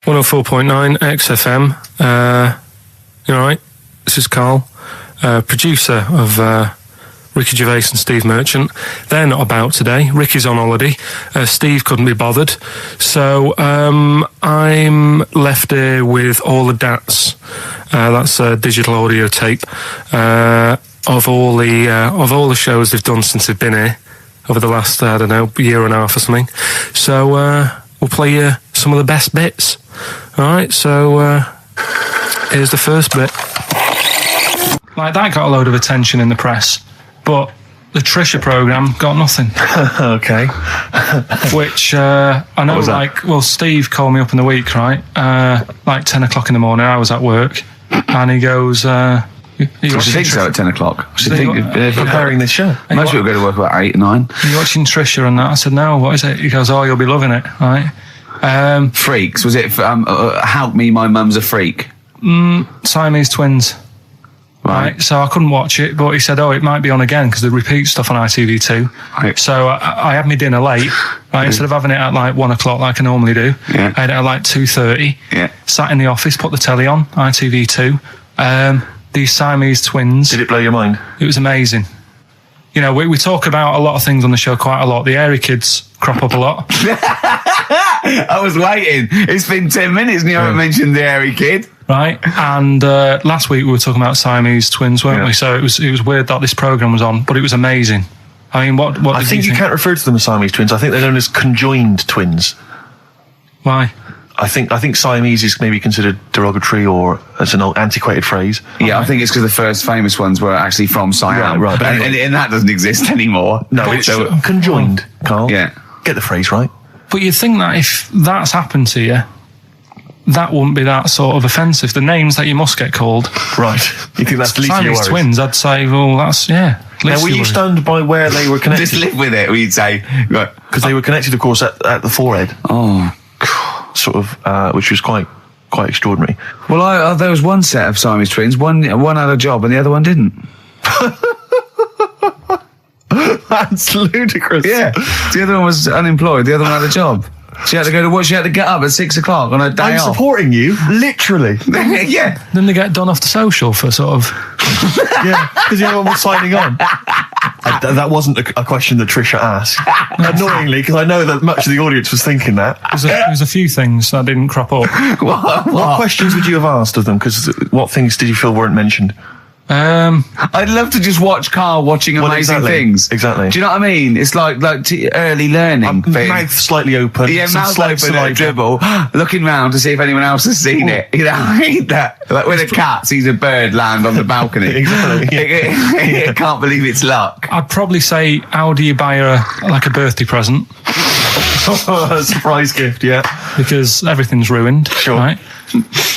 104.9 XFM. You all right? This is Karl, producer of Ricky Gervais and Steve Merchant. They're not about today. Ricky's on holiday. Steve couldn't be bothered. So I'm left here with all the DATs. That's a digital audio tape of all the shows they've done since they've been here over the last, I don't know, year and a half or something. So we'll play you some of the best bits. All right, so here's the first bit. Like, that got a load of attention in the press, but the Trisha programme got nothing. Okay. Which, I know, like, well, Steve called me up in the week, right? Like 10 o'clock in the morning, I was at work, and he goes, I think so at 10 o'clock. I should think preparing this show. Most people go to work about 8, 9. Are you watching Trisha and that? I said, no, what is it? He goes, oh, you'll be loving it, right? Freaks, was it Help Me, My Mum's a Freak? Siamese twins. Right, so I couldn't watch it, but he said, oh, it might be on again because they repeat stuff on ITV2. Right. So I had my dinner late, right? Instead of having it at like 1 o'clock like I normally do, I had it at like 2:30. Yeah. Sat in the office, put the telly on, ITV2. These Siamese twins. Did it blow your mind? It was amazing. You know, we talk about a lot of things on the show quite a lot. The Airy Kids crop up a lot. I was waiting. It's been 10 minutes and you haven't mentioned the Airy Kid. Right, and last week we were talking about Siamese twins, weren't we? So it was weird that this programme was on, but it was amazing. I mean, what I think you can't refer to them as Siamese twins. I think they're known as conjoined twins. Why? I think Siamese is maybe considered derogatory or as an old antiquated phrase. Yeah, I think it's because the first famous ones were actually from Siam. Right. And that doesn't exist anymore. No, it's conjoined, Karl. Yeah. Get the phrase right. But you'd think that if that's happened to you, that wouldn't be that sort of offensive. The names that you must get called. Right. You think that's the least of your worries? Siamese twins, I'd say, well, that's, yeah. Now, were you stunned by where they were connected? Just live with it, we'd say. Because they were connected, of course, at the forehead. Oh. Sort of, which was quite extraordinary. Well, there was one set of Siamese twins. One had a job and the other one didn't. That's ludicrous. Yeah. The other one was unemployed. The other one had a job. She had to go to work. She had to get up at 6 o'clock on her day off. I'm supporting you, literally. Yeah. Then they get done off the social for sort of... Yeah, because the other one was signing on. That wasn't a question that Trisha asked. Annoyingly, because I know that much of the audience was thinking that. There was a few things that didn't crop up. What questions would you have asked of them? Because what things did you feel weren't mentioned? I'd love to just watch Karl watching amazing things. Exactly. Do you know what I mean? It's like early learning thing. Mouth slightly open. Yeah, mouth open, like dribble, looking round to see if anyone else has seen it. You know, I hate that. Like when a cat sees a bird land on the balcony. Exactly. It can't believe it's luck. I'd probably say, how do you buy her like a birthday present? A surprise gift, yeah. Because everything's ruined. Sure. Right?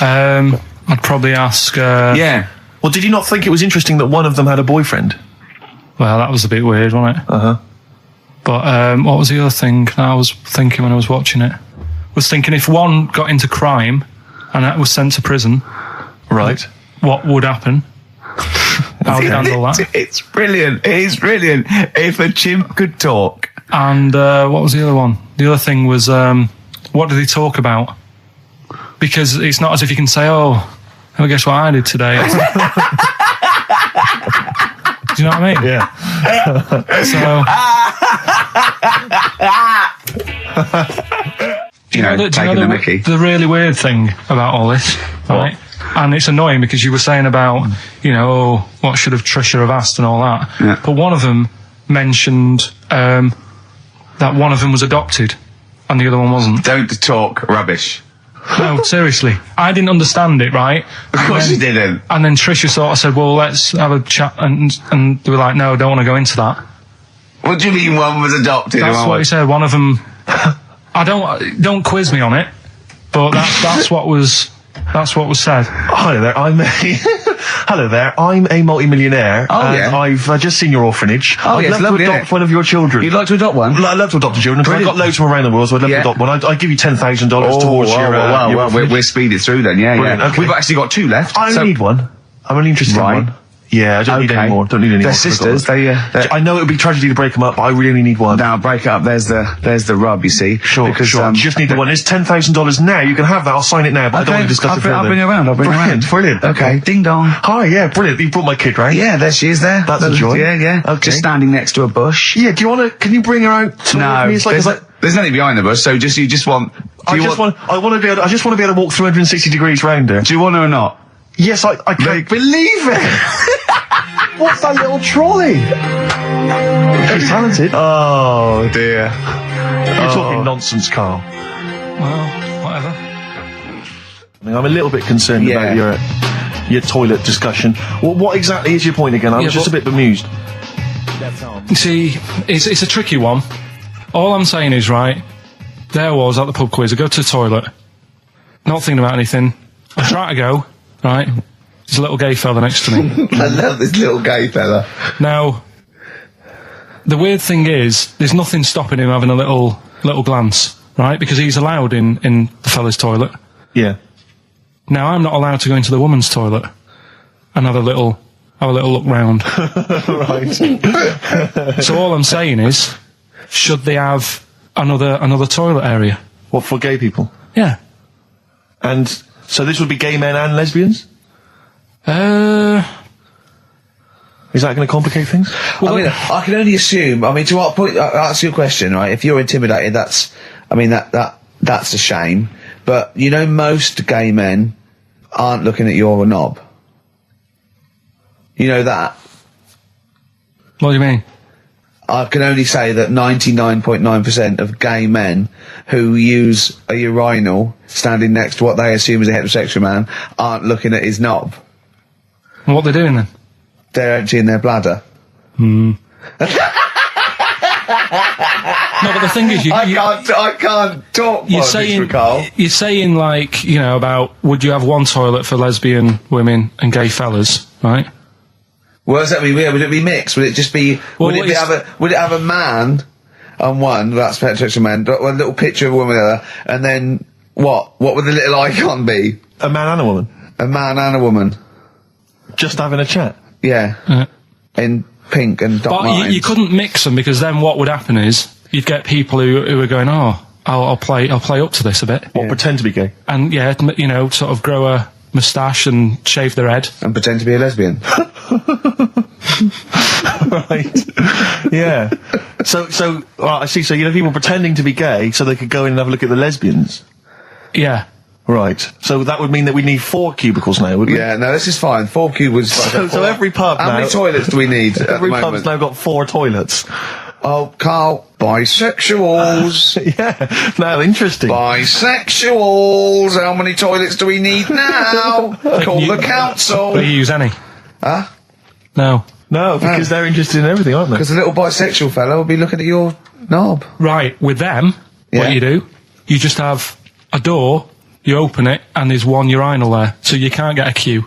I'd probably ask... yeah. Well, did you not think it was interesting that one of them had a boyfriend? Well, that was a bit weird, wasn't it? Uh-huh. But what was the other thing I was thinking when I was watching it? I was thinking if one got into crime and that was sent to prison, right, what would happen? How would you handle that? It's brilliant. It is brilliant. If a chimp could talk. And what was the other one? The other thing was, what did he talk about? Because it's not as if you can say, oh, guess what I did today? Do you know what I mean? Yeah. So, the really weird thing about all this, right? And it's annoying because you were saying about, what should have Trisha have asked and all that. Yeah. But one of them mentioned that one of them was adopted and the other one wasn't. Don't talk rubbish. No, seriously. I didn't understand it, right? Of course you didn't. And then Trisha sort of said, well, let's have a chat. And they were like, no, I don't want to go into that. What do you mean one was adopted? That's what he said. One of them... don't quiz me on it, but that's what was said. Hello there, I'm a multi-millionaire. And I've just seen your orphanage. I'd love to adopt one of your children. You'd like to adopt one? I'd love to adopt a children because I've got loads from around the world, so I'd love to adopt one. I'd give you $10,000 towards your we'll speed it through then, yeah. Okay. We've actually got 2 left. I only need one. I'm only interested in one. Yeah, I don't need any more. Don't need any more. They're sisters. I know it would be tragedy to break them up, but I really only need one. Now break it up. There's the rub. You see. Sure. You just need the one. It's $10,000 now. You can have that. I'll sign it now, but I don't want to discuss it further. I'll bring her around. Brilliant. Okay. Ding dong. Hi. Yeah. Brilliant. You brought my kid, right? Yeah. There she is. There. That's a joy. Yeah. Okay. Just standing next to a bush. Yeah. Do you want to? Can you bring her out? No. Me? It's like, there's nothing behind the bush. So you just want. I just want to be able to walk 360 degrees round her. Do you want her or not? Yes, I can't believe it. What's that little trolley? She's talented. Oh dear. You're talking nonsense, Carl. Well, whatever. I'm a little bit concerned about your toilet discussion. What exactly is your point again? I was just a bit bemused. You see, it's a tricky one. All I'm saying is, right, there I was at the pub quiz. I go to the toilet, not thinking about anything. I try to go, right, there's a little gay fella next to me. I love this little gay fella. Now, the weird thing is, there's nothing stopping him having a little glance, right, because he's allowed in the fella's toilet. Yeah. Now, I'm not allowed to go into the woman's toilet and have a little look round. Right. So all I'm saying is, should they have another toilet area? What, for gay people? Yeah. And so this would be gay men and lesbians? Is that going to complicate things? Well, I can only assume. I mean, to what point? I'll ask you a question, right? If you're intimidated, that's a shame. But you know, most gay men aren't looking at your knob. You know that. What do you mean? I can only say that 99.9% of gay men who use a urinal standing next to what they assume is a heterosexual man aren't looking at his knob. And what they're doing then? They're emptying their bladder. No, but the thing is, I can't talk. You're saying like, you know, about would you have one toilet for lesbian women and gay fellas, right? Well, does that mean? Would it be mixed? Would it just be? Would it have a man on one? That's heterosexual man. One little picture of a woman on the other, and then what? What would the little icon be? A man and a woman. A man and a woman. Just having a chat. Yeah. In pink and Doc Martens. But you couldn't mix them because then what would happen is you'd get people who are going, oh, I'll play up to this a bit. What, pretend to be gay? And yeah, you know, sort of grow a moustache and shave their head. And pretend to be a lesbian. Right. Yeah. So I see. So you know, people pretending to be gay so they could go in and have a look at the lesbians. Yeah. Right. So that would mean that we need 4 cubicles now, would we? Yeah. No, this is fine. 4 cubicles. So every pub now. How many toilets do we need? Every pub's now got 4 toilets. Oh, Carl, bisexuals. Yeah. Now, interesting. Bisexuals. How many toilets do we need now? Call the council. Do you use any? Huh? No. No, because they're interested in everything, aren't they? Because a little bisexual fella will be looking at your knob. Right. With them, what you just have a door, you open it, and there's one urinal there, so you can't get a queue.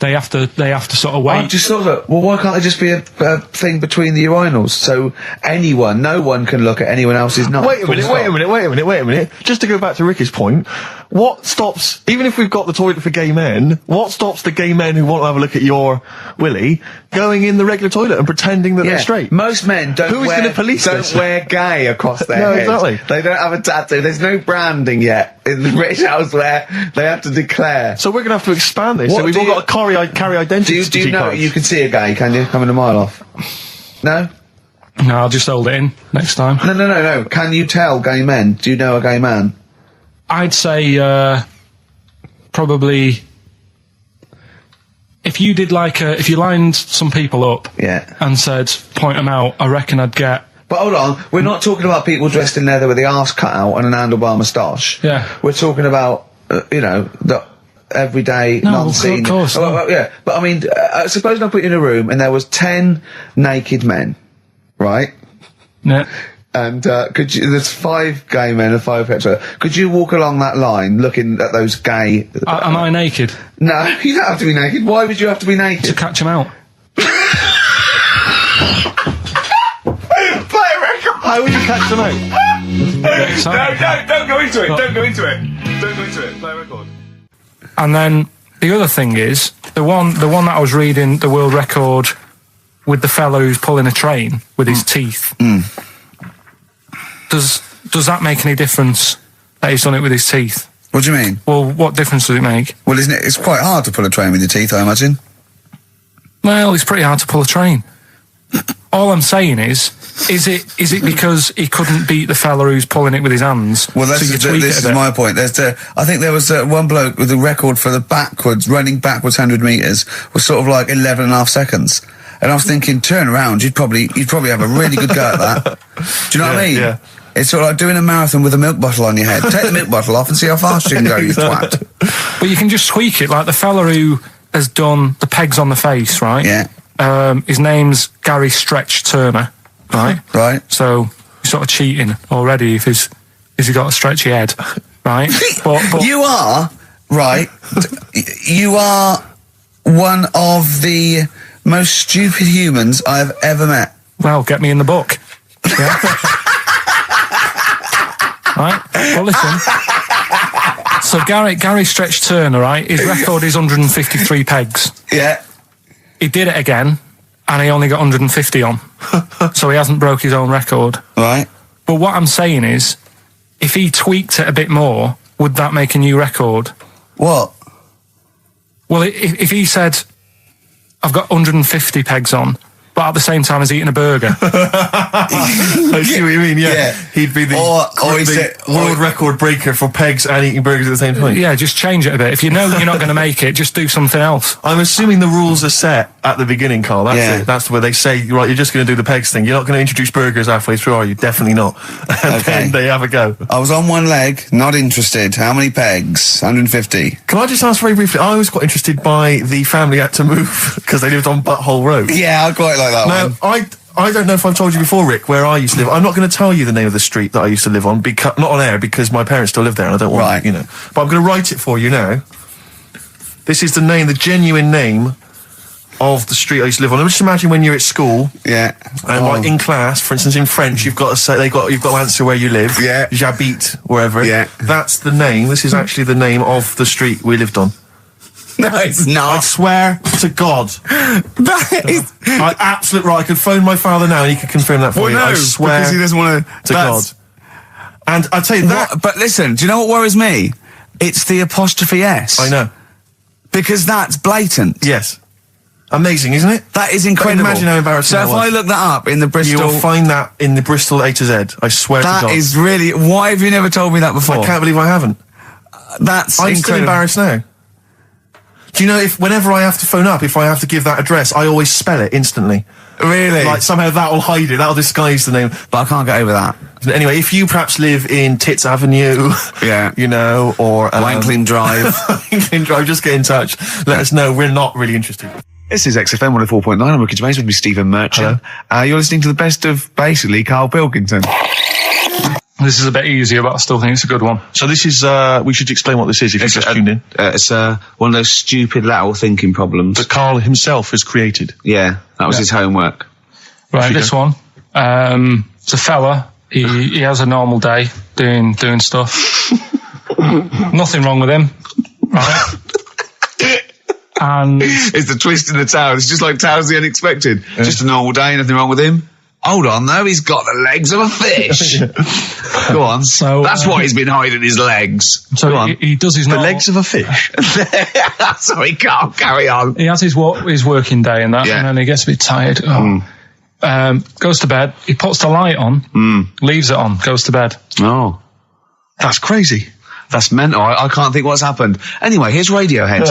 They have to sort of wait. I just thought that, well, why can't there just be a thing between the urinals? So no one can look at anyone else's knob. Wait a minute. Just to go back to Ricky's point, what stops, even if we've got the toilet for gay men, what stops the gay men who want to have a look at your willy going in the regular toilet and pretending that they're straight? Most men don't wear gay across their head. Exactly. They don't have a tattoo. There's no branding yet in the British house where they have to declare. So we're going to have to expand this. So we've all got to carry identity. Do you know you can see a gay, can you? Coming a mile off. No? No, I'll just hold it in next time. No. Can you tell gay men? Do you know a gay man? I'd say, probably, if you did if you lined some people up and said, point them out, I reckon I'd get... But hold on, we're not talking about people dressed in leather with the arse cut out and an handlebar moustache. Yeah. We're talking about, the everyday, non-seen... Of course. Yeah, but I mean, suppose I put you in a room and there was 10 naked men, right? Yeah. And there's 5 gay men and 5 hetero. Could you walk along that line looking at those gay... Am I naked? No, you don't have to be naked. Why would you have to be naked? To catch them out. Play a record! How would you catch them out? No, don't go into it. Don't go into it. Don't go into it. Play a record. And then the other thing is, the one that I was reading, the world record with the fellow who's pulling a train with his teeth. Does that make any difference that he's done it with his teeth? What do you mean? Well, what difference does it make? Well, isn't it? It's quite hard to pull a train with your teeth, I imagine. Well, it's pretty hard to pull a train. All I'm saying is it because he couldn't beat the fella who's pulling it with his hands? Well, this is my point. I think there was one bloke with a record for the running backwards 100 metres was sort of like 11 and a half seconds. And I was thinking, turn around, you'd probably have a really good go at that. Do you know what I mean? Yeah. It's sort of like doing a marathon with a milk bottle on your head. Take the milk bottle off and see how fast you can go, you twat. But you can just tweak it, like the fella who has done the pegs on the face, right? Yeah. His name's Gary Stretch Turner, right? Right. So he's sort of cheating already if he's got a stretchy head, right? But you are, right, you are one of the most stupid humans I've ever met. Well, get me in the book. Yeah. Right? Well, listen. So Gary Stretch Turner, right? His record is 153 pegs. Yeah. He did it again, and he only got 150 on. So he hasn't broke his own record. Right. But what I'm saying is, if he tweaked it a bit more, would that make a new record? What? Well, if he said, I've got 150 pegs on, but at the same time as eating a burger. I see what you mean, yeah. He'd be the world record breaker for pegs and eating burgers at the same time. Yeah, just change it a bit. If you know you're not going to make it, just do something else. I'm assuming the rules are set at the beginning, Carl. That's it. That's where they say, right, you're just going to do the pegs thing. You're not going to introduce burgers halfway through, are you? Definitely not. And then they have a go. I was on one leg, not interested. How many pegs? 150. Can I just ask very briefly, I was quite interested by the family had to move because they lived on Butthole Road. Yeah, I quite like that one. I don't know if I've told you before, Rick, where I used to live. I'm not going to tell you the name of the street that I used to live on, not on air, because my parents still live there and I don't want, But I'm going to write it for you now. This is the genuine name of the street I used to live on. Just imagine when you're at school. Yeah. And like in class, for instance, in French, you've got to say, you've got to answer where you live. Yeah. J'habite, wherever. Yeah. That's the name. This is actually the name of the street we lived on. No, it's not. I swear to God. That is... Absolute right. I could phone my father now and he could confirm that for you. I swear because he doesn't want to God. And I tell you that... But listen, do you know what worries me? It's the apostrophe S. I know. Because that's blatant. Yes. Amazing, isn't it? That is incredible. But imagine how embarrassing that was. So if I look that up in the Bristol... You'll find that in the Bristol A to Z. I swear to God. That is really... Why have you never told me that before? I can't believe I haven't. That's I'm incredible. still embarrassed now. Do you know, whenever I have to phone up, if I have to give that address, I always spell it instantly. Really? Like, somehow that'll hide it, that'll disguise the name. But I can't get over that. Anyway, if you perhaps live in Tits Avenue, yeah, or... Wankling Drive. Wankling Drive, just get in touch. Let us know, we're not really interested. This is XFM 104.9, I'm Ricky Gervais, with me Stephen Merchant. You're listening to the best of, basically, Karl Pilkington. This is a bit easier, but I still think it's a good one. So this is, we should explain what this is if you just tuned in. It's one of those stupid lateral thinking problems. That Karl himself has created. Yeah, that was his homework. Right, this one. It's a fella, he has a normal day, doing stuff. Nothing wrong with him. Right? And... It's the twist in the tale. It's just like Tales of the Unexpected. Yeah. Just a normal day, nothing wrong with him. Hold on, though, he's got the legs of a fish. Go on. So that's what he's been hiding, his legs. So Go on. He does his... The legs of a fish? Sorry, Karl, carry on. He has his working day and that, and then he gets a bit tired. Goes to bed, he puts the light on, leaves it on, goes to bed. Oh. That's crazy. That's mental. I can't think what's happened. Anyway, here's Radiohead.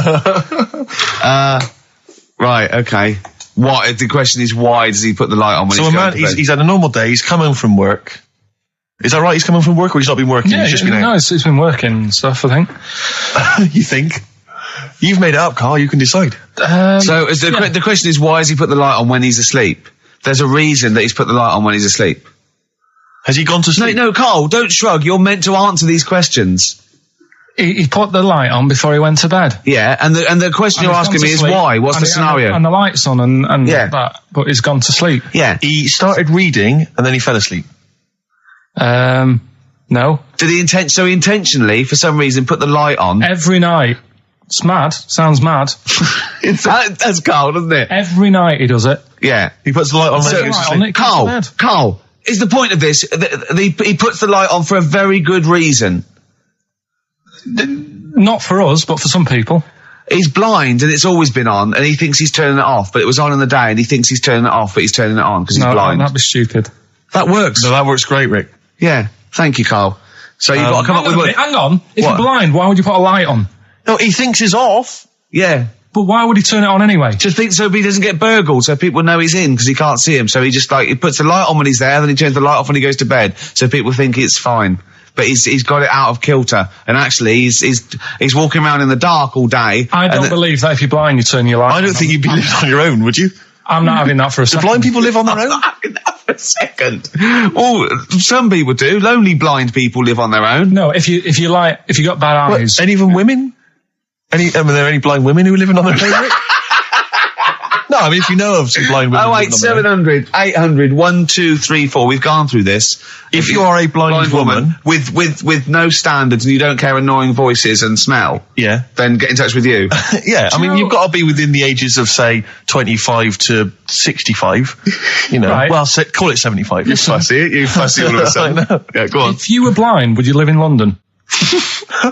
Right, okay. What? The question is, why does he put the light on when he's going to bed? He's had a normal day, he's come home from work. Is that right? He's come home from work or he's not been working? Yeah, he's just been out? No, he's been working and stuff, I think. You think? You've made it up, Karl, you can decide. The question is, why has he put the light on when he's asleep? There's a reason that he's put the light on when he's asleep. Has he gone to sleep? No, Karl, don't shrug. You're meant to answer these questions. He put the light on before he went to bed. Yeah, and the question you're asking me is why? What's the scenario? And the light's on and that, but he's gone to sleep. Yeah. He started reading and then he fell asleep. No. Did he intentionally, for some reason, put the light on? Every night It's mad. Sounds mad. That's Carl, doesn't it? Every night he does it. Yeah. He puts the light on. Carl, is the point of this, he puts the light on for a very good reason. Not for us, but for some people. He's blind and it's always been on and he thinks he's turning it off, but it was on in the day and he thinks he's turning it off, but he's turning it on because he's blind. That'd be stupid. That works. No, that works great, Rick. Yeah. Thank you, Carl. So you've got to come up with... Hang on. If you're blind, why would you put a light on? No, he thinks it's off. Yeah. But why would he turn it on anyway? Just think so he doesn't get burgled, so people know he's in because he can't see him. So he just he puts the light on when he's there, then he turns the light off when he goes to bed, so people think it's fine. But he's got it out of kilter, and actually he's walking around in the dark all day. I don't believe that if you're blind, you turn your light on. I don't think you'd be living on your own, would you? I'm not having that for a second. Do blind people live on their own? I'm not having that for a second. Oh, some people do. Lonely blind people live on their own. No, if you got bad eyes. Any even women? Are there any blind women who are living on their own? No, I mean, if you know of some blind women. 08700 800 1234. We've gone through this. If you are a blind woman with no standards and you don't care annoying voices and smell, yeah, then get in touch with you. Yeah, I mean, you've got to be within the ages of, say, 25 to 65. You know, right. Well, call it 75. You fussy all of a sudden. Yeah, go on. If you were blind, would you live in London?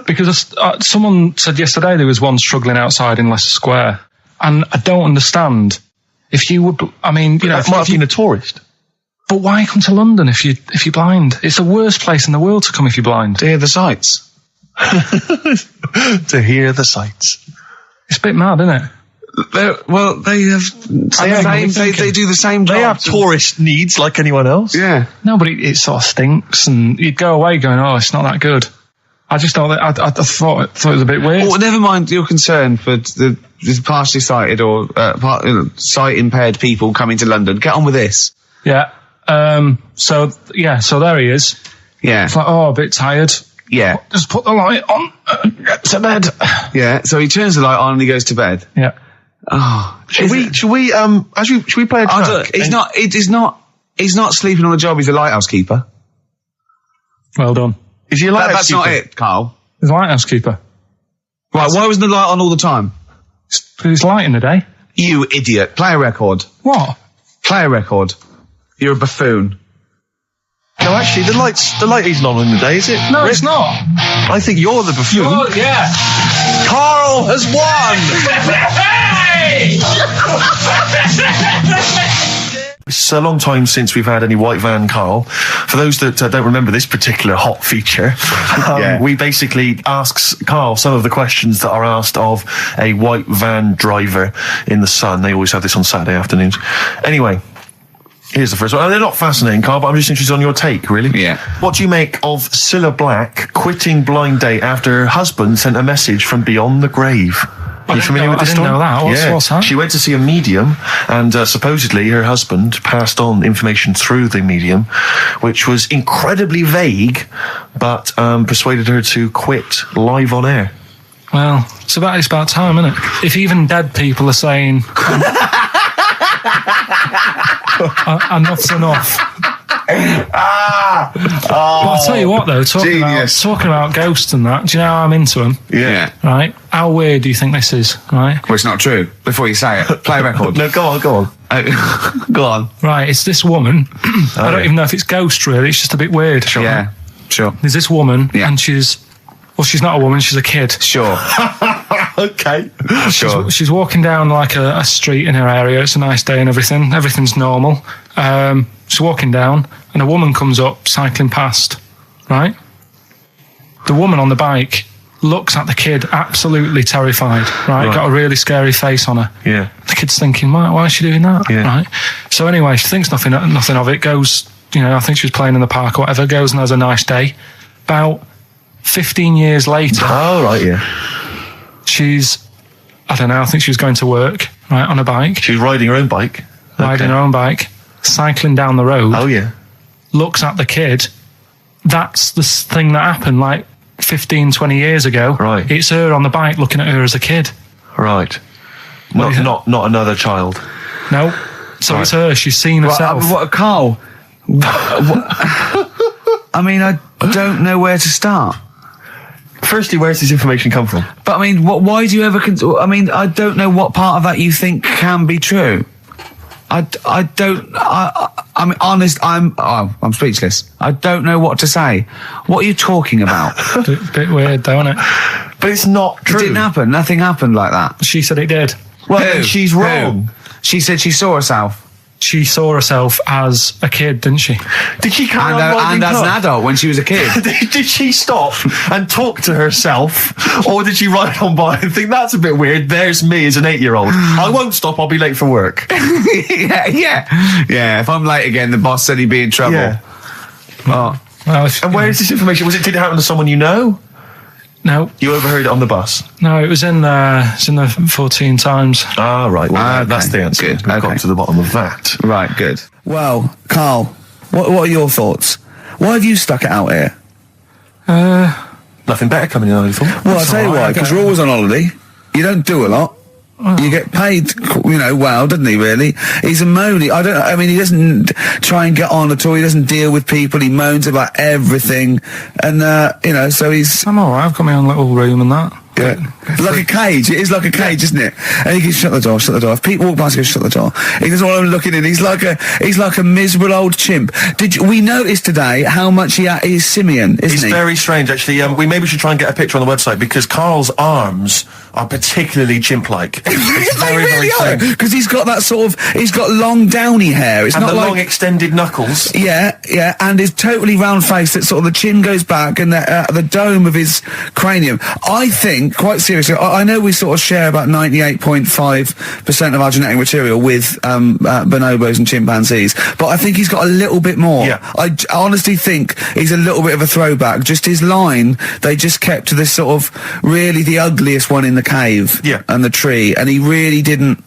Because someone said yesterday there was one struggling outside in Leicester Square. And I don't understand. If you were, I mean, you know, might have been a tourist. But why come to London if you're blind? It's the worst place in the world to come if you're blind. To hear the sights. To hear the sights. It's a bit mad, isn't it? They do the same job. They have tourist needs like anyone else. Yeah. No, but it sort of stinks, and you'd go away going, "Oh, it's not that good." I just thought I thought it was a bit weird. Well, never mind your concern for the partially sighted or sight impaired people coming to London. Get on with this. Yeah. So there he is. Yeah. It's like, oh, a bit tired. Yeah. Just put the light on. Get to bed. Yeah. So he turns the light on and he goes to bed. Yeah. Oh. Should we play a track? He's not sleeping on the job. He's a lighthouse keeper. Well done. Is he a lighthouse That's keeper? not it, Carl. He's a lighthouse keeper. Right, why wasn't the light on all the time? It's light in the day. You idiot. Play a record. What? Play a record. You're a buffoon. No, actually, the light isn't on in the day, is it? No, it's not. I think you're the buffoon. Yeah. Carl has won! It's a long time since we've had any white van Carl. For those that don't remember this particular hot feature, we basically ask Carl some of the questions that are asked of a white van driver in the Sun. They always have this on Saturday afternoons. Anyway, here's the first one. They're not fascinating, Carl, but I'm just interested on your take, really. Yeah. What do you make of Cilla Black quitting Blind Date after her husband sent a message from beyond the grave? Are you familiar with this story? I didn't know that. What's that? She went to see a medium, and supposedly her husband passed on information through the medium, which was incredibly vague, but persuaded her to quit live on air. Well, it's about time, isn't it? If even dead people are saying enough's enough. But I'll tell you what, though, talking about ghosts and that, do you know how I'm into them? Yeah. Right? How weird do you think this is, right? Well, it's not true. Before you say it, play a record. No, go on. Go on. Right, it's this woman. I don't even know if it's ghost, really. It's just a bit weird. Sure. Yeah, sure. There's this woman, and she's not a woman, she's a kid. Sure. Okay. Sure. She's walking down like a street in her area. It's a nice day and everything. Everything's normal. She's walking down, and a woman comes up, cycling past, right? The woman on the bike looks at the kid, absolutely terrified, right? Got a really scary face on her. Yeah. The kid's thinking, why is she doing that, right? So anyway, she thinks nothing of it, goes, I think she was playing in the park or whatever, goes and has a nice day. About 15 years later... Oh, right, yeah. I think she was going to work, right, on a bike. She was riding her own bike? Riding her own bike, cycling down the road. Oh, yeah. Looks at the kid. That's the thing that happened, like, 15, 20 years ago. Right. It's her on the bike looking at her as a kid. Right. Not another child. No. So it's her. She's seen herself. Carl? I mean, I don't know where to start. Firstly, where's this information come from? But I mean, why do you ever? I mean, I don't know what part of that you think can be true. I mean, honest. I'm speechless. I don't know what to say. What are you talking about? Bit weird, though, isn't it? But it's not true. It didn't happen. Nothing happened like that. She said it did. Well, then she's wrong. She said she saw herself. She saw herself as a kid, didn't she? Did she carry on riding And as an Puck? adult when she was a kid. Did she stop and talk to herself, or did she ride on by and think that's a bit weird? There's me as an 8-year-old. I won't stop. I'll be late for work. yeah. If I'm late again, the boss said he'd be in trouble. Yeah. Oh. Well, And where is this information? Did it happen to someone you know? No, You overheard it on the bus. no, it was in the 14 Times. Ah, right. Well, Okay. that's the answer. Good. We've Okay. got to the bottom of that. Right, good. Well, Carl, what are your thoughts? Why have you stuck it out here? Nothing better coming in, I thought. Well, I'll tell you why, because you're always on holiday. You don't do a lot. You get paid, well, doesn't he, really? He's a moany. I mean, he doesn't try and get on at all. He doesn't deal with people. He moans about everything. And, so he's... I'm alright, I've got my own little room and that. Yeah. Like a cage. It is like a cage, isn't it? And he can shut the door. If people walk past, he goes, shut the door. He doesn't want them looking in. He's like a miserable old chimp. We noticed today how much he's simian, isn't He's he? very strange, actually. We maybe should try and get a picture on the website, because Carl's arms are particularly chimp-like. It's They very, really very are, strange. because he's got that he's got long downy hair. It's And not the like... long extended knuckles. Yeah, and his totally round face that sort of the chin goes back and the dome of his cranium. I think, quite seriously, I know we sort of share about 98.5% of our genetic material with bonobos and chimpanzees, but I think he's got a little bit more. Yeah. I honestly think he's a little bit of a throwback. Just his line, they just kept to this sort of really the ugliest one in the cave and the tree, and he really didn't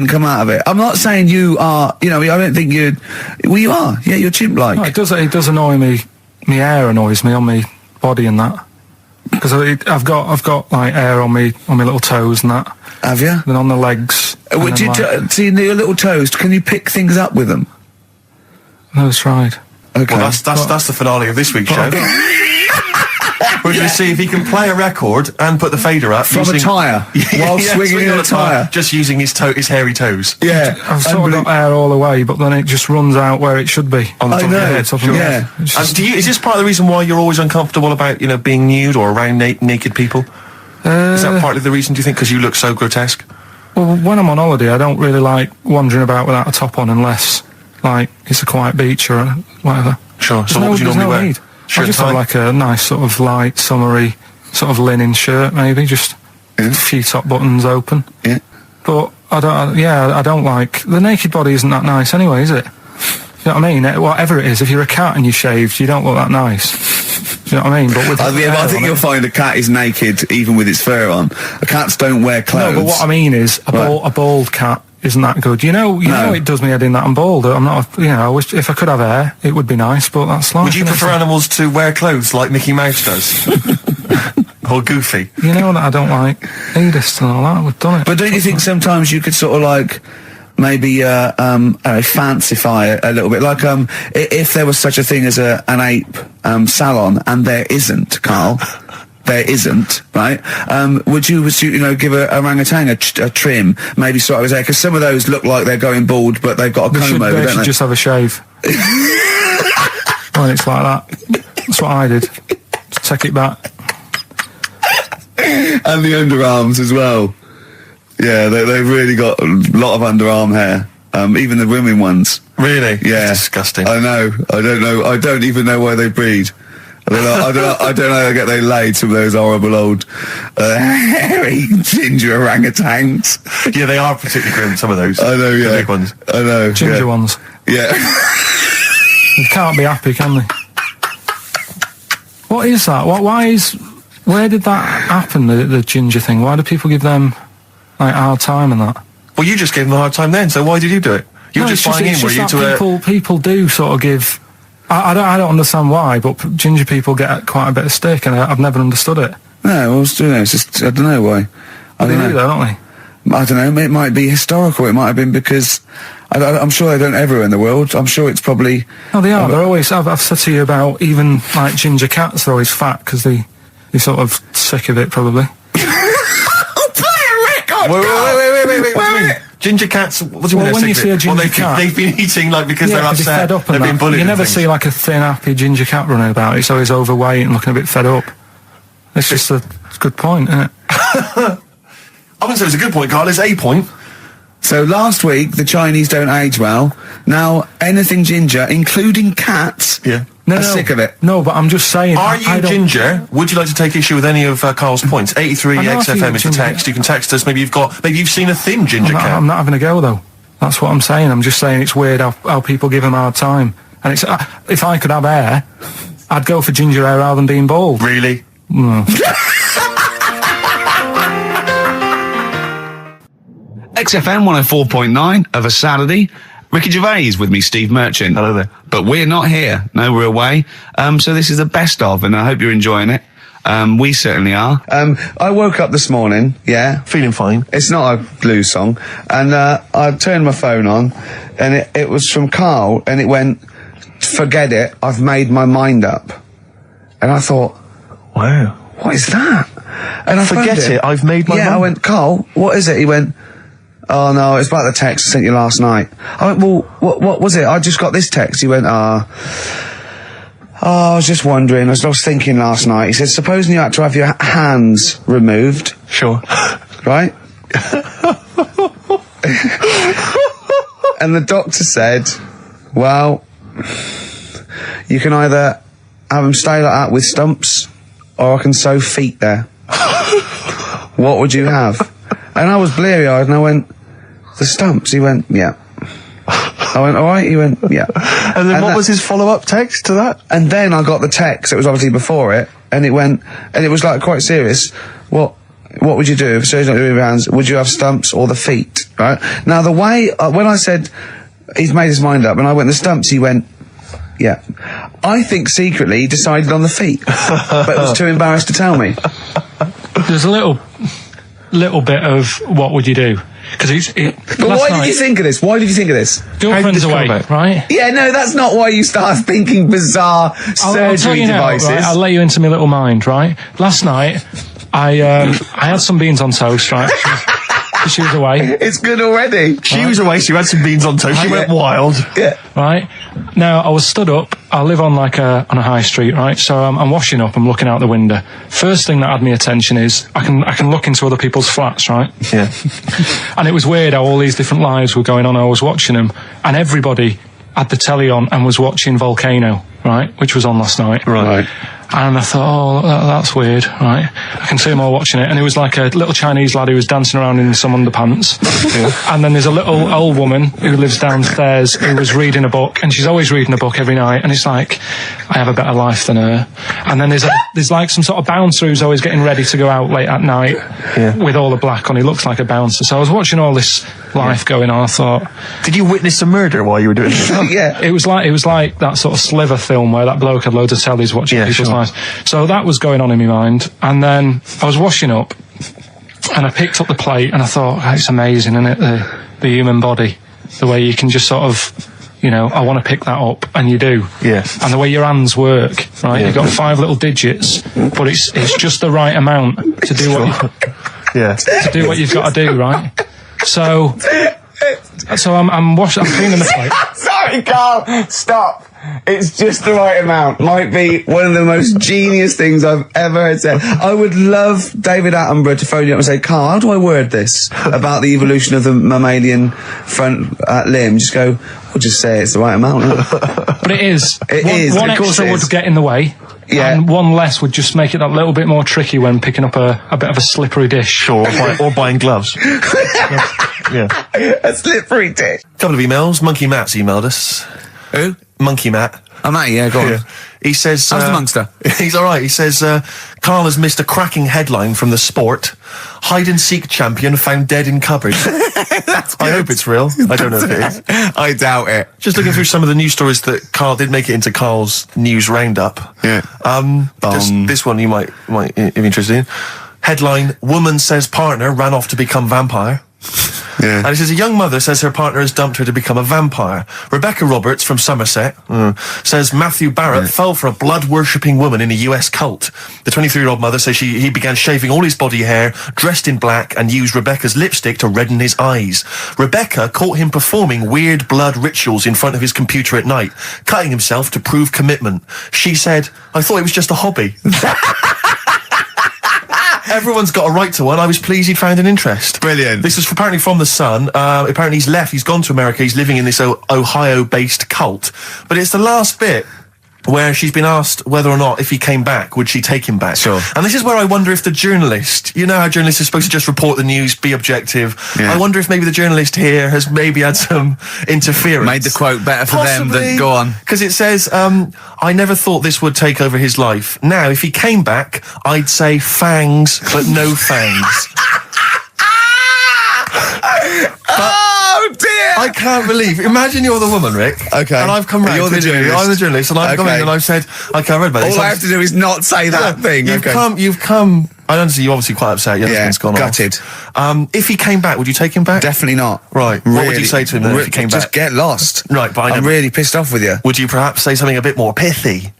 come out of it. I'm not saying you are, I don't think you are. Yeah, you're chimp-like. No, it does annoy me. My hair annoys me on my body and that. Because I've got like hair on my little toes and that. Have you? Then on the legs. Would you see your little toes? Can you pick things up with them? No, that's right. Okay. Well, that's the finale of this week's show. We're going to see if he can play a record and put the fader up From a tyre, while swinging in a tyre. just using his hairy toes. Yeah. I've sort of got hair all the way, but then it just runs out where it should be. On the top of your head. Top of your Yeah. head. It's just- And is this part of the reason why you're always uncomfortable about, being nude or around naked people? Is that partly the reason, do you think, because you look so grotesque? Well, when I'm on holiday, I don't really like wandering about without a top on unless, like, it's a quiet beach or whatever. Sure. So what would you normally wear? Need. Shirt I just and tie? have like a nice sort of light, summery, sort of linen shirt, maybe, just a few top buttons open. Yeah. But I don't like the naked body. Isn't that nice anyway, is it? You know what I mean? Whatever it is, if you're a cat and you're shaved, you don't look that nice. Do you know what I mean? But with I think you'll find a cat is naked even with its fur on. Cats don't wear clothes. No, but what I mean is a bald cat isn't that good. You know, it does me head in that I'm bald. I'm not. I wish if I could have hair, it would be nice. But that's life. Would you prefer animals to wear clothes like Mickey Mouse does? Or Goofy? You know that I don't like nudist and all that. We've done it. But don't you think sometimes you could sort of like maybe fancify a little bit, like if there was such a thing as an ape salon, and there isn't, Carl. There isn't, right? Would you give a orangutan a trim, maybe sort of his hair? Because some of those look like they're going bald, but they've got a comb over, They don't should they? just have a shave. When it's like that. That's what I did. Take it back. And the underarms as well. Yeah, they've really got a lot of underarm hair. Even the women ones. Really? Yeah. That's disgusting. I know. I don't know. I don't even know why they breed. I don't know how they get they laid, some of those horrible old hairy ginger orangutans. Yeah, they are particularly grim, some of those. I know, yeah. The big ones. I know. Ginger ones. Yeah. You can't be happy, can they? What is that? Where did that happen, the ginger thing? Why do people give them, like, a hard time and that? Well, you just gave them a hard time then, so why did you do it? You were just buying in, were you, to people do sort of give... I don't understand why, but ginger people get quite a bit of stick, and I've never understood it. No, well, it's just, I don't know why. I don't know. Don't they? I don't know, it might be historical, it might have been because... I'm sure they don't everywhere in the world. I'm sure it's probably... No, they are. They're always... I've said to you about even, like, ginger cats, they're always fat, because they You're sort of sick of it, probably. Wait. Ginger cats, what do you mean? When you see a ginger cat... They've been eating, like, because they're upset, fed up they've been bullied. You never see, like, a thin, happy ginger cat running about. It's always overweight and looking a bit fed up. It's just a good point, isn't it? I wouldn't say it's a good point, Carl. It's a point. So last week, the Chinese don't age well. Now, anything ginger, including cats, are sick of it. No, but I'm just saying... Are you ginger? Would you like to take issue with any of Carl's points? 83 XFM is the text. You can text us. Maybe you've seen a thin ginger cat. I'm not having a go, though. That's what I'm saying. I'm just saying it's weird how people give them a hard time. And it's if I could have hair, I'd go for ginger hair rather than being bald. Really? No. XFM 104.9 of a Saturday. Ricky Gervais with me, Steve Merchant. Hello there. But we're not here. No, we're away. So this is the best of, and I hope you're enjoying it. We certainly are. I woke up this morning, feeling fine. It's not a blues song. And I turned my phone on, and it was from Karl, and it went, "Forget it, I've made my mind up." And I thought, wow, what is that? And I forget it, I've made my mind. Yeah, I went, "Karl, what is it?" He went, "Oh no, it's about the text I sent you last night." I went, "Well, what was it? I just got this text." He went, I was just wondering, I was thinking last night." He said, "Supposing you had to have your hands removed." Sure. Right? And the doctor said, "Well, you can either have them stay like that with stumps, or I can sew feet there. What would you have?" And I was bleary-eyed, and I went, "The stumps?" He went, "Yeah." I went, "All right?" He went, "Yeah." And then what was his follow-up text to that? And then I got the text, it was obviously before it, and it went, and it was like quite serious. What would you do if surgeon not doing your hands? Would you have stumps or the feet? Right? Now the way, when I said he's made his mind up, and I went, "The stumps," he went, "Yeah." I think secretly he decided on the feet, but was too embarrassed to tell me. There's a little bit of what would you do? Because But why did you think of this? Why did you think of this? Girlfriend's away, right? Yeah, no, that's not why you start thinking bizarre surgery devices. Right? I'll let you into my little mind, right? Last night, I had some beans on toast, right? She was away. It's good already. She was away, she had some beans on toast, she went wild. Yeah. Right? Now, I was stood up, I live on on a high street, right? So I'm washing up, I'm looking out the window. First thing that had my attention is, I can look into other people's flats, right? Yeah. And it was weird how all these different lives were going on, I was watching them, and everybody had the telly on and was watching Volcano, right? Which was on last night. Right. And I thought, that's weird, right? I can see them all watching it. And it was like a little Chinese lad who was dancing around in some underpants. Yeah. And then there's a little old woman who lives downstairs who was reading a book, and she's always reading a book every night. And it's like, I have a better life than her. And then there's like some sort of bouncer who's always getting ready to go out late at night with all the black on. He looks like a bouncer. So I was watching all this life going on. I thought, did you witness a murder while you were doing this? Yeah. It was like that sort of Sliver film where that bloke had loads of tellies watching people's lives. So that was going on in my mind. And then I was washing up, and I picked up the plate, and I thought, it's amazing, isn't it? The human body, the way you can just sort of, I want to pick that up, and you do. Yeah. And the way your hands work, right? You've got 5 little digits, but it's just the right amount to do to do what you've got to do, right? So I'm cleaning the plate. Sorry, Karl, stop. It's just the right amount. Might be one of the most genius things I've ever heard said. I would love David Attenborough to phone you up and say, "Karl, how do I word this about the evolution of the mammalian front limb?" Just go, we'll just say it's the right amount. But it is. One of course extra would get in the way. Yeah. And one less would just make it that little bit more tricky when picking up a bit of a slippery dish. Or buying gloves. Yeah. A slippery dish. Couple of emails. Monkey Matt's emailed us. Who? Monkey Matt. Oh, Matt, yeah, go on. Yeah. He says... How's the monster? He's alright. He says, Karl has missed a cracking headline from The Sport. Hide-and-seek champion found dead in cupboard. I hope it's real. I don't know if it is. I doubt it. Just looking through some of the news stories that Karl did make it into Karl's news roundup. Yeah. This one you might be interested in. Headline, woman says partner ran off to become vampire. And it says, a young mother says her partner has dumped her to become a vampire. Rebecca Roberts from Somerset says Matthew Barrett fell for a blood-worshipping woman in a US cult. The 23-year-old mother says he began shaving all his body hair, dressed in black, and used Rebecca's lipstick to redden his eyes. Rebecca caught him performing weird blood rituals in front of his computer at night, cutting himself to prove commitment. She said, I thought it was just a hobby. Everyone's got a right to one. I was pleased he'd found an interest. Brilliant. This is apparently from The Sun. Apparently he's left. He's gone to America. He's living in this Ohio-based cult. But it's the last bit where she's been asked whether or not, if he came back, would she take him back? Sure. And this is where I wonder if the journalist, you know how journalists are supposed to just report the news, be objective. Yeah. I wonder if maybe the journalist here has maybe had some interference. Made the quote better for them than go on. Because it says, I never thought this would take over his life. Now, if he came back, I'd say fangs, but no fangs. Oh dear! I can't believe. Imagine you're the woman, Rick. Okay. And I've come round. You're the journalist. I'm the journalist, and I've come in and I've said, okay, I read about this. All I have to do is not say that thing. You've come. I understand you're obviously quite upset. Your husband's gone gutted. off. If he came back, would you take him back? Definitely not. Right. What would you say to him then if he came back? Just get lost. Right, but I'm really pissed off with you. Would you perhaps say something a bit more pithy?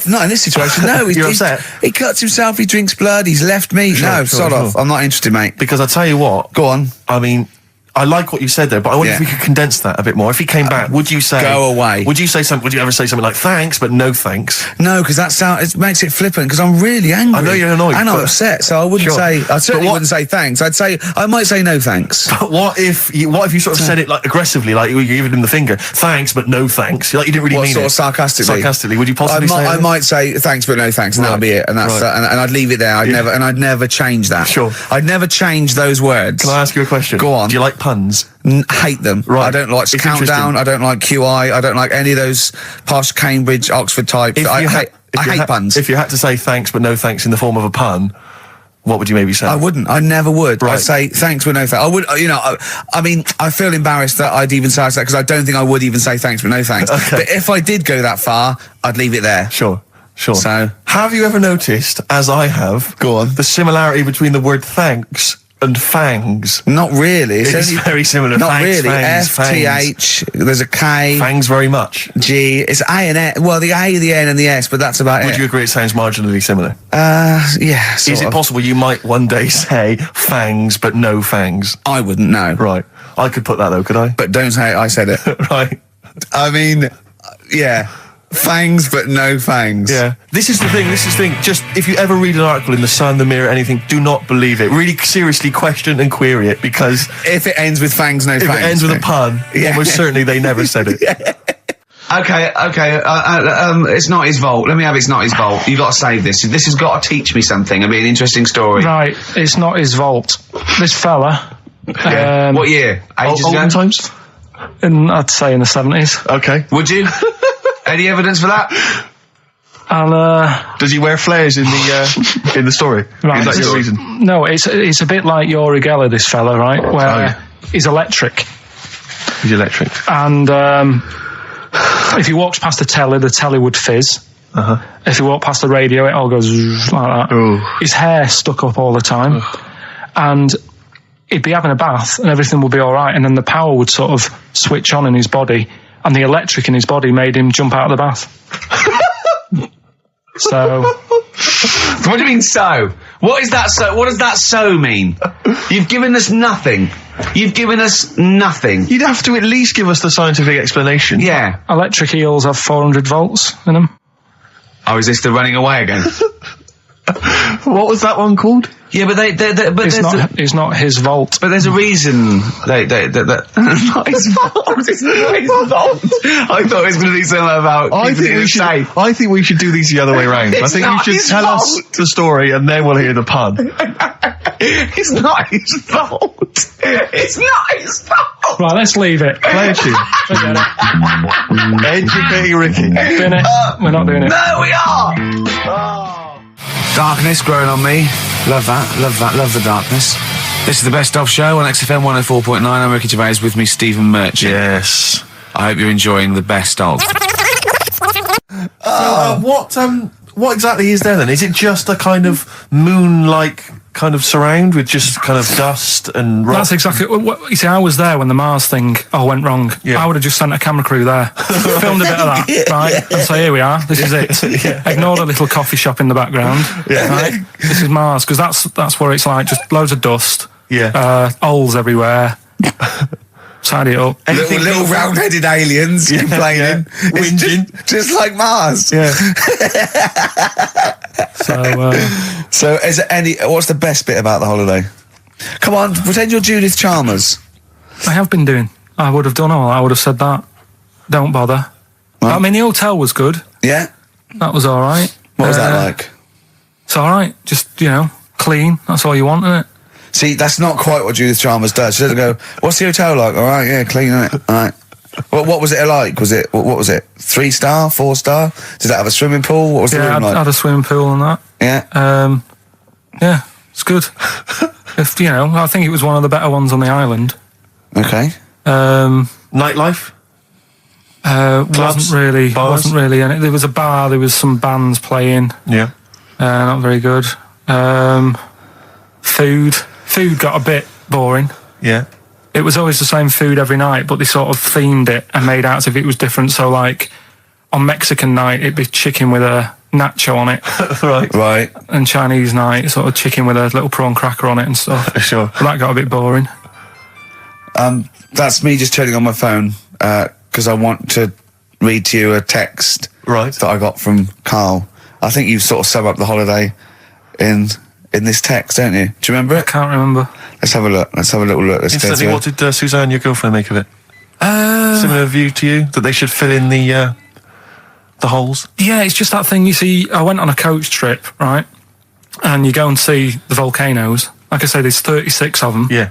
Not in this situation, no. You're upset? He cuts himself, he drinks blood, he's left me. Sod off. I'm not interested, mate. Because I tell you what. Go on. I mean, I like what you said there, but I wonder if we could condense that a bit more. If he came back, would you say... Go away. Would you ever say something like, thanks, but no thanks? No, because it makes it flippant, because I'm really angry. I know you're annoyed. And I'm upset, so I wouldn't say... I certainly wouldn't say thanks. I might say no thanks. But what if you sort of said it like aggressively, like you giving him the finger, thanks, but no thanks? Like you didn't really mean sort it. of sarcastically? Sarcastically, would you possibly say I might say thanks, but no thanks, and that'll be it. And that's and I'd leave it there. I'd never change that. Sure. I'd never change those words. Can I ask you a question? Go on. Do you like puns? Hate them. Right. I don't like Countdown. I don't like QI. I don't like any of those posh Cambridge, Oxford types. I hate puns. If you had to say thanks but no thanks in the form of a pun, what would you maybe say? I wouldn't. I never would. Right. I'd say thanks but no thanks. I would. I mean, I feel embarrassed that I'd even say that because I don't think I would even say thanks but no thanks. Okay. But if I did go that far, I'd leave it there. Sure. So, have you ever noticed, as I have, go on, the similarity between the word thanks and fangs? Not really. It's very similar. Not thanks, really. Fangs, F-T-H, there's a K. Fangs very much. G, it's A and S. Well, the A, the N and the S, but that's about it. Would you agree it sounds marginally similar? Yeah, Is it possible you might one day say fangs but no fangs? I wouldn't know. Right. I could put that though, could I? But don't say I said it. Right. I mean, yeah. Fangs, but no fangs. Yeah. This is the thing. Just, if you ever read an article in The Sun, The Mirror, anything, do not believe it. Really seriously question and query it, because... If it ends with fangs, no fangs. If it ends with a pun, almost certainly they never said it. Okay, it's not his fault. Let me have It's Not His Fault. You got to save this. This has got to teach me something. It'll be an interesting story. Right, it's not his fault. This fella... what year? Ages ago? Olden times? I'd say in the 70s. Okay. Would you? Any evidence for that? Does he wear flares in the story? Right, is that your reason? No, it's a bit like Uri Geller, this fella, right? Where he's electric. He's electric. And if he walks past the telly would fizz. If he walked past the radio, it all goes like that. Ooh. His hair stuck up all the time. And he'd be having a bath and everything would be all right, and then the power would sort of switch on in his body, and the electric in his body made him jump out of the bath. So... What do you mean so? What is that so? What does that so mean? You've given us nothing. You've given us nothing. You'd have to at least give us the scientific explanation. Yeah. Electric eels have 400 volts in them. Oh, is this the running away again? What was that one called? Yeah, but it's not his fault. But there's a reason. Not his fault. It's not his fault. I thought it was going to be something about. I think we should do these the other way around. I think you should tell us the story and then we'll hear the pun. It's not his fault. It's not his fault. Right, let's leave it. Play a tune. Forget it. Educating Ricky. Doing it. We're not doing it. No, we are. Darkness growing on me. Love that, love the darkness. This is the Best Of Show on XFM 104.9. I'm Ricky Gervais, with me Stephen Merchant. Yes. I hope you're enjoying the Best Of. What exactly is there then? Is it just a kind of moon-like kind of surround with just kind of dust and rock? That's exactly what you see. I was there when the Mars thing went wrong. Yeah. I would have just sent a camera crew there, filmed a bit of that, right, and say, here we are, this is it. Ignore the little coffee shop in the background. Right? This is Mars, because that's what it's like. Just loads of dust. Holes everywhere. Tidy it up. Little round-headed aliens complaining. Whinging. Just like Mars. Yeah. So is there what's the best bit about the holiday? Come on, pretend you're Judith Chalmers. I have been doing. I would have done all. I would have said that. Don't bother. Well, I mean, the hotel was good. Yeah? That was all right. What was that like? It's all right. Just, clean. That's all you want, isn't it? See, that's not quite what Judith Chalmers does. She doesn't go, what's the hotel like? All right, yeah, clean, innit? All right. What was it like? What was it? 3-star, 4-star? Did it have a swimming pool? What was the room like? Yeah, had a swimming pool and that. Yeah? Yeah, it's good. I think it was one of the better ones on the island. Okay. Nightlife? Wasn't really. Bars? Wasn't really. And there was a bar. There was some bands playing. Yeah. Not very good. Food got a bit boring. Yeah. It was always the same food every night, but they sort of themed it and made out as if it was different. So, like, on Mexican night, it'd be chicken with a nacho on it. Right. And Chinese night, sort of chicken with a little prawn cracker on it and stuff. Sure. But that got a bit boring. That's me just turning on my phone, because I want to read to you a text that I got from Karl. I think you sort of sum up the holiday in this text, don't you? Do you remember it? I can't remember. Let's have a look. Let's have a little look. Instantly, what did Suzanne, your girlfriend, make of it? Similar view to you? That they should fill in the holes? Yeah, it's just that thing. You see, I went on a coach trip, right? And you go and see the volcanoes. Like I say, there's 36 of them. Yeah.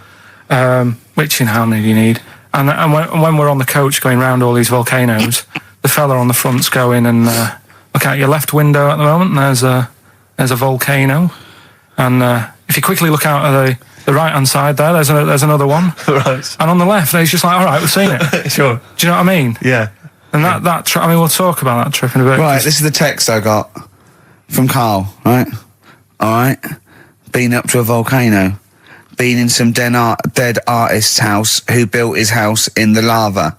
Which, how many do you need? And when we're on the coach going round all these volcanoes, the fella on the front's going and look out your left window at the moment, and there's a volcano. And if you quickly look out at the right-hand side there, there's another one. Right. And on the left, he's just like, all right, we've seen it. Sure. Do you know what I mean? Yeah. And that trip, we'll talk about that trip in a bit. Right, this is the text I got from Karl, right? All right. Been up to a volcano. Been in some dead artist's house who built his house in the lava.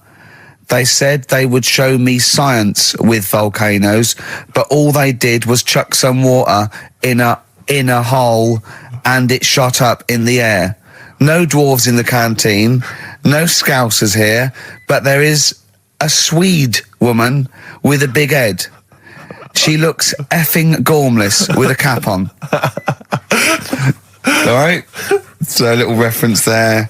They said they would show me science with volcanoes, but all they did was chuck some water in a hole and it shot up in the air. No dwarves in the canteen, no scousers here, but there is a Swede woman with a big head. She looks effing gormless with a cap on. All right? So a little reference there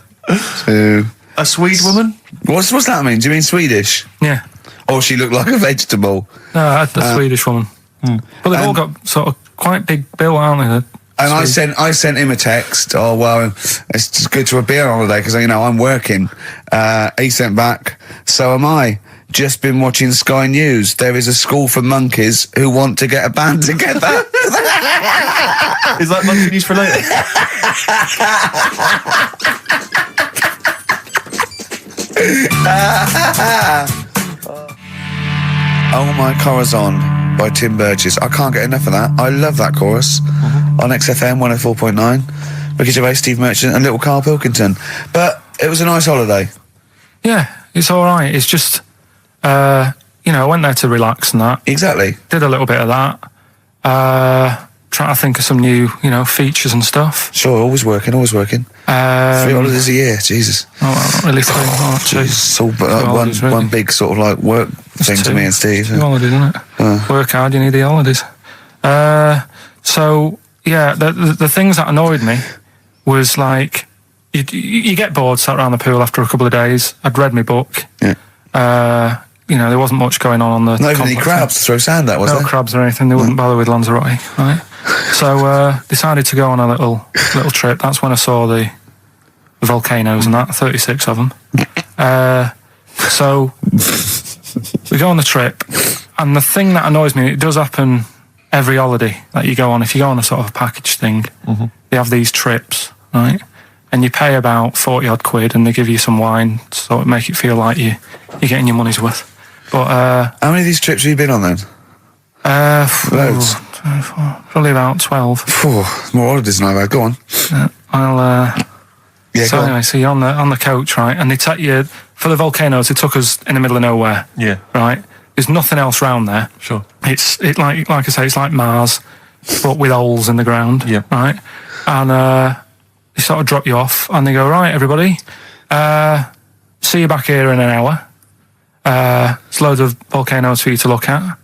to... A Swede woman? What's that mean? Do you mean Swedish? Yeah. Or she looked like a vegetable? No, the Swedish woman. But they've all got sort of quite big bill, aren't they? And I sent him a text. Oh, well, it's just good to a beer holiday because, I'm working. He sent back, so am I. Just been watching Sky News. There is a school for monkeys who want to get a band together. Is that monkey news for later? Oh My Corazon by Tim Burgess. I can't get enough of that. I love that chorus. On XFM 104.9. Ricky Gervais, Steve Merchant and little Karl Pilkington. But it was a nice holiday. Yeah, it's all right. It's just, I went there to relax and that. Exactly. Did a little bit of that. Trying to think of some new, features and stuff. Sure, always working. 3 holidays a year, Jesus. Oh, not really 3. It's all one big sort of like work thing to me and Steve. 2 holidays, isn't it? Work hard, you need the holidays. So, yeah, the things that annoyed me was like, you get bored sat around the pool after a couple of days. I'd read my book. Yeah. There wasn't much going on the Not even any crabs to throw sand at, was there? No crabs or anything. They wouldn't bother with Lanzarote, right? So decided to go on a little trip. That's when I saw the volcanoes and that, 36 of them. So we go on the trip, and the thing that annoys me, it does happen every holiday that you go on. If you go on a sort of a package thing, they have these trips, right? And you pay about 40 odd quid, and they give you some wine, so it make it feel like you're getting your money's worth. But how many of these trips have you been on then? Loads. Probably about 12. More holidays than I've had. Go on. Yeah, So go on. anyway, so you're on the coach, right? And they take you for the volcanoes. They took us in the middle of nowhere. Yeah. Right. There's nothing else round there. Sure. It's like I say, it's like Mars, but with holes in the ground. Yeah. Right. And they sort of drop you off, and they go, right, everybody, see you back here in an hour. There's loads of volcanoes for you to look at,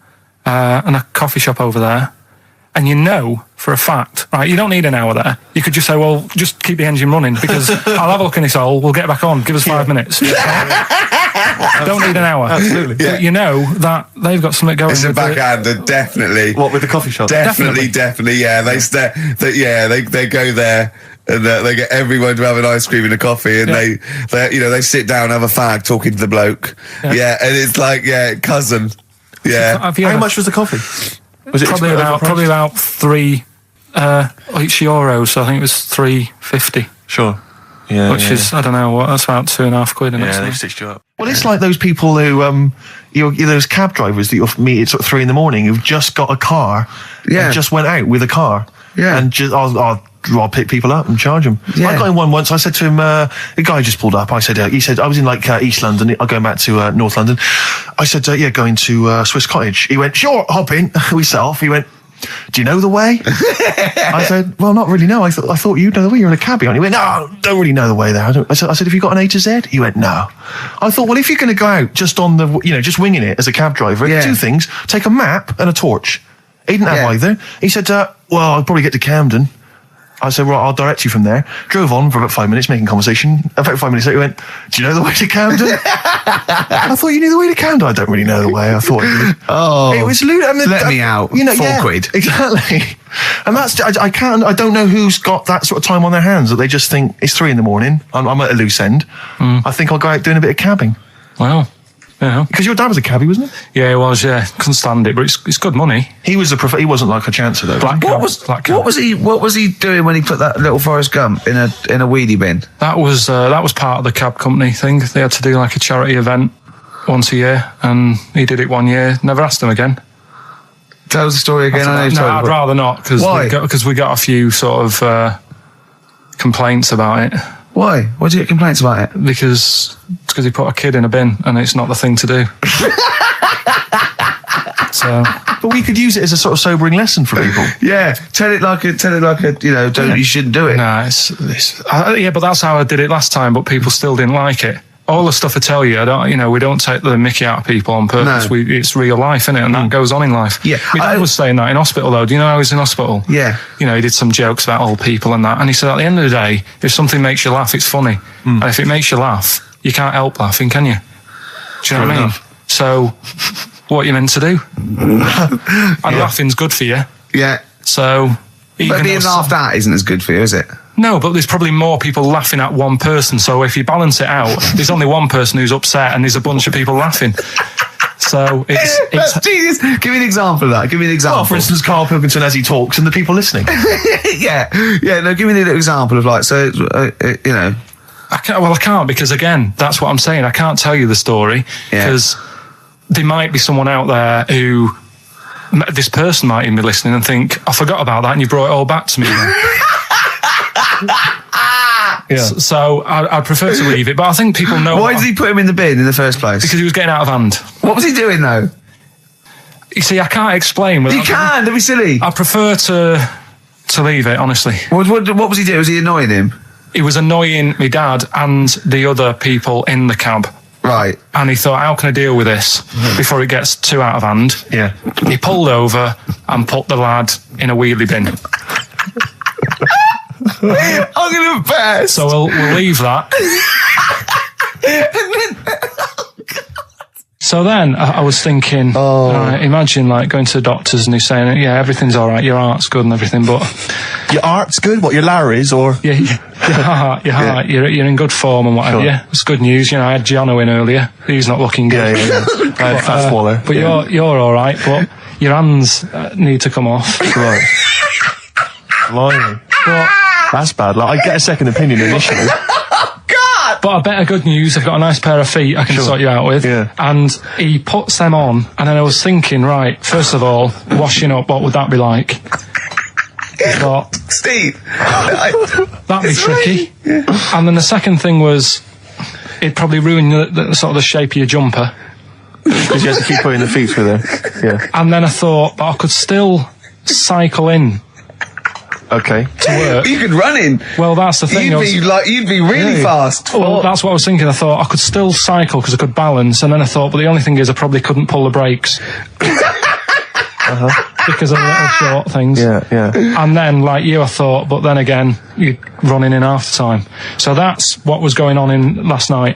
and a coffee shop over there. And you know for a fact, right, you don't need an hour there. You could just say, well, just keep the engine running because I'll have a look in this hole, we'll get back on, give us 5 minutes. Don't need an hour. Absolutely. But you know that they've got something going. It's a with backhander, definitely. What, with the coffee shop? Definitely, yeah. They go there and they get everyone to have an ice cream and a coffee, and they sit down, have a fag, talking to the bloke. Yeah, and it's like, cousin. Yeah. How much was the coffee? Was it probably about €3 euros, so I think it was $3.50. Sure. Yeah. Which is, I don't know what, that's about £2.50, isn't it? Yeah, they stitched you up. Well, it's like those people who, those cab drivers that you'll meet at sort of 3 a.m. who've just got a car and just went out with a car. Yeah. And just, I'll pick people up and charge them. Yeah. I got in one once. I said to him, a guy just pulled up. I said, he said, I was in like East London. I'm going back to North London. I said, going to Swiss Cottage. He went, sure, hop in. We set off. He went, do you know the way? I said, well, not really, no. I thought you'd know the way. You're in a cabbie, aren't you? He went, no, don't really know the way there. I said, have you got an A to Z? He went, no. I thought, well, if you're going to go out just on the, just winging it as a cab driver, two things, take a map and a torch. He didn't have either. He said, well, I'll probably get to Camden. I said, well, I'll direct you from there. Drove on for about 5 minutes, making conversation. About 5 minutes later, he went, do you know the way to Camden? I thought you knew the way to Camden. I don't really know the way. I thought you did. Oh. It was lewd. I mean, let me out. £4. Exactly. And that's, I don't know who's got that sort of time on their hands that they just think it's 3 a.m. I'm at a loose end. I think I'll go out doing a bit of cabbing. Wow. Yeah. Because your dad was a cabbie, wasn't he? Yeah, he was, Couldn't stand it, but it's good money. He was he wasn't like a chancer though. What was he doing when he put that little Forrest Gump in a wheelie bin? That was part of the cab company thing. They had to do like a charity event once a year, and he did it 1 year. Never asked him again. Tell us the story again. I'd rather not, because we got a few sort of complaints about it. Why? Why did you get complaints about it? Because he put a kid in a bin, and it's not the thing to do. So, but we could use it as a sort of sobering lesson for people. Yeah, tell it like a you shouldn't do it. Nah, but that's how I did it last time. But people still didn't like it. All the stuff I tell you, we don't take the mickey out of people on purpose. No. It's real life, isn't it? And that goes on in life. Yeah. My dad was saying that in hospital, though. Do you know how he was in hospital? Yeah. He did some jokes about old people and that. And he said, at the end of the day, if something makes you laugh, it's funny. And if it makes you laugh, you can't help laughing, can you? Do you know what I mean? So, what are you meant to do? And laughing's good for you. Yeah. So... But being laughed at isn't as good for you, is it? No, but there's probably more people laughing at one person. So if you balance it out, there's only one person who's upset and there's a bunch of people laughing. So That's genius. Give me an example of that. Give me an example. Well, for instance, Karl Pilkington as he talks and the people listening. Yeah. No, give me a little example of I can't because, again, that's what I'm saying. I can't tell you the story because there might be someone out there who... This person might even be listening and think, I forgot about that and you brought it all back to me. So I'd prefer to leave it, but I think people know... Why did he put him in the bin in the first place? Because he was getting out of hand. What was he doing, though? You see, I can't explain. You can, don't be silly. I prefer to leave it, honestly. What was he doing? Was he annoying him? He was annoying my dad and the other people in the cab. Right. And he thought, how can I deal with this before it gets too out of hand? Yeah. He pulled over and put the lad in a wheelie bin. I'm going to embarrass. So we'll leave that. So then I was thinking, imagine like going to the doctors and he's saying, yeah, everything's all right, your heart's good and everything, but... Your heart's good? What, your Larry's or... Yeah, your heart, you're in good form and whatever, Sure. yeah. It's good news, I had Giano in earlier, he's not looking good. Yeah. Fat swaller. But you're all right, but your hands need to come off. Right. Blimey. But That's bad. Like, I get a second opinion initially. But But I better good news, I've got a nice pair of feet I can sort you out with. Yeah. And he puts them on, and then I was thinking, right, first of all, washing up, what would that be like? I thought, Steve, that'd be tricky. And then the second thing was, it'd probably ruin the sort of the shape of your jumper. Because you have to keep putting the feet through there. Yeah. And then I thought, but I could still cycle in Okay. to work. you could run in. Well, that's the thing. You'd be really fast. Well, that's what I was thinking. I thought I could still cycle because I could balance, and then I thought, but the only thing is I probably couldn't pull the brakes. Because of the little short things. Yeah. And then, like you, I thought, but then again, you're running in half the time. So that's what was going on in last night.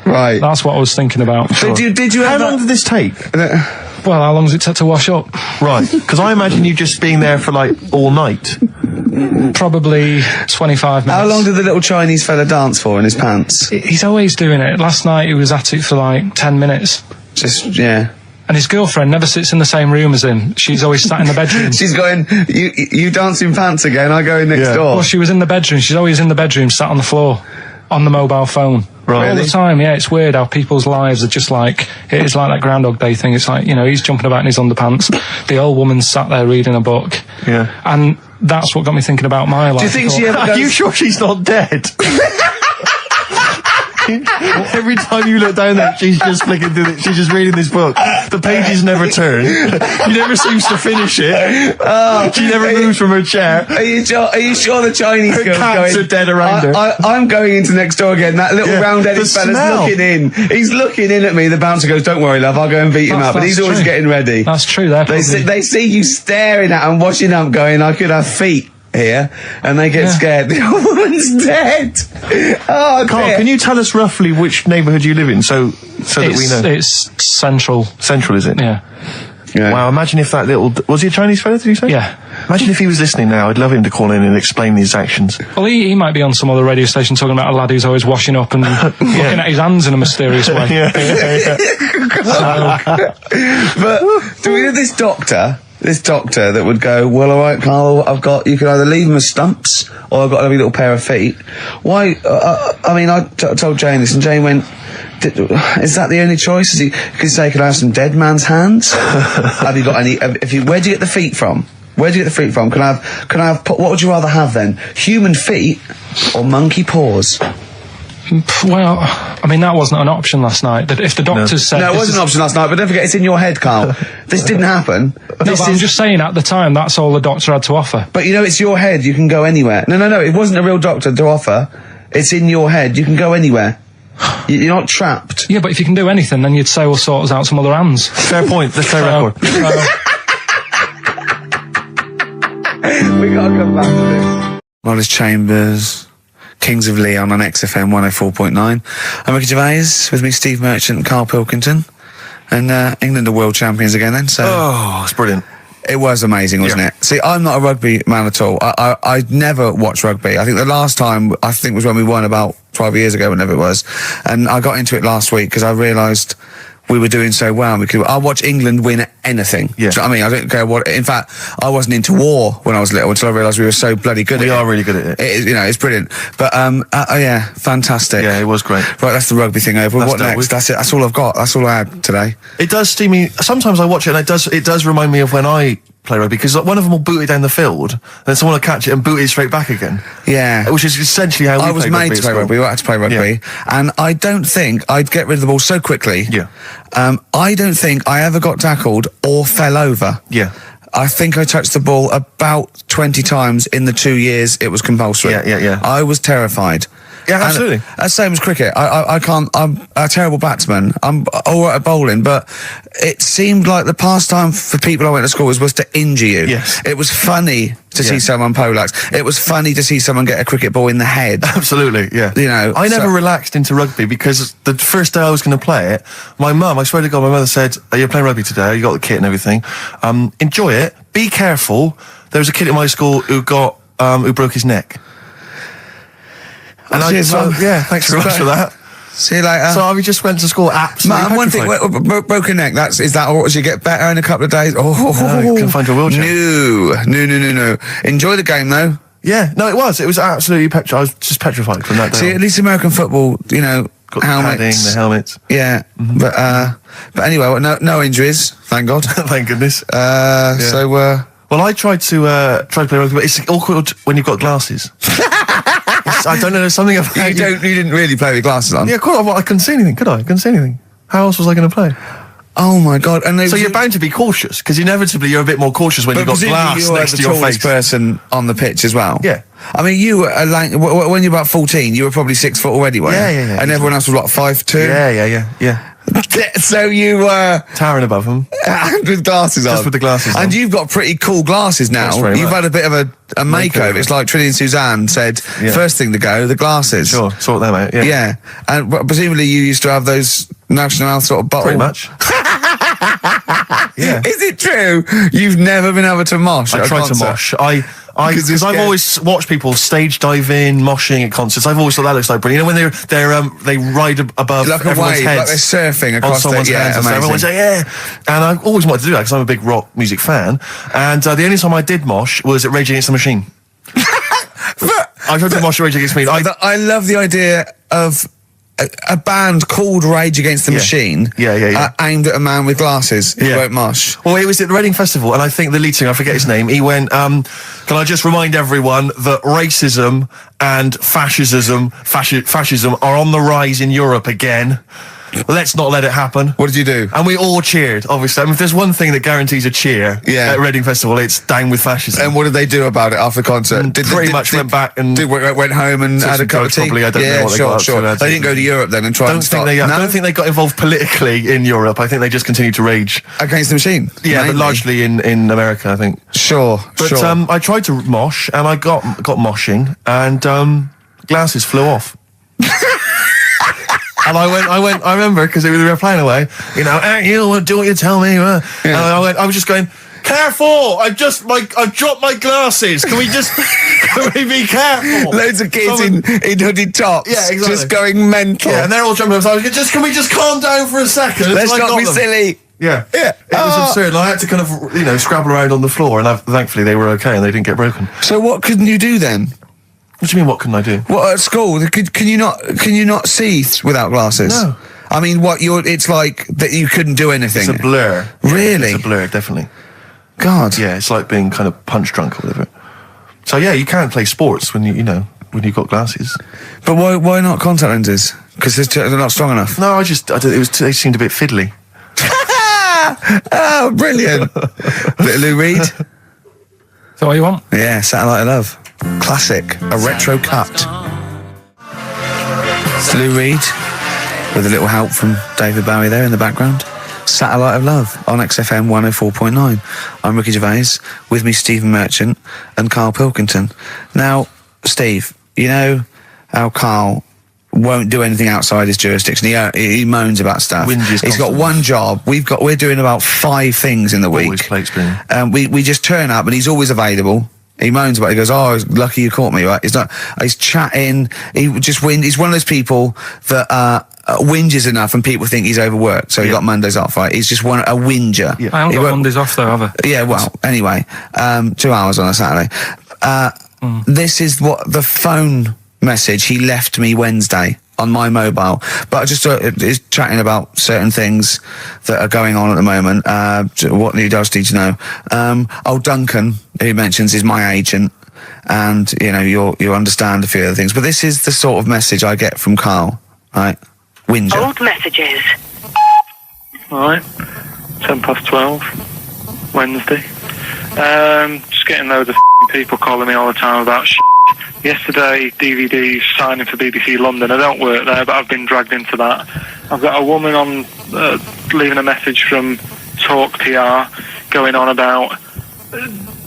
Right. That's what I was thinking about. Did you How have long did this take? Well, how long does it take to wash up? Right. Because I imagine you just being there for like all night. Probably 25 minutes. How long did the little Chinese fella dance for in his pants? He's always doing it. Last night he was at it for like 10 minutes. Yeah. And his girlfriend never sits in the same room as him. She's always sat in the bedroom. She's going, you dance in pants again, I go in next door. Well, she was in the bedroom. She's always in the bedroom, sat on the floor, on the mobile phone. Right. All the time, yeah. It's weird how people's lives are just like, it is like that Groundhog Day thing. It's like, he's jumping about in his underpants. The old woman's sat there reading a book. Yeah. And that's what got me thinking about my life. Do you think she ever Are goes... you sure she's not dead? Every time you look down there, she's just flicking through it. She's just reading this book. The pages never turn. She never seems to finish it. She never moves from her chair. Are you sure the Chinese Her girl's cats going... are dead around her. I'm going into next door again. That little Yeah, round-headed the fella's smell. looking in. He's looking in at me. The bouncer goes, "Don't worry, love, I'll go and beat him up." But he's always true. getting ready. That's true. They see you staring at him, washing up, going, "I could have feet here," and they get scared. The old woman's dead. Oh, Carl, dear. can you tell us roughly which neighbourhood you live in, so that we know? It's central. Central, is it? Yeah. Yeah. Wow, imagine if that little... Was he a Chinese fella, did you say? Yeah. Imagine if he was listening now. I'd love him to call in and explain his actions. Well, he might be on some other radio station talking about a lad who's always washing up and looking at his hands in a mysterious way. But do we have this doctor that would go, "Well, all right, Carl, you can either leave them as stumps or I've got a lovely little pair of feet." Why? I told Jane this, and Jane went, "Is that the only choice?" Could say, "Could I have some dead man's hands?" Have you got any? Where do you get the feet from? Can I have? What would you rather have then? Human feet or monkey paws? Well, I mean, that wasn't an option last night. That if the doctors said... No, it wasn't an option last night, but don't forget, it's in your head, Carl. This didn't happen. No, but I'm just saying, at the time, that's all the doctor had to offer. But it's your head, you can go anywhere. No, it wasn't a real doctor to offer. It's in your head, you can go anywhere. You're not trapped. Yeah, but if you can do anything, then you'd say, we'll sort us out some other hands. Fair point. Let's play record. We gotta come back to this. Wallace Chambers, Kings of Leon on XFM 104.9. I'm Ricky Gervais, with me Steve Merchant and Karl Pilkington. And England are world champions again then, so... Oh, it's brilliant. It was amazing, wasn't it? See, I'm not a rugby man at all. I never watched rugby. I think the last time, was when we won about 12 years ago, whenever it was. And I got into it last week because I realised we were doing so well. I'll watch England win anything. Yeah. Do you know what I mean? I don't care what... In fact, I wasn't into war when I was little until I realised we were so bloody good at it. We are really good at it. It's brilliant. But, yeah, fantastic. Yeah, it was great. Right, that's the rugby thing over. That's What dealt next? with. That's it. That's all I've got. That's all I had today. It does steam me. Sometimes I watch it and it does remind me of when I play rugby, because one of them will boot it down the field, and then someone will catch it and boot it straight back again. Yeah. Which is essentially how we I was play made rugby to at play school. rugby. I had to play rugby. Yeah. And I don't think I'd get rid of the ball so quickly. Yeah. I don't think I ever got tackled or fell over. Yeah. I think I touched the ball about 20 times in the 2 years it was compulsory. Yeah. I was terrified. Yeah, And absolutely. that's same as cricket. I can't, I'm a terrible batsman. I'm all right at bowling, but it seemed like the pastime for people I went to school was to injure you. Yes. It was funny to see someone poleaxe. It was funny to see someone get a cricket ball in the head. Absolutely, yeah. I never relaxed into rugby because the first day I was going to play it, my mum, I swear to God, my mother said, "You're playing rugby today, you got the kit and everything. Enjoy it, be careful." There was a kid at my school who broke his neck. And Cheers, Mum. thanks very much for that. See you later. So I just went to school absolutely Man, one thing, petrified. broken neck, is that, or does you get better in a couple of days? Oh, No, you can find your wheelchair. No. Enjoy the game, though. Yeah, no, it was. It was absolutely I was just petrified from that day. See, on. at least American football, you know, Got helmets. the helmets. Yeah, but anyway, well, no injuries, thank God. Thank goodness. So, well, I tried to play rugby, but it's awkward when you've got glasses. I don't know. There's something about you didn't really play with glasses on. Yeah, I couldn't see anything, could I? I couldn't see anything. How else was I going to play? Oh my God! And so you're bound to be cautious because inevitably you're a bit more cautious when you've got glass next to your face. You were the tallest person on the pitch as well. Yeah. I mean, you were when you were about 14, you were probably 6 foot already, weren't you? Yeah. And everyone else was what, 5'2"? Yeah. So you were towering above them, with glasses on. Just with the glasses on. And you've got pretty cool glasses now. You've had a bit of a makeover. It's like Trinity and Suzanne said, first thing to go, the glasses. Sure, sort them out. Yeah. And presumably you used to have those National Health sort of bottle. Pretty much. Yeah. Is it true you've never been able to mosh? I tried to mosh. Because I've always watched people stage dive in, moshing at concerts. I've always thought that looks like brilliant. You know, when they ride above like everyone's wave, heads, like they're surfing across someone's heads. And everyone's like, yeah. And I always wanted to do that because I'm a big rock music fan. And the only time I did mosh was at Rage Against the Machine. I tried to mosh at Rage Against the Machine. I love the idea of a band called Rage Against the Machine, aimed at a man with glasses who won't mosh. Well, it was at the Reading Festival, and I think the lead singer, I forget his name, he went, can I just remind everyone that racism and fascism are on the rise in Europe again. Let's not let it happen. What did you do? And we all cheered, obviously. I mean, if there's one thing that guarantees a cheer at Reading Festival, it's down with fascism. And what did they do about it after the concert? Went back and went home and had a cup of tea. Probably, I don't know what they got. Sure. They didn't go to Europe then and try and stop. I don't think they got involved politically in Europe. I think they just continued to rage against the machine. Yeah, but largely in America, I think. Sure. But I tried to mosh and I got moshing and glasses flew off. And I remember, because we were playing away, you know, you do what you tell me. And I was just going, careful! I've dropped my glasses. Can we be careful? Loads of kids in hooded tops. Yeah, exactly. Just going mental. Yeah, and they're all jumping up. So I was going, can we just calm down for a second? Let's not be silly. Yeah. It was absurd. And I had to kind of, you know, scrabble around on the floor, and thankfully they were okay and they didn't get broken. So what couldn't you do then? What do you mean, what couldn't I do? What, at school? Can you not see without glasses? No. I mean, it's like that you couldn't do anything. It's a blur. Really? It's a blur, definitely. God. Yeah, it's like being kind of punch drunk or whatever. So yeah, you can't play sports when you've got glasses. But why not contact lenses? Because they're not strong enough. No, they seemed a bit fiddly. Oh, brilliant. Bit of Lou Reed. Is that what you want? Yeah, Satellite of Love. Classic. A retro cut. It's Lou Reed, with a little help from David Bowie there in the background. Satellite of Love on XFM 104.9. I'm Ricky Gervais, with me Stephen Merchant and Karl Pilkington. Now, Steve, you know how Karl won't do anything outside his jurisdiction. He moans about stuff. He's got one job. We're doing about 5 things in the week. Always plate spinning. We just turn up and he's always available. He moans about it. He goes, oh, lucky you caught me, right? He's chatting. He's one of those people that whinges enough and people think he's overworked. So he got Mondays off, right? He's just a whinger. Yeah. I haven't got Mondays off though, have I? Yeah, well, anyway, 2 hours on a Saturday. This is what the phone message he left me Wednesday on my mobile, but I just is chatting about certain things that are going on at the moment. What he does need to know. Duncan, who he mentions, is my agent, and you know you understand a few other things. But this is the sort of message I get from Karl, right? Whinger. Old messages. Alright, 12:10, Wednesday. Just getting loads of people calling me all the time about shit. Yesterday, DVD's signing for BBC London. I don't work there, but I've been dragged into that. I've got a woman on leaving a message from Talk PR going on about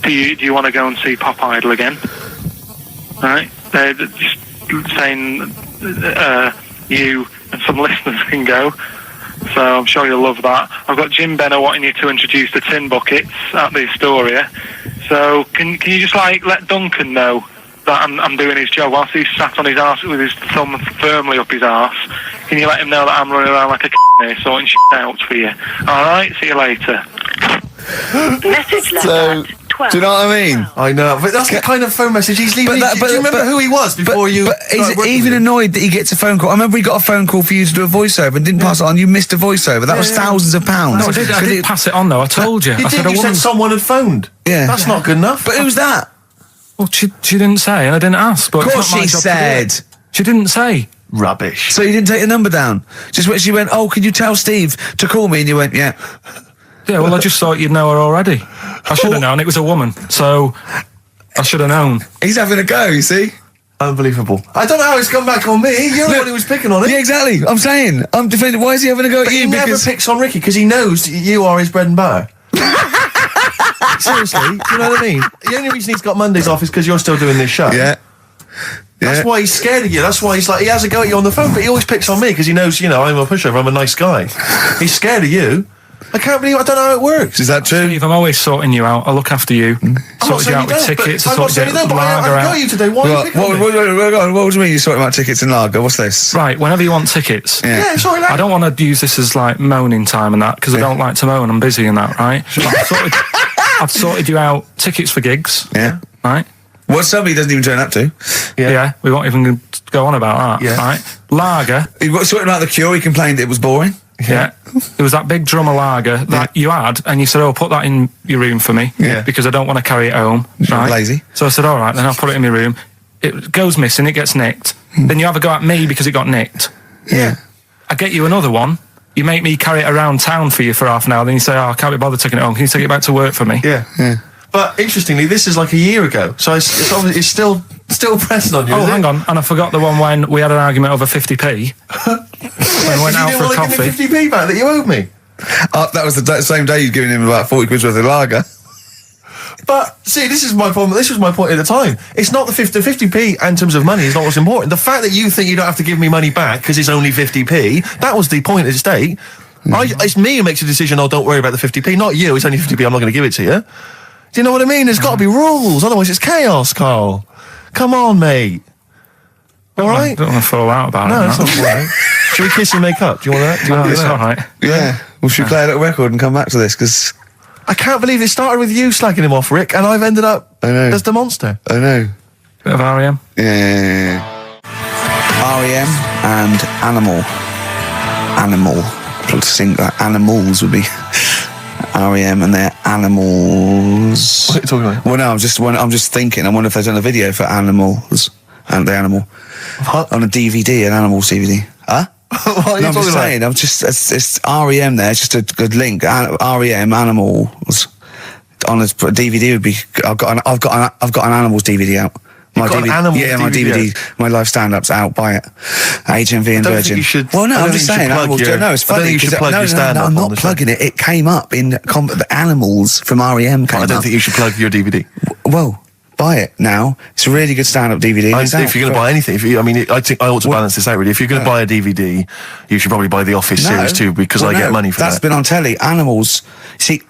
do you want to go and see Pop Idol again? Right? They're just saying you and some listeners can go. So I'm sure you'll love that. I've got Jim Benner wanting you to introduce the tin buckets at the Astoria. So can you just let Duncan know that I'm doing his job whilst he's sat on his arse with his thumb firmly up his arse? Can you let him know that I'm running around like a here sorting shit out for you? Alright, see you later. Message left at 12. Do you know what I mean? I know, but that's the kind of phone message he's leaving. But Do you remember who he was before you? But he's started working even with him? annoyed that he gets a phone call. I remember he got a phone call for you to do a voiceover and didn't pass it on. You missed a voiceover. That was thousands of pounds. No, I did pass it on though. I told you. You I did. said a You woman. said someone had phoned. Yeah. That's not good enough. But who's that? Well, she didn't say, and I didn't ask. But Of course it's not my she job to do it. said. She didn't say. Rubbish. So you didn't take the number down? Just when she went, oh, can you tell Steve to call me? And you went, yeah. Yeah, well, I just thought you'd know her already. I should have known. It was a woman, so I should have known. He's having a go, you see? Unbelievable. I don't know how it's come back on me. You're the one who was picking on it. Yeah, exactly. I'm saying. I'm defending. Why is he having a go at But you? he never picks on Ricky because he knows you are his bread and butter. Seriously, do you know what I mean? The only reason he's got Mondays off is because you're still doing this show. Yeah. That's why he's scared of you. That's why he's like, he has a go at you on the phone, but he always picks on me because he knows, I'm a pushover, I'm a nice guy. He's scared of you. I can't believe, I don't know how it works. Is that true? Steve, I'm always sorting you out. I look after you. I'm not Sorted you saying out you with don't, tickets. I I'm not sorted saying you don't, but I lager got out. you today. Why are you picking on me? What do you mean you're sorting about tickets and lager? What's this? Right, whenever you want tickets. Yeah, sorry, like, I don't want to use this as like moaning time and that because I don't like to moan. I'm busy and that, right? I've sorted you out tickets for gigs. Yeah. Right? What somebody doesn't even turn up to. Yeah, we won't even go on about that. Yeah. Right? Lager. He got sorting out the Cure, he complained it was boring. Yeah. There was that big drum of lager that you had, and you said, oh, put that in your room for me. Yeah. Because I don't want to carry it home. Right? Lazy. So I said, all right, then I'll put it in my room. It goes missing, it gets nicked. Then you have a go at me because it got nicked. Yeah. I get you another one. You make me carry it around town for you for half an hour. Then you say, oh, I can't be bothered taking it home. Can you take it back to work for me? Yeah. But interestingly, this is like a year ago, so it's obviously it's still pressing on you. Oh, is hang it? on. And I forgot the one when we had an argument over 50p. When we went out You for a didn't want coffee. to give me 50p back that you owed me. That was the same day you'd given him about 40 quid worth of lager. But see, this is my problem. This was my point at the time. It's not the 50p in terms of money is not what's important. The fact that you think you don't have to give me money back because it's only 50p, that was the point at stake. It's me who makes a decision. Oh, don't worry about the 50p, not you. It's only 50p. I'm not going to give it to you. Do you know what I mean? There's got to be rules, otherwise it's chaos, Carl. Come on, mate. All right. I don't want to fall out about No, it. that's not all right. Should we kiss and make up? Do you want that? Do you want to do It's that? all right. Yeah. Well, should we play a little record and come back to this? Because I can't believe it started with you slagging him off, Rick, and I've ended up I know. as the monster. I know. Bit of R.E.M. Yeah. R.E.M. and Animal. To sing like animals would be R.E.M. and their animals. What are you talking about? Well, no, I'm just thinking. I wonder if there's done a video for animals and the animal What? on a DVD, an animals DVD. Huh? What are you No, I'm talking just about? saying. I'm just it's R.E.M. there. It's just a good link. R.E.M. animals on a DVD would be. I've got an animals DVD out. My got an DVD, animals yeah, my DVD DVD, my live stand-ups out. Buy it. HMV and I don't think Virgin. you should- Well, no, I don't I'm just think you should saying. plug Animals. your- No, it's I don't funny. think you should 'cause plug your stand-up I'm on not the show. plugging it. It came up in the animals from REM. Came I don't up. think you should plug your DVD. Well, buy it now. It's a really good stand-up DVD. I It's think out if you're going to for- buy anything, I think I ought to balance this out really. If you're going to buy a DVD, you should probably buy the Office series too, because Well, I get no, money for That's that. been on telly. Animals. See,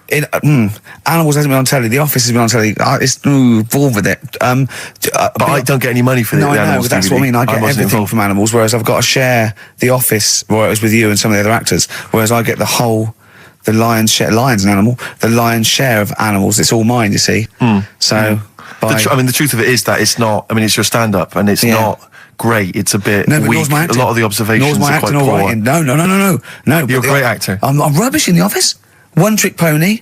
Animals hasn't been on telly. The Office has been on telly. It's involved with it. But I don't get any money for No, the I know, Animals but that's DVD. what I mean. I get wasn't everything involved. from Animals, whereas I've got to share The Office, where it was with you and some of the other actors, whereas I get the lion's share. Lion's an animal. The lion's share of Animals. It's all mine, you see. So, The truth of it is that it's not. I mean, it's your stand-up, and it's Yeah. not great. It's a bit no, but weak. nor's my A acting. lot of the observations Nor's my are quite acting or poor. writing. No. You're a but great actor. I'm rubbish in The Office. One trick pony.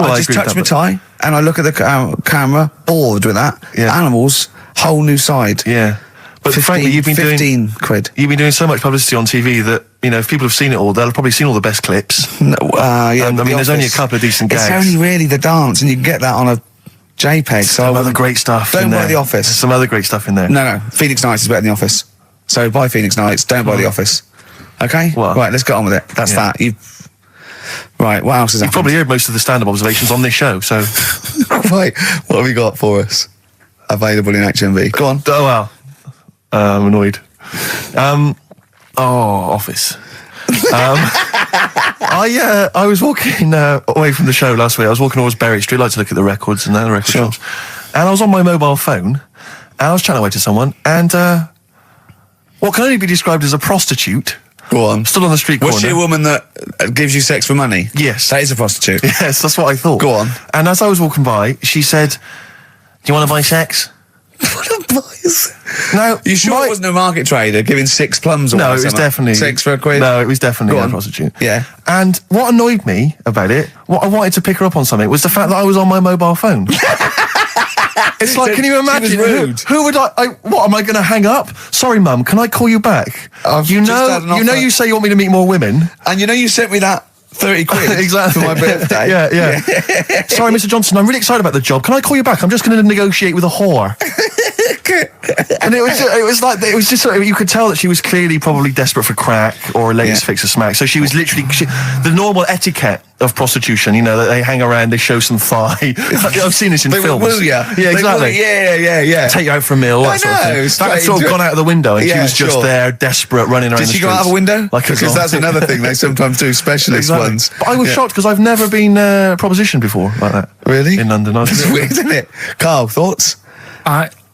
Well, I I just agree with touch my that, tie and I look at the camera, bored with that. Yeah. Animals, whole new side. Yeah, but 15, frankly, you've been 15 quid. You've been doing so much publicity on TV that if people have seen it all, they'll have probably seen all the best clips. No, yeah, And, but I mean, The there's only a Office, couple of decent It's gags. only really the dance, and you can get that on a JPEG. So I Some other wouldn't- great stuff. Don't in buy there. The Office. There's some other great stuff in there. No. Phoenix Nights is better than The Office. So buy Phoenix Nights. Don't buy The Office. Okay. Well, right. Let's get on with it. That's yeah. that. Right. What else is You've happening? probably heard most of the stand-up observations on this show, so. Right. What have you got for us? Available in HMV. Go on. Oh, well. I'm annoyed. Office. I was walking away from the show last week. I was walking towards Berwick Street. I like to look at the records and the record Sure. shops. And I was on my mobile phone, and I was chatting away to someone, and what can only be described as a prostitute Go on. Stood on the street corner. Was she a woman that gives you sex for money? Yes. That is a prostitute. Yes, that's what I thought. Go on. And as I was walking by, she said, "Do you want to buy sex?" No, You sure it wasn't a market trader giving 6 plums away? No, it was definitely 6 for a quid? No, it was definitely Go a on. prostitute. Yeah. And what annoyed me about it, what I wanted to pick her up on something, was the fact that I was on my mobile phone. It's like, So can you she was imagine? rude. Who would what am I going to hang up? Sorry, Mum, can I call you back? I've you just know, had an you know, offer. you say you want me to meet more women. And you know you sent me that 30 quid Exactly. for my birthday? yeah. Sorry, Mr. Johnson, I'm really excited about the job. Can I call you back? I'm just going to negotiate with a whore. And it was just sort of, you could tell that she was clearly probably desperate for crack or a latest fix of smack. So she was literally the normal etiquette of prostitution. You know, that they hang around, they show some thigh. I've seen this in They films. will ya. Yeah, exactly. Yeah. Take you out for a meal. That sort of thing. it's That had straight sort of into gone it. out of the window, and she Yeah, was just sure. there, desperate, running around. Did the she go out of a streets. window? Like a Because that's zombie. another thing they sometimes do, specialist Exactly. ones. But I was Yeah. shocked because I've never been propositioned before like that. Really? In London. It's weird, isn't it? Carl, thoughts?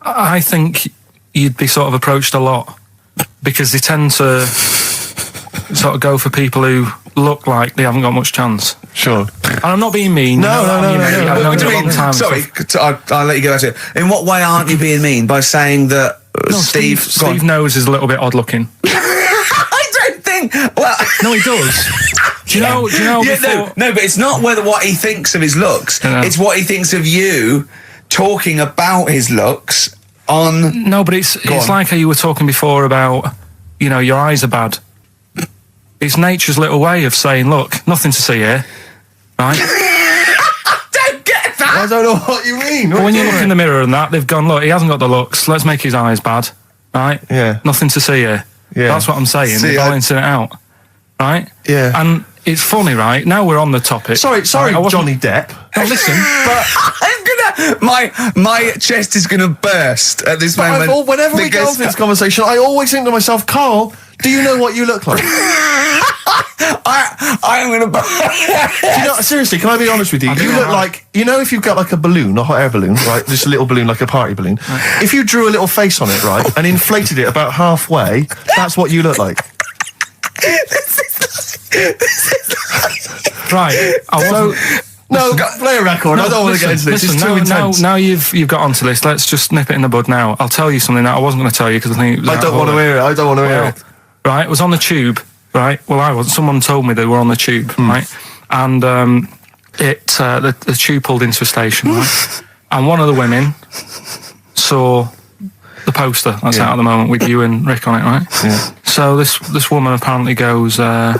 I think you'd be sort of approached a lot because they tend to sort of go for people who look like they haven't got much chance. Sure. And I'm not being mean. No. I've known What do you a you long mean? time. and Sorry, stuff. I'll let you go back to it. In what way aren't you being mean? By saying that No, Steve... go on. Steve knows is a little bit odd looking. I don't think... Well... No, he does. Do you know? Yeah, Before, no, but it's not what he thinks of his looks. Yeah. It's what he thinks of you talking about his looks on... No, but it's on. like how you were talking before about, you know, your eyes are bad. It's nature's little way of saying, look, nothing to see here, right? Don't get that! I don't know what you mean. But when you look in the mirror and that, they've gone, look, he hasn't got the looks, let's make his eyes bad, right? Yeah. Nothing to see here. Yeah. That's what I'm saying. See, They're balancing it out, right? Yeah. And it's funny, right? Now we're on the topic. Sorry, Right, I wasn't- Johnny Depp. No, listen, but I'm gonna... My chest is gonna burst at this moment. Whenever we go because- into this conversation, I always think to myself, Carl, do you know what you look like? I'm gonna burst. You know, seriously, can I be honest with you? You look like, you know, if you've got like a balloon, a hot air balloon, right? Just a little balloon, like a party balloon. If you drew a little face on it, right, and inflated it about halfway, that's what you look like. right. No, play a record. I don't want to get into this. It's too intense. Now you've got onto this. Let's just nip it in the bud now. I'll tell you something that I wasn't going to tell you because I think it was I don't want to hear it. I don't want to hear it. Right, it was on the tube. Right, well, I was. Someone told me they were on the tube. Right, and the tube pulled into a station. Right, and one of the women saw the poster that's out at the moment with you and Rick on it. Right. Yeah. So this woman apparently goes, "Oh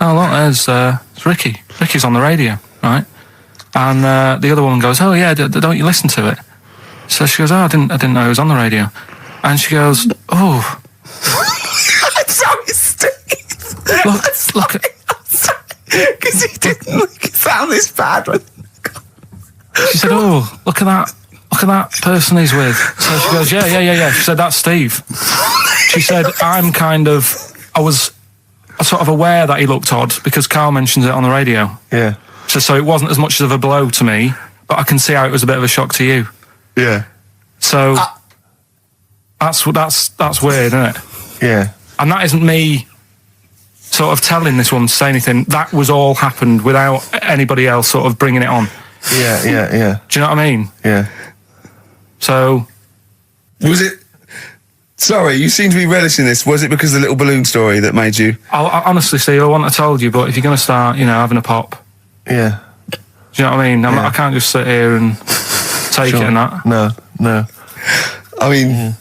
look, there's it's Ricky. Ricky's on the radio." Right. And the other woman goes, "Oh yeah, don't you listen to it?" So she goes, "Oh, I didn't know it was on the radio." And she goes, "Oh, I'm sorry, Steve. look." Because he didn't make it sound this bad. She said, "Oh, look at that person he's with." So she goes, "Yeah." She said, "That's Steve." She said, I was sort of aware that he looked odd because Carl mentions it on the radio. Yeah. So it wasn't as much of a blow to me, but I can see how it was a bit of a shock to you. Yeah. So that's weird, isn't it? Yeah. And that isn't me sort of telling this woman to say anything. That was all happened without anybody else sort of bringing it on. Yeah. Do you know what I mean? Yeah. So Was it... Sorry, you seem to be relishing this. Was it because of the little balloon story that made you... I honestly, Steve, I wouldn't have told you, but if you're going to start, having a pop, Yeah. do you know what I mean? I can't just sit here and take it and that. No. I mean...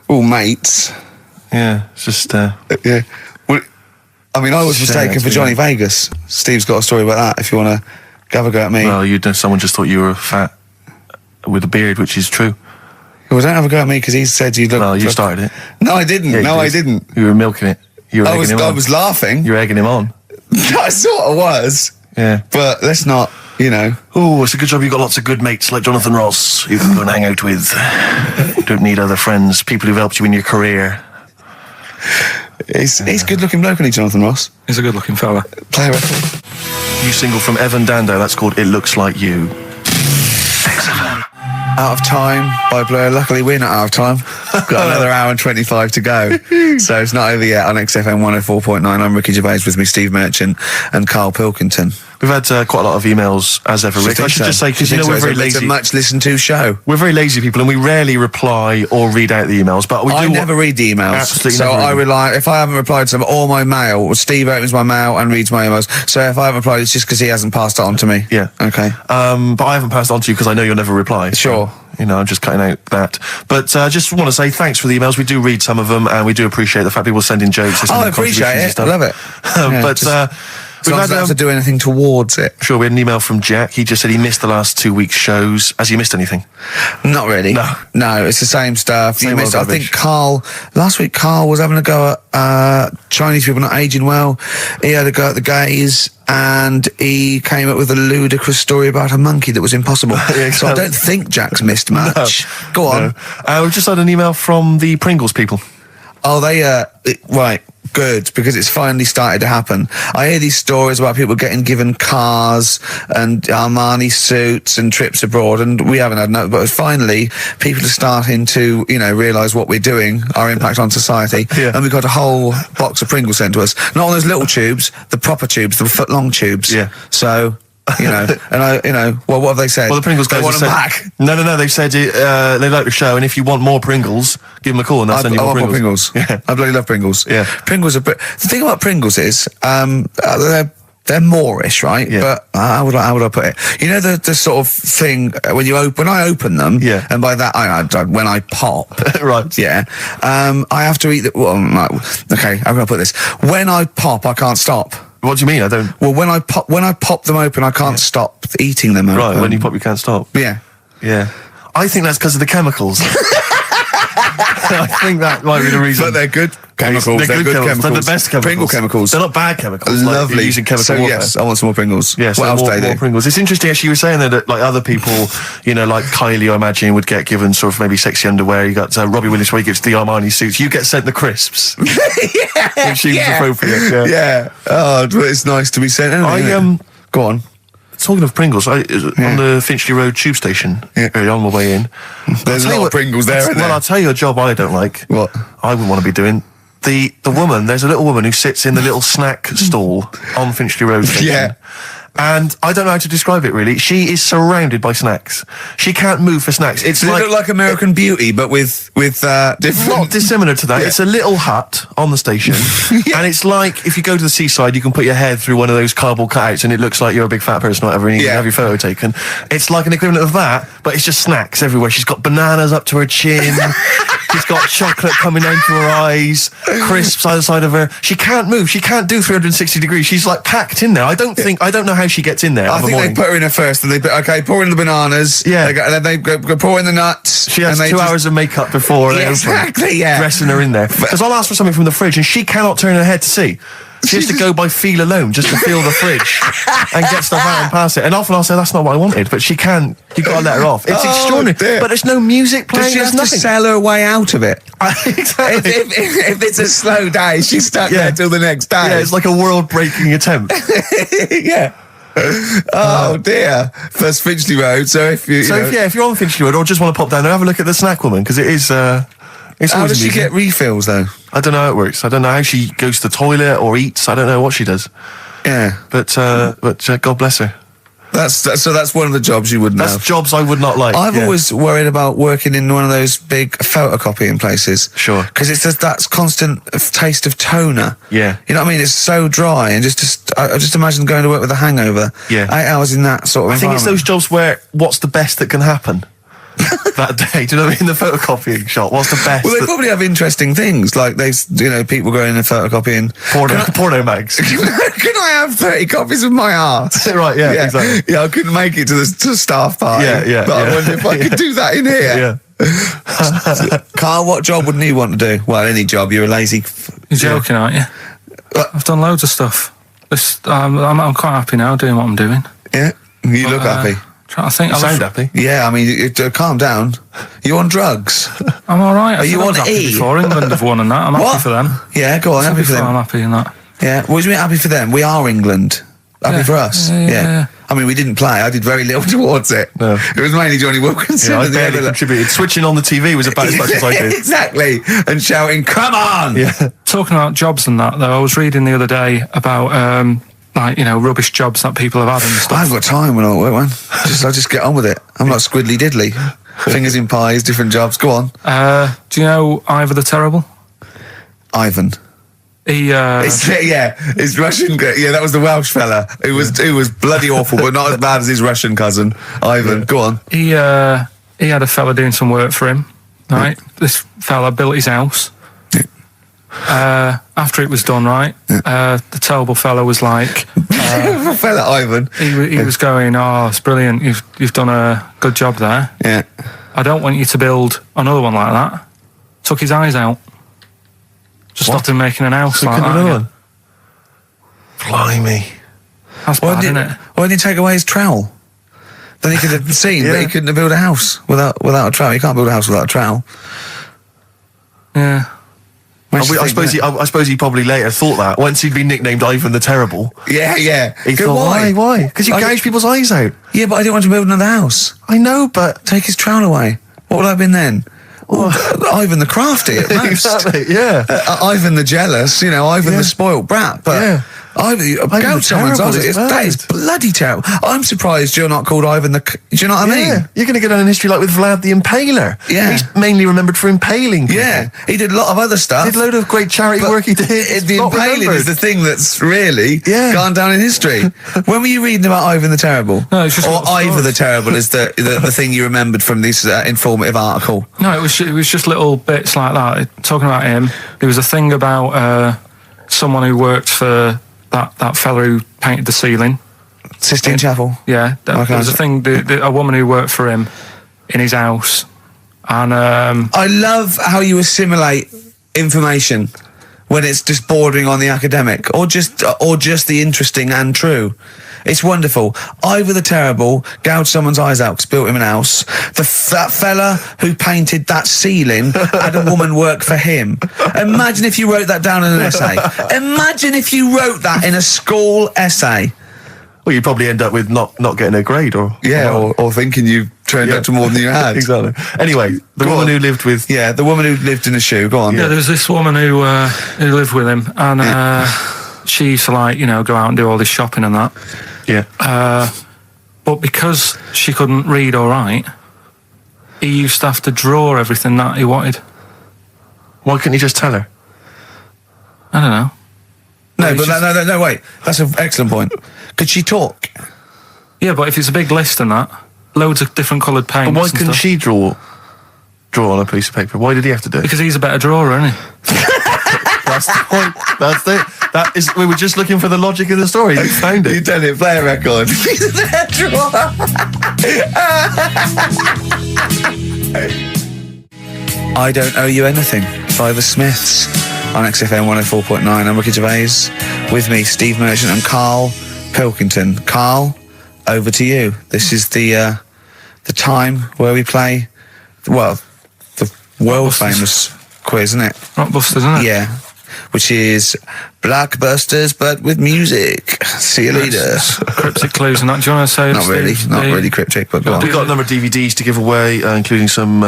all mates. Yeah. It's just, Yeah. Well, I mean, I was mistaken for Johnny Vegas. Steve's got a story about that, if you want to have a go at me. well, someone just thought you were fat with a beard, which is true. Well, don't have a go at me because he said you look... Well, you started it. No, I didn't. Yeah, No, you I did. didn't. You were milking it. You were I egging him I on. was laughing. You were egging him on. I sort of was. Yeah. But let's not, Oh, it's a good job you've got lots of good mates like Jonathan Ross you can go and hang out with. You don't need other friends, people who've helped you in your career. He's a good-looking bloke, isn't he, Jonathan Ross? He's a good-looking fella. Play a record. New single from Evan Dando, that's called It Looks Like You. XFM. Out of Time by Blur. Luckily, we're not out of time. Got another hour and 25 to go. So it's not over yet on XFM 104.9. I'm Ricky Gervais, with me Steve Merchant and Karl Pilkington. We've had quite a lot of emails, as ever, Rick. I should just say, because we're very lazy. It's a much listened to show. We're very lazy people, and we rarely reply or read out the emails. But I never read the emails. Absolutely. So I rely, if I haven't replied to them, or my mail, Steve opens my mail and reads my emails. So if I haven't replied, it's just because he hasn't passed it on to me. Yeah. Okay. But I haven't passed it on to you because I know you'll never reply. Sure. So, I'm just cutting out that. But just want to say thanks for the emails. We do read some of them, and we do appreciate the fact people send in jokes. I appreciate it. I love it. We've I don't have to do anything towards it. Sure, we had an email from Jack. He just said he missed the last 2 weeks' shows. Has he missed anything? Not really. No, it's the same stuff. Same old I think last week Karl was having a go at Chinese people not aging well. He had a go at the gays, and he came up with a ludicrous story about a monkey that was impossible. Yeah, exactly. So I don't think Jack's missed much. No. Go on. No. We've just had an email from the Pringles people. Oh, right. Good, because it's finally started to happen. I hear these stories about people getting given cars and Armani suits and trips abroad, and we haven't had no, but finally people are starting to, realise what we're doing, our impact on society, and we've got a whole box of Pringles sent to us. Not on those little tubes, the proper tubes, the foot-long tubes. Yeah. So... and what have they said? Well, the Pringles guys they want them back. No, they've said they like the show, and if you want more Pringles, give them a call and they'll send you more Pringles. Yeah. I bloody love Pringles. Yeah. Pringles are... The thing about Pringles is, they're Moorish, right? Yeah. But how would I put it? You know the sort of thing when I open them, yeah. And by that when I pop, right? Yeah. I have to eat the. Well, okay, how can I put this? When I pop, I can't stop. What do you mean? I don't. Well, when I pop them open, I can't stop eating them open. Right. When you pop, you can't stop. Yeah. Yeah. I think that's because of the chemicals. I think that might be the reason. But they're good chemicals. They're good chemicals. They're the best chemicals. Pringle chemicals. They're not bad chemicals. Lovely. Like using chemical warfare. Yes, I want some more Pringles. Yes, what else more, do they do? More Pringles. It's interesting, actually, you were saying that like other people, like Kylie, I imagine, would get given sort of maybe sexy underwear. You got Robbie Williams, where he gives the Armani suits. You get sent the crisps. Yeah. Which seems appropriate. Yeah. Oh, it's nice to be sent. Go on. Talking of Pringles, on the Finchley Road tube station, early on my way in. There's a lot of Pringles there, isn't there? Well, I'll tell you a job I don't like. What? I wouldn't want to be doing. The woman, there's a little woman who sits in the little snack stall on Finchley Road station. Yeah. And I don't know how to describe it, really. She is surrounded by snacks. She can't move for snacks. Does it look like American Beauty, but with different... Not dissimilar to that. Yeah. It's a little hut on the station. And it's like, if you go to the seaside, you can put your head through one of those cardboard cutouts and it looks like you're a big fat person or whatever, and you can have your photo taken. It's like an equivalent of that, but it's just snacks everywhere. She's got bananas up to her chin. She's got chocolate coming down to her eyes, crisps either side of her. She can't move. She can't do 360 degrees. She's like packed in there. I don't know how she gets in there. I think they put her in there first, and pour in the bananas. Yeah. And then they go pour in the nuts. She has 2 hours of makeup before they exactly, dressing her in there. Because I'll ask for something from the fridge, and she cannot turn her head to see. She has to go by feel alone, just to feel the fridge and get stuff out and pass it. And often I'll say, that's not what I wanted, but she can't. You've got to let her off. It's extraordinary. Dear. But there's no music playing. Does she have nothing. to sell her way out of it? Exactly. If it's a slow day, she's stuck there till the next day. Yeah, it's like a world-breaking attempt. Yeah. Oh dear. First Finchley Road. So if if you're on Finchley Road or just want to pop down there, have a look at the snack woman, because it is. How does she get refills though? I don't know how it works. I don't know how she goes to the toilet or eats. I don't know what she does. Yeah. But God bless her. That's one of the jobs you wouldn't have. That's jobs I would not like. I've always worried about working in one of those big photocopying places. Sure. Because it's just that constant taste of toner. Yeah. You know what I mean? It's so dry, and I just imagine going to work with a hangover. Yeah. 8 hours in that sort of I think environment. it's those jobs where what's the best that can happen that day? Do you know what I mean? The photocopying shop. What's the best? Well, they probably have interesting things, like people going and photocopying porno mags. Can I have 30 copies of my art? Right, yeah, exactly. Yeah, I couldn't make it to the staff party. Yeah. But I wonder if I could do that in here. Yeah. Carl, what job wouldn't you want to do? Well, any job. You're a lazy... You're joking, aren't you? I've done loads of stuff. I'm quite happy now doing what I'm doing. Yeah? You look happy. Trying to think. You sound happy. Yeah, I mean, calm down. You on drugs? I'm all right. Are you on E? Before England have won and that. I'm happy for them. Yeah, go on, happy for them. I'm happy in that. Yeah, what do you mean happy for them? We are England. Happy for us. Yeah. I mean, we didn't play. I did very little towards it. No. It was mainly Johnny Wilkinson. I barely contributed. Switching on the TV was about as much as I did. Exactly. And shouting, "Come on!" Yeah. Talking about jobs and that, though, I was reading the other day about, rubbish jobs that people have had and stuff. I haven't got time when I'm at work, man. I just get on with it. I'm not squiddly diddly. Fingers in pies, different jobs. Go on. Do you know Ivor the Terrible? Ivan. He, his Russian. Yeah, that was the Welsh fella. Who was bloody awful, but not as bad as his Russian cousin, Ivan. Go on. He had a fella doing some work for him, right? This fella built his house. After it was done, right? The terrible fella was like, fella Ivan. He was going, "Oh, it's brilliant. You've done a good job there. Yeah. I don't want you to build another one like that." Took his eyes out. Just stopped him making an house like that. One. Blimey. That's bad, isn't it? Why didn't he take away his trowel? Then he could have seen, but he couldn't have built a house without a trowel. You can't build a house without a trowel. Yeah. I suppose he probably later thought that once he'd been nicknamed Ivan the Terrible. Yeah. He thought, why? Because you gouge people's eyes out. Yeah, but I didn't want to build another house. I know, but Take his trowel away. What would I have been then? Ivan the Crafty at most. Exactly. Yeah. Ivan the Jealous. Ivan the spoilt brat. But gouge someone's eyes. That is bloody terrible. I'm surprised you're not called Ivan the. Do you know what I mean? You're going to go down in history like with Vlad the Impaler. Yeah. He's mainly remembered for impaling people. Yeah, he did a lot of other stuff. Did a load of great charity work he did. The impaling is the thing that's really gone down in history. When were you reading about Ivan the Terrible? No, it's just or Ivor the Terrible is the thing you remembered from this informative article. No, it was just little bits like that. Talking about him, there was a thing about someone who worked for that fella who painted the ceiling. Sistine Chapel. Yeah, there was a thing. A woman who worked for him in his house, and I love how you assimilate information when it's just bordering on the academic, or just the interesting and true. It's wonderful. Ivor the Terrible gouged someone's eyes out because built him an house. That fella who painted that ceiling had a woman work for him. Imagine if you wrote that down in an essay. Imagine if you wrote that in a school essay. Well, you'd probably end up with not getting a grade or thinking you turned out to more than you had. Exactly. Anyway, the woman who lived with... Yeah, the woman who lived in a shoe. Go on. Yeah, there was this woman who lived with him, and she used to go out and do all this shopping and that. Yeah. But because she couldn't read or write, he used to have to draw everything that he wanted. Why couldn't you just tell her? I don't know. No, wait. That's an excellent point. Could she talk? Yeah, but if it's a big list and that, loads of different coloured paints. But why couldn't she draw on a piece of paper? Why did he have to do it? Because he's a better drawer, isn't he? That's the point. That is. We were just looking for the logic of the story. You found it. You done it. Play a record. He's a better drawer. I Don't Owe You Anything by the Smiths on XFM 104.9. I'm Ricky Gervais. With me, Steve Merchant and Karl Pilkington. Karl, over to you. This is the time where we play, the world famous quiz, isn't it? Rockbusters, isn't it? Yeah. Which is Blockbusters, but with music. See you later. Cryptic clues and that. Do you want to say? Not really cryptic, but go on. We've got a number of DVDs to give away, including some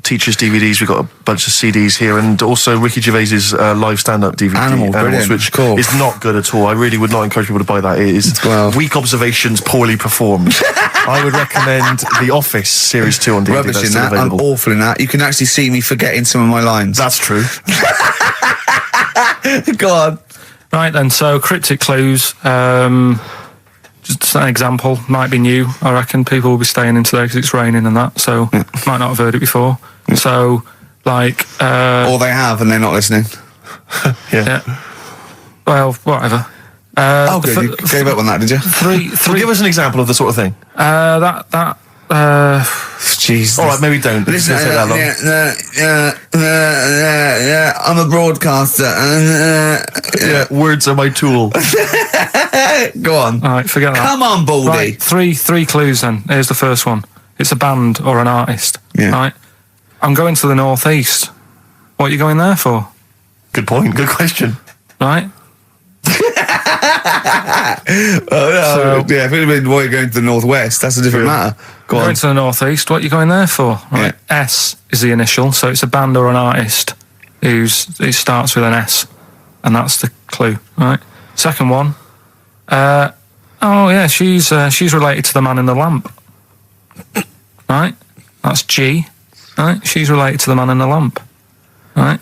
teachers' DVDs. We've got a bunch of CDs here, and also Ricky Gervais's live stand-up DVD, Animals, which is not good at all. I really would not encourage people to buy that. It is weak observations, poorly performed. I would recommend The Office Series 2 on DVD. Rubbish in that. Available. I'm awful in that. You can actually see me forgetting some of my lines. That's true. Go on. Right then, so cryptic clues, just an example, might be new. I reckon people will be staying in today because it's raining and that, so might not have heard it before. So, like... or they have and they're not listening. Yeah. Well, whatever. Good. You gave up on that, did you? Three. Give us an example of the sort of thing. Jesus. All right, maybe don't. Listen, I'm a broadcaster. Words are my tool. Go on. All right, forget that. Come on, Baldy. Right, three clues then. Here's the first one. It's a band or an artist. Yeah. Right. I'm going to the northeast. What are you going there for? Good point. Good question. Right. Yeah, if it had been why you're going to the northwest, that's a different matter. Go on. Going to the northeast, what are you going there for? Right. Yeah. S is the initial, so it's a band or an artist who starts with an S, and that's the clue, right? Second one, she's related to the man in the lamp, right? That's G, right? She's related to the man in the lamp, right?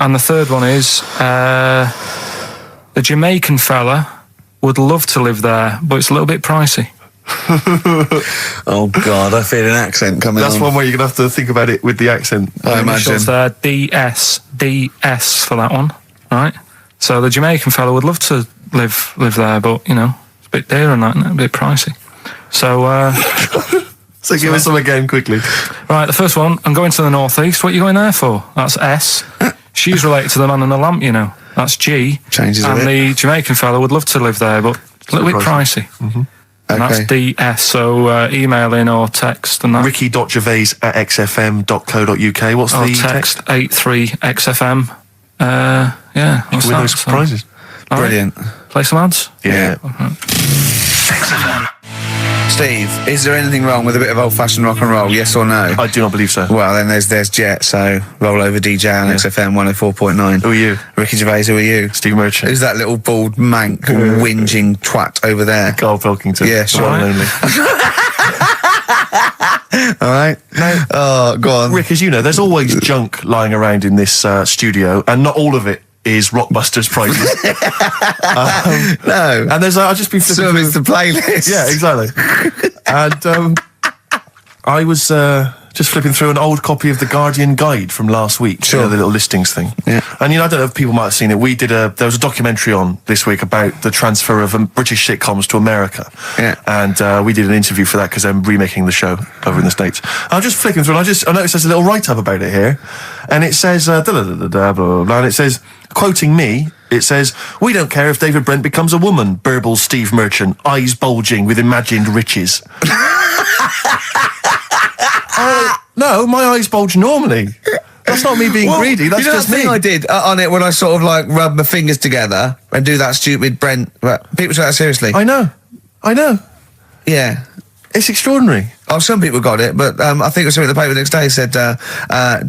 And the third one is the Jamaican fella would love to live there, but it's a little bit pricey. Oh God, I feel an accent coming. That's one where you're gonna have to think about it with the accent. I imagine. DS for that one, right? So the Jamaican fella would love to live there, but you know, it's a bit dear and that, a bit pricey. So, so give us some again quickly. Right, the first one, I'm going to the northeast. What are you going there for? That's S. She's related to the man in the lamp, you know. That's G. Changes a and bit. the Jamaican fella would love to live there, but a little bit pricey. Mm-hmm. And Okay. that's DS, so email in or text and that. ricky.gervais@xfm.co.uk. What's or the text 83XFM. Yeah, what's with that? those prizes? All right, Brilliant. play some ads? Yeah. Steve, is there anything wrong with a bit of old-fashioned rock and roll? Yes or no? I do not believe so. Well, then there's Jet, so roll over DJ on XFM 104.9. Who are you? Ricky Gervais, who are you? Steve Merchant. Who's that little bald mank whinging twat over there? Karl Pilkington. Yeah, sure. One and only. All right. Oh, go on. Rick, as you know, there's always junk lying around in this studio, and not all of it is Rockbusters prizes. No. And there's, I've just been flipping Some is the playlist. Yeah, exactly. And I was just flipping through an old copy of the Guardian Guide from last week. Sure. You know, the little listings thing. Yeah. And I don't know if people might have seen it. There was a documentary on this week about the transfer of British sitcoms to America. Yeah. And we did an interview for that because I'm remaking the show over in the States. I'm just flicking through and I noticed there's a little write-up about it here. And it says, blah, blah, blah, blah, blah, and it says, quoting me, it says, "We don't care if David Brent becomes a woman," burbles Steve Merchant, eyes bulging with imagined riches. No, my eyes bulge normally. That's not me being greedy, that's you know just that thing me. I did on it when I sort of like rub my fingers together and do that stupid Brent. People take that seriously. I know. Yeah. It's extraordinary. Oh, some people got it, but I think it was something in the paper the next day said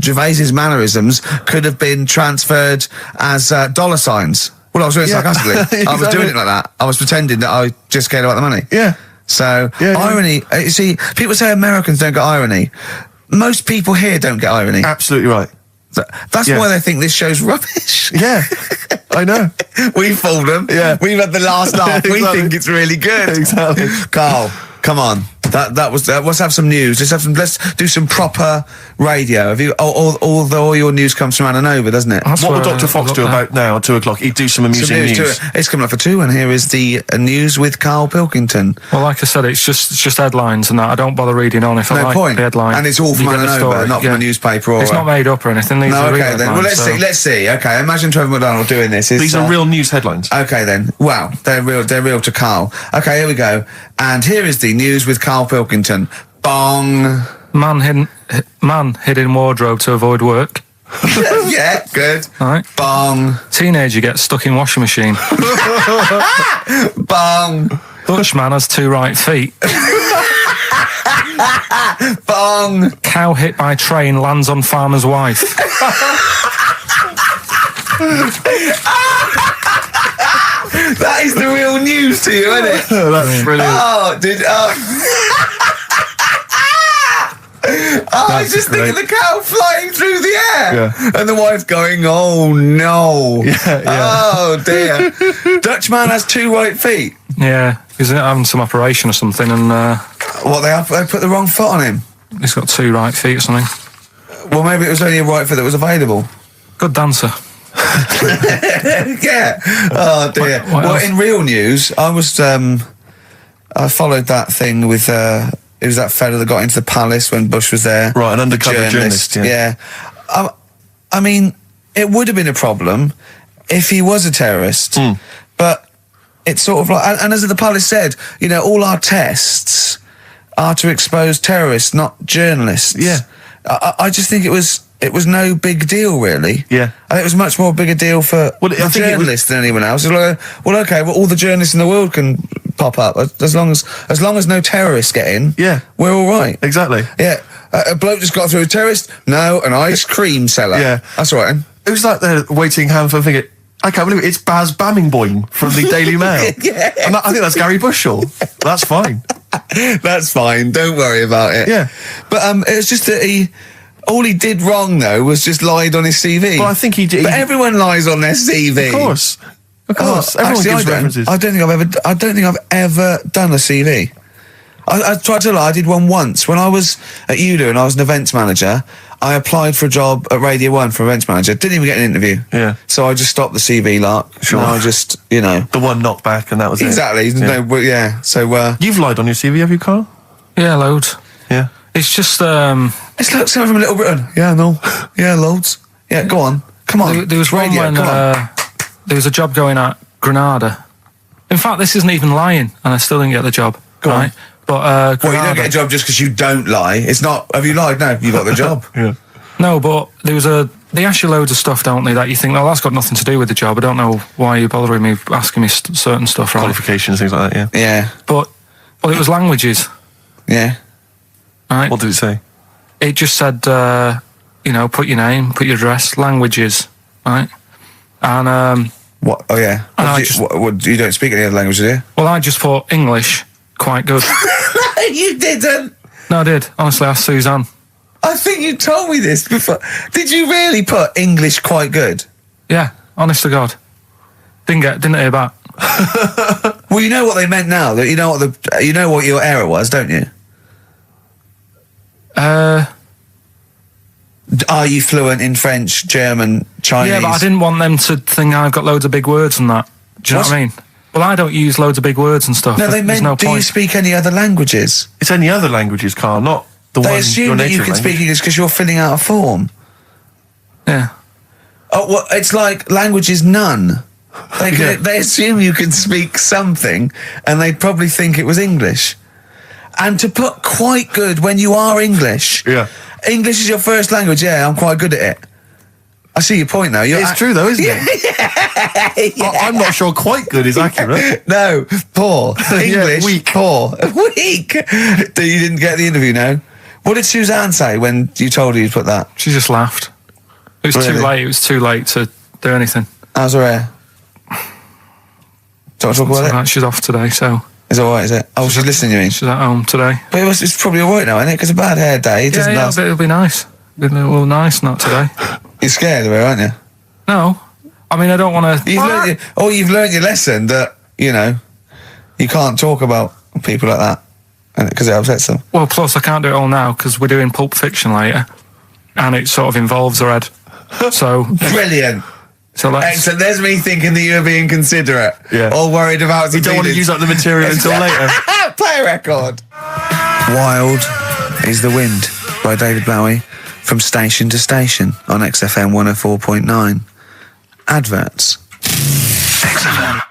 Gervais's mannerisms could have been transferred as dollar signs. Well, I was doing it sarcastically. Exactly. I was doing it like that. I was pretending that I just cared about the money. Yeah. So, Yeah, irony, you see, people say Americans don't get irony. Most people here don't get irony. Absolutely right. That's Yeah. why they think this show's rubbish. Yeah. I know. We fooled them. Yeah. We've had the last laugh. We Exactly. think it's really good. Exactly. Carl, come on. Let's have some news. Let's do some proper radio. Have you? All your news comes from Ananover, doesn't it? That's What will where Dr. Fox I do got that. about now at 2 o'clock? He'd do some amusing Some news. It's coming up for 2, and here is the news with Karl Pilkington. Well, like I said, it's just headlines and that. I don't bother reading on if I No like point. the headline. And it's all from You get the Ananover, story, not from a newspaper or It's not made up or anything. These No, are real okay then. Well, headlines, so- let's see. Okay, imagine Trevor McDonald doing this. These are real news headlines. Okay then. Wow, they're real to Karl. Okay, here we go. And here is the news with Karl Pilkington. Bong. Man hid in wardrobe to avoid work. Yeah, good. All right. Bong. Teenager gets stuck in washing machine. Bong. Dutch man has 2 right feet. Bong. Cow hit by train lands on farmer's wife. That is the real news to you, isn't it? That's brilliant. I was just thinking the cow flying through the air. Yeah. And the wife going, oh no. Yeah. Oh dear. Dutch man has 2 right feet. Yeah, he's having some operation or something, and What, they put the wrong foot on him? he's got 2 right feet or something. Well, maybe it was only a right foot that was available. Good dancer. Yeah. Oh dear. What Well, else? in real news, I was I followed that thing with it was that fella that got into the palace when Bush was there. Right, an undercover journalist, yeah. I mean, it would have been a problem if he was a terrorist, but it's sort of like, and as the palace said, you know, all our tests are to expose terrorists, not journalists. Yeah. I just think it was it was no big deal, really. Yeah. And it was much more bigger deal for Well, I the think it was- journalists than anyone else. It was like, well, okay, well, all the journalists in the world can pop up as long as no terrorists get in. Yeah. We're all right. Exactly. Yeah. A bloke just got through a terrorist. No, an ice cream seller. Yeah. That's all right. Then. It was like the waiting hand for a finger. I can't believe it. It's Baz Bammingboim from the Daily Mail. Yeah. And I think that's Gary Bushell. That's fine. That's fine. Don't worry about it. Yeah. But it was just that all he did wrong though was just lied on his CV. Well, I think he did. But everyone lies on their CV. Of course. Of course. Everyone Actually, gives references. I don't think I've ever done a CV. I tried to lie. I did one once when I was at ULU and I was an events manager. I applied for a job at Radio 1 for events manager. Didn't even get an interview. Yeah. So I just stopped the CV lark. Sure. And I just, The one knocked back and that was exactly. it. Yeah. No, yeah. So You've lied on your CV, have you, Carl? Yeah, loads. Yeah. It's just it's like someone from Little Britain. Yeah, no. Yeah, loads. Yeah, go on. Come on. there was one Radio, when come on. there was a job going at Granada. In fact, this isn't even lying, and I still didn't get the job. Go on. right? But Well, you Granada, don't get a job just because you don't lie. It's not. Have you lied? No, you got the job. Yeah. No, but there was they ask you loads of stuff, don't they, that you think, well, that's got nothing to do with the job. I don't know why you're bothering me, asking me certain stuff, right? Qualifications, things like that, yeah. Yeah. But, well, it was languages, Yeah. right? What did it say? It just said, put your name, put your address, languages, right? And, What? Oh yeah. And I What, you don't speak any other language, do you? well, I just put English quite good. You didn't. No, I did. Honestly, asked Suzanne. I think you told me this before. Did you really put English quite good? Yeah, honest to God. Didn't hear back. Well, you know what they meant now. That you know what your error was, don't you? Are you fluent in French, German, Chinese? Yeah, but I didn't want them to think I've got loads of big words and that. Do you know what I mean? Well, I don't use loads of big words and stuff. No, they There's meant. no Do you point. speak any other languages? It's any other languages, Carl, not the one They your assume that you native can language. speak English because you're filling out a form. Yeah. Oh, well, it's like language is none. Yeah. They assume you can speak something, and they probably think it was English. And to put quite good when you are English. Yeah. English is your first language. Yeah, I'm quite good at it. I see your point, though. It's true, though, isn't it? Yeah. I'm not sure quite good is accurate. No, poor. English, weak. poor. Weak. You didn't get the interview, no? What did Suzanne say when you told her you'd put that? She just laughed. It was too Really? late. It was too late to do anything. How's her hair? Do you want to talk about it? Right, she's off today, so Is it alright, is it? Oh, she's listening, you mean? she's at home today. But it's probably alright now, isn't it? Because a bad hair day, it doesn't last. It'll be nice. It'll be nice, not today. You're scared of her, aren't you? No. I mean, I don't want to... You've learned your lesson that, you can't talk about people like that because it upsets them. Well, plus I can't do it all now because we're doing Pulp Fiction later, and it sort of involves her head. So, Brilliant. let's... Excellent. There's me thinking that you're being considerate. Yeah. All worried about You don't want to use up the material until later. Play a record. Wild is the Wind by David Bowie from Station to Station on XFM 104.9. Adverts. XFM.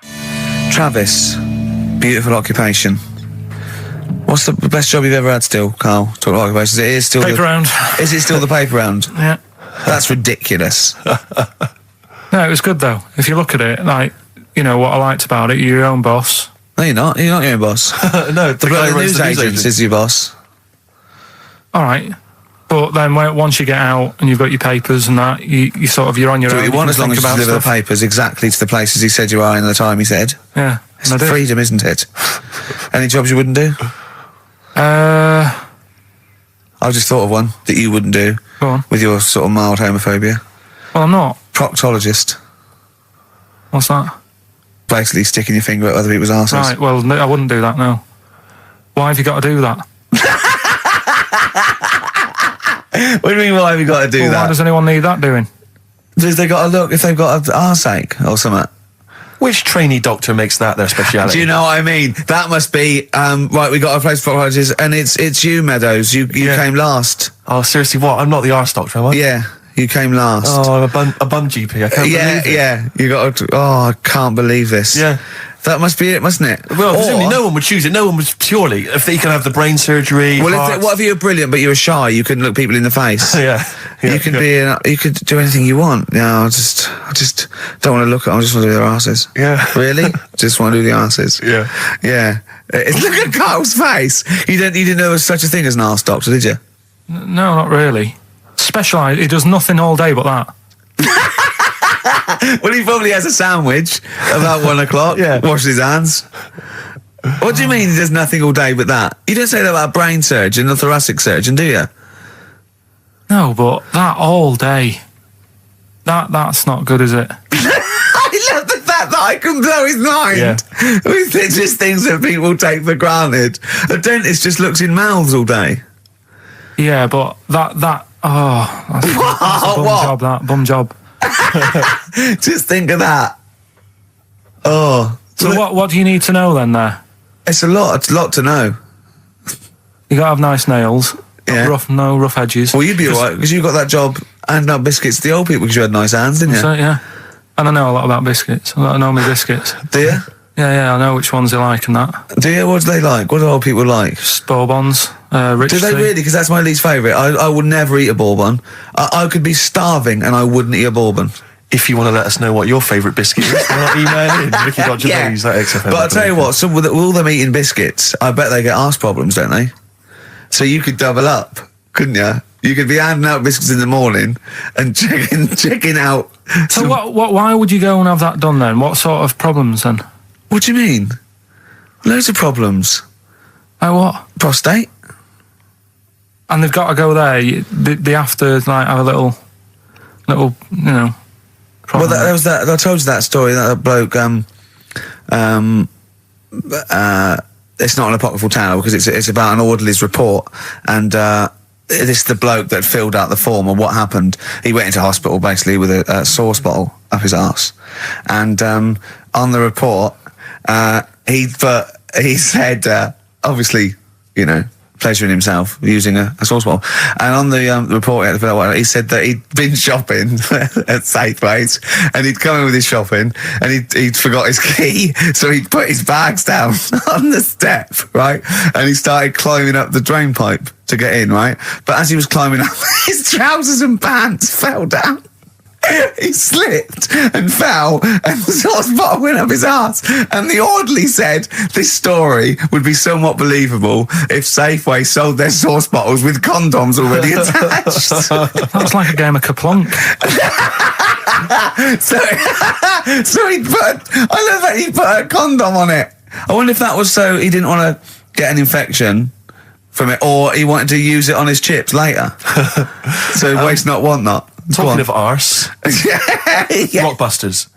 Travis, beautiful occupation. What's the best job you've ever had still, Carl? Talk about occupations. It is still Paper round. Is it still the paper round? Yeah. That's ridiculous. No, it was good though. If you look at it, like, what I liked about it, you're your own boss. No, you're not. You're not your own boss. No, the guy The who runs news the news agent agency. is your boss. All right. But then once you get out and you've got your papers and that, you're on your Do own. what you want as can long as think you about deliver the stuff. papers exactly to the places he said you are in the time he said. Yeah. It's and I did. freedom, isn't it? Any jobs you wouldn't do? Go I just thought of one that you wouldn't do on. with your sort of mild homophobia. Well, I'm not. Proctologist. What's that? Basically sticking your finger at other people's arses. Right, well, no, I wouldn't do that, no. Why have you got to do that? What do you mean, why have you got to do Why that? does anyone need that doing? Because they got to look if they've got an arseache or something. Which trainee doctor makes that their speciality? Do you know what I mean? That must be, right, we got a place for proctologists, and it's you, Meadows. You came last. Oh, seriously, what? I'm not the arse doctor, am I? Yeah, you came last. Oh, I'm a bum GP. I can't believe it. Yeah, you got to, I can't believe this. Yeah. That must be it, mustn't it? Well, presumably Or- no one would choose it. No one would purely, if they can have the brain surgery. Well, heart- what if you were brilliant but you were shy? You couldn't look people in the face. Yeah. Yeah, you could you could do anything you want. I just don't want to look at them. I just want to do their asses. Yeah. Really? Just want to do the asses. Yeah. Yeah. Look at Carl's face. You didn't know there was such a thing as an arse doctor, did you? No, not really. Specialised. He does nothing all day but that. Well, he probably has a sandwich about 1 o'clock. Yeah. Washes his hands. What do you mean he does nothing all day but that? You don't say that about a brain surgeon or thoracic surgeon, do you? No, but that all day. That's not good, is it? I love the fact that I can blow his mind Yeah. with just things that people take for granted. A dentist just looks in mouths all day. Yeah, but that's a bum What? job, that. Bum job. Just think of that. Oh. So what do you need to know then there? It's a lot to know. You gotta have nice nails. Yeah. No rough edges. Well, you'd be alright, because you got that job handing out biscuits to the old people because you had nice hands, didn't you? So, yeah. And I know a lot about biscuits. I know my biscuits. Do you? Yeah, I know which ones they like and that. Do you? What do they like? What do old people like? Bourbons, rich Do they tea. really? Because that's my least favourite. I would never eat a bourbon. I could be starving and I wouldn't eat a bourbon. If you want to let us know what your favourite biscuit is, why not email in Ricky.Gervais at XFM. But I'll tell you what, with all them eating biscuits, I bet they get arse problems, don't they? So you could double up, couldn't you? You could be handing out biscuits in the morning and checking out. So why would you go and have that done then? What sort of problems then? What do you mean? Loads of problems. Like what? Prostate. And they've got to go there. They have to like have a little, problem. Well, there was that. I told you that story. That bloke. It's not an apocryphal tale because it's about an orderly's report, and this is the bloke that filled out the form. And what happened? He went into hospital basically with a sauce bottle up his arse, and on the report, he said obviously, pleasuring himself using a sauce bottle. And on the report he said that he'd been shopping at Safeways and he'd come in with his shopping and he'd forgot his key, so he'd put his bags down on the step, right? And he started climbing up the drain pipe to get in, right? But as he was climbing up, his trousers and pants fell down. He slipped and fell, and the sauce bottle went up his arse. And the orderly said this story would be somewhat believable if Safeway sold their sauce bottles with condoms already attached. That's like a game of Kaplunk. So he put. I love that he put a condom on it. I wonder if that was so he didn't want to get an infection from it, or he wanted to use it on his chips later. So waste not, want not. Talking of arse, Blockbusters.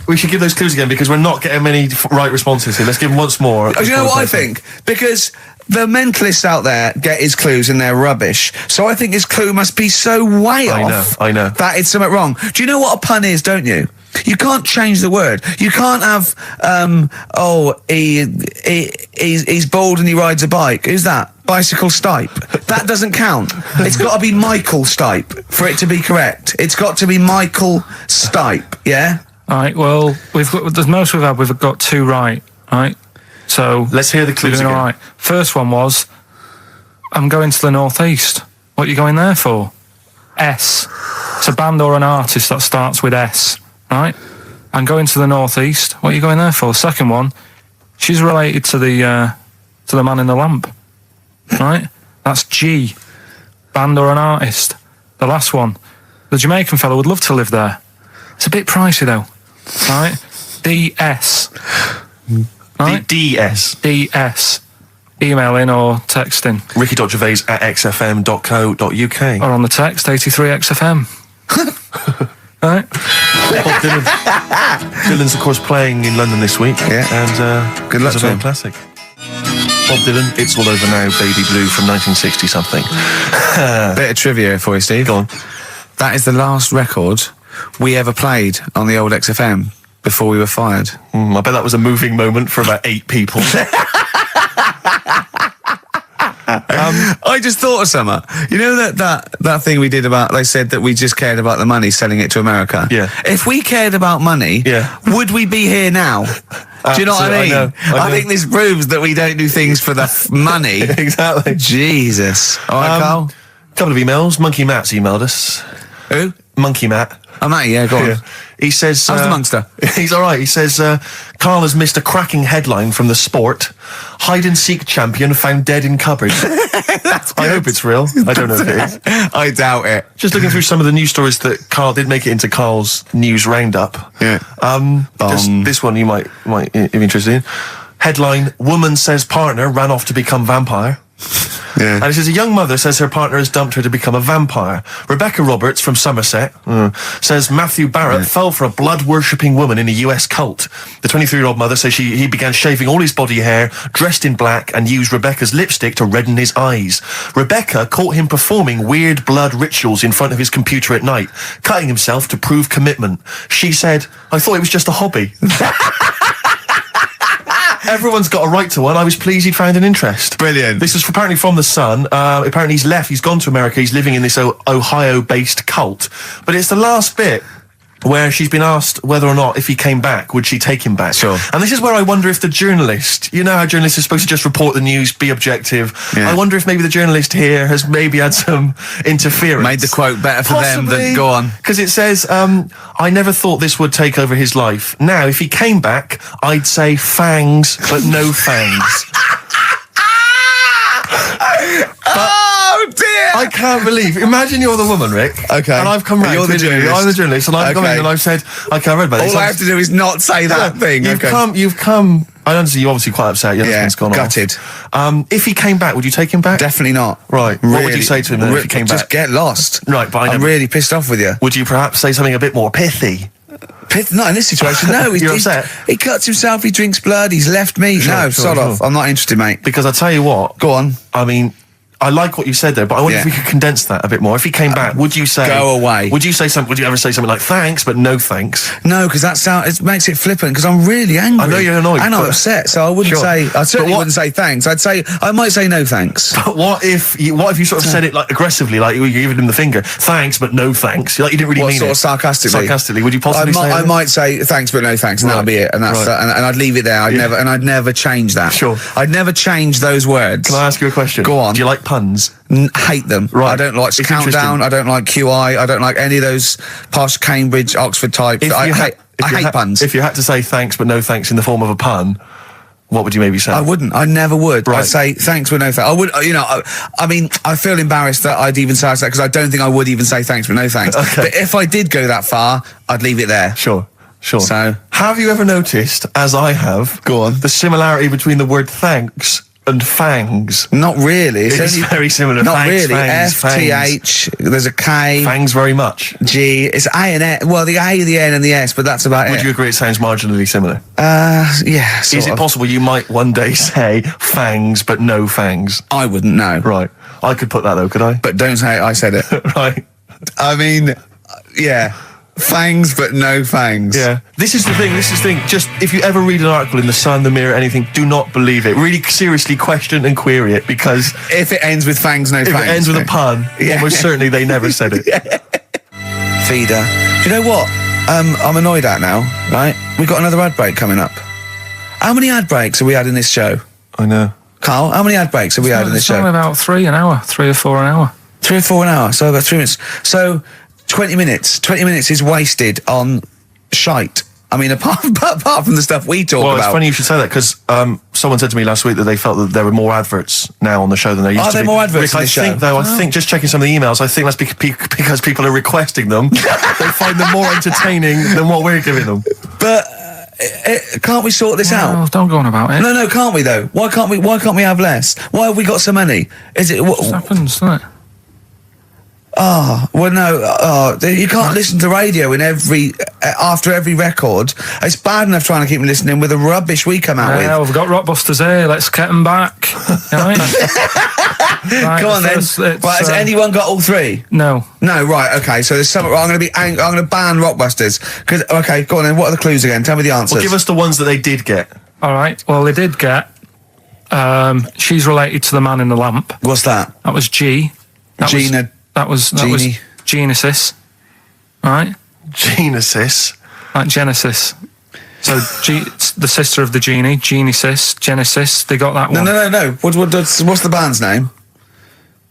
We should give those clues again because we're not getting many right responses here. Let's give them once more. Do you know what I think? Because the mentalists out there get his clues and they're rubbish. So I think his clue must be so way off. I know. That it's something wrong. Do you know what a pun is, don't you? You can't change the word. You can't have, he's bald and he rides a bike. Who's that? Bicycle Stipe. That doesn't count. It's got to be Michael Stipe for it to be correct. It's got to be Michael Stipe, yeah? All right, well, the most we've got 2 right, right? So let's hear the clues again. All right. First one was, I'm going to the northeast. What are you going there for? S. It's a band or an artist that starts with S, right? I'm going to the northeast. What are you going there for? Second one, she's related to the man in the lamp, right? That's G. Band or an artist. The last one, the Jamaican fellow would love to live there. It's a bit pricey though, right? DS. Right? DS. DS. Email in or text in. Ricky.Gervais at xfm.co.uk. Or on the text, 83XFM. Right? Bob Dylan. Dylan's, of course, playing in London this week. Yeah. And good luck to him. Classic. Bob Dylan, It's All Over Now, Baby Blue from 1960-something. Bit of trivia for you, Steve. Go on. That is the last record we ever played on the old XFM before we were fired. I bet that was a moving moment for about 8 people. I just thought of something. You know that thing we did about, they said that we just cared about the money, selling it to America? Yeah. If we cared about money, would we be here now? Do you know what I mean? I know. I think this proves that we don't do things for the money. Exactly. Jesus. All right, Carl? Couple of emails. Monkey Matt's emailed us. Who? Monkey Matt. Oh, Matt, yeah, go on. Yeah. He says... How's the Monster? He's all right. He says, Carl has missed a cracking headline from The Sport. Hide-and-seek champion found dead in cupboard. I hope it's real. I don't know if it is. I doubt it. Just looking through some of the news stories that Carl did make it into Carl's news roundup. Yeah. Just this one you might be interested in. Headline, woman says partner ran off to become vampire. Yeah. And it says a young mother says her partner has dumped her to become a vampire. Rebecca Roberts from Somerset says Matthew Barrett fell for a blood-worshipping woman in a US cult. The 23-year-old mother says he began shaving all his body hair, dressed in black, and used Rebecca's lipstick to redden his eyes. Rebecca caught him performing weird blood rituals in front of his computer at night, cutting himself to prove commitment. She said, I thought it was just a hobby. Everyone's got a right to one. I was pleased he'd found an interest. Brilliant. This is apparently from The Sun. Apparently he's left. He's gone to America. He's living in this Ohio-based cult. But it's the last bit where she's been asked whether or not, if he came back, would she take him back? Sure. And this is where I wonder if the journalist, you know how journalists are supposed to just report the news, be objective. Yeah. I wonder if maybe the journalist here has maybe had some interference. Made the quote better for them than go on. Because it says, I never thought this would take over his life. Now, if he came back, I'd say fangs, but no fangs. Oh dear! I can't believe. Imagine you're the woman, Rick. Okay. And I've come round. You're the journalist. I'm the journalist, and I've come in and I've said, okay, I read about this. All I have to do is not say that thing. You've come. I understand you're obviously quite upset. Your husband's gone gutted. off. If he came back, would you take him back? Definitely not. Right. What would you say to him then if he came back? Just get lost. Right, but I'm really pissed off with you. Would you perhaps say something a bit more pithy? Not in this situation, no. You're upset? He cuts himself, he drinks blood, he's left me. Sod off. I'm not interested, mate. Because I tell you what. Go on. I mean, I like what you said there, but I wonder if we could condense that a bit more. If he came back, would you say... Go away. Would you ever say something like, thanks, but no thanks? No, because it makes it flippant, because I'm really angry. I know you're annoyed. And I'm upset, so I wouldn't I certainly wouldn't say thanks. I might say no thanks. But what if you sort of said it like aggressively, like you were giving him the finger, thanks, but no thanks? Like you didn't really mean sort it. of sarcastically? Sarcastically, would you possibly say I might say thanks, but no thanks, and that'll be it. And that's and I'd leave it there. I'd never change that. Sure. I'd never change those words. Can I ask you a question? Go on. Do you like puns? Hate them. Right. I don't like Countdown. I don't like QI. I don't like any of those posh Cambridge, Oxford types. I hate puns. If you had to say thanks but no thanks in the form of a pun, what would you maybe say? I wouldn't. I never would. Right. I'd say thanks but no thanks. I would. I mean, I feel embarrassed that I'd even say that because I don't think I would even say thanks but no thanks. Okay. But if I did go that far, I'd leave it there. Sure. So, have you ever noticed, as I have, the similarity between the word thanks and fangs? Not really. It's very similar. Not Fangs, really. fangs, F-T-H, there's a K. Fangs very much. G, it's A and N. Well, the A, the N and the S, but that's about it. Would you agree it sounds marginally similar? Yeah, Is it possible you might one day say fangs but no fangs? I wouldn't know. Right. I could put that though, could I? But don't say I said it. Right. I mean, yeah. Fangs, but no fangs. Yeah. This is the thing. Just, if you ever read an article in The Sun, The Mirror, anything, do not believe it. Really seriously question and query it, because... If it ends with fangs, no fangs. If it ends with a pun, almost certainly they never said it. Feeder. Do you know what? I'm annoyed at now, right? We've got another ad break coming up. How many ad breaks have we had in this show? I know. Carl, how many ad breaks have we had in this show? It's only about 3 an hour, 3 or 4 an hour. 3 or 4 an hour, so about 3 minutes. So... 20 minutes. 20 minutes is wasted on shite. I mean, apart from the stuff we talk about. Well, it's funny you should say that, because someone said to me last week that they felt that there were more adverts now on the show than there used to be. Are there more adverts in the show? I think, just checking some of the emails, I think that's because people are requesting them. They find them more entertaining than what we're giving them. But... can't we sort this out? Don't go on about it. No, can't we though? Why can't we have less? Why have we got so many? Is it... It just happens, doesn't it? Well, no, you can't listen to radio after every record. It's bad enough trying to keep them listening with the rubbish we come out with. Yeah, we've got Rockbusters here, let's get them back. Right? Come on then. Right, has anyone got all 3? No. No, right, okay, so there's some... I'm going to ban Rockbusters. Okay, go on then, what are the clues again? Tell me the answers. Well, give us the ones that they did get. Alright, well, they did get She's related to the man in the lamp. What's that? That was G. That was Genesis. Right? Genesis. Like Genesis. So the sister of the genie, Genesis. They got that one. No. What's the band's name?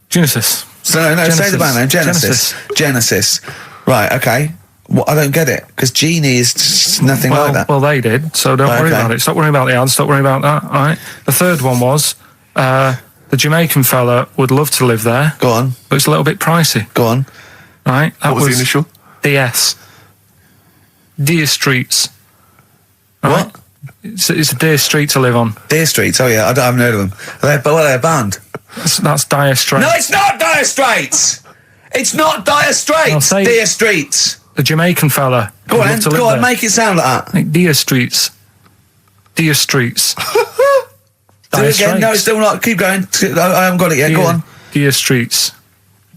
Genesis. No, Genesis. say the band name. Genesis. Right, okay. Well, I don't get it, because genie is just nothing like that. Well, they did, so don't worry about it. Stop worrying about the ads, stop worrying about that, all right? The third one was, the Jamaican fella would love to live there. Go on. But it's a little bit pricey. Go on. Right? That What was the initial? DS. Deer Streets. Right? What? It's a Deer Street to live on. Deer Streets, oh yeah, I haven't heard of them. They're a band. That's Dire Straits. No, it's not Dire Straits! It's not Dire Straits! Deer Streets! The Jamaican fella. Go on, make it sound like that. Like Deer Streets. Deer Streets. Do it again. No, it's still not. Keep going. I haven't got it yet. Go on. Deer Streets.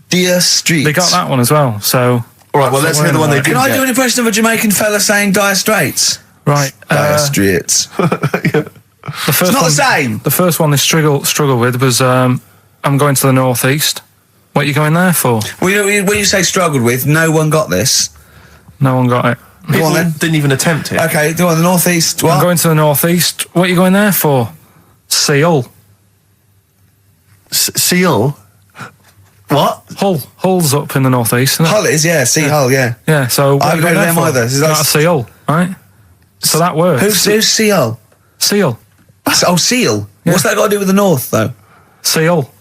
Deer Streets. They got that one as well, so... All right, well, let's hear the one they didn't Can I get. do an impression of a Jamaican fella saying Dire Straits? Right. Dire Straits. The first It's not one, the same. The first one they struggle with was, I'm going to the northeast. What are you going there for? Well, when you say struggled with, no one got this. No one got it. People Go on then. didn't even attempt it. Okay, go on, the northeast. What? I'm going to the northeast. What are you going there for? Seal. Seal? What? Hull's up in the northeast, isn't it? Hull is, yeah. Sea Hull, yeah. Yeah, so... I haven't heard of them either. Is that That's a seal, right? So that works. Who's Sea Hull? Seal. Oh, Seal. Yeah. What's that got to do with the north, though? Seal.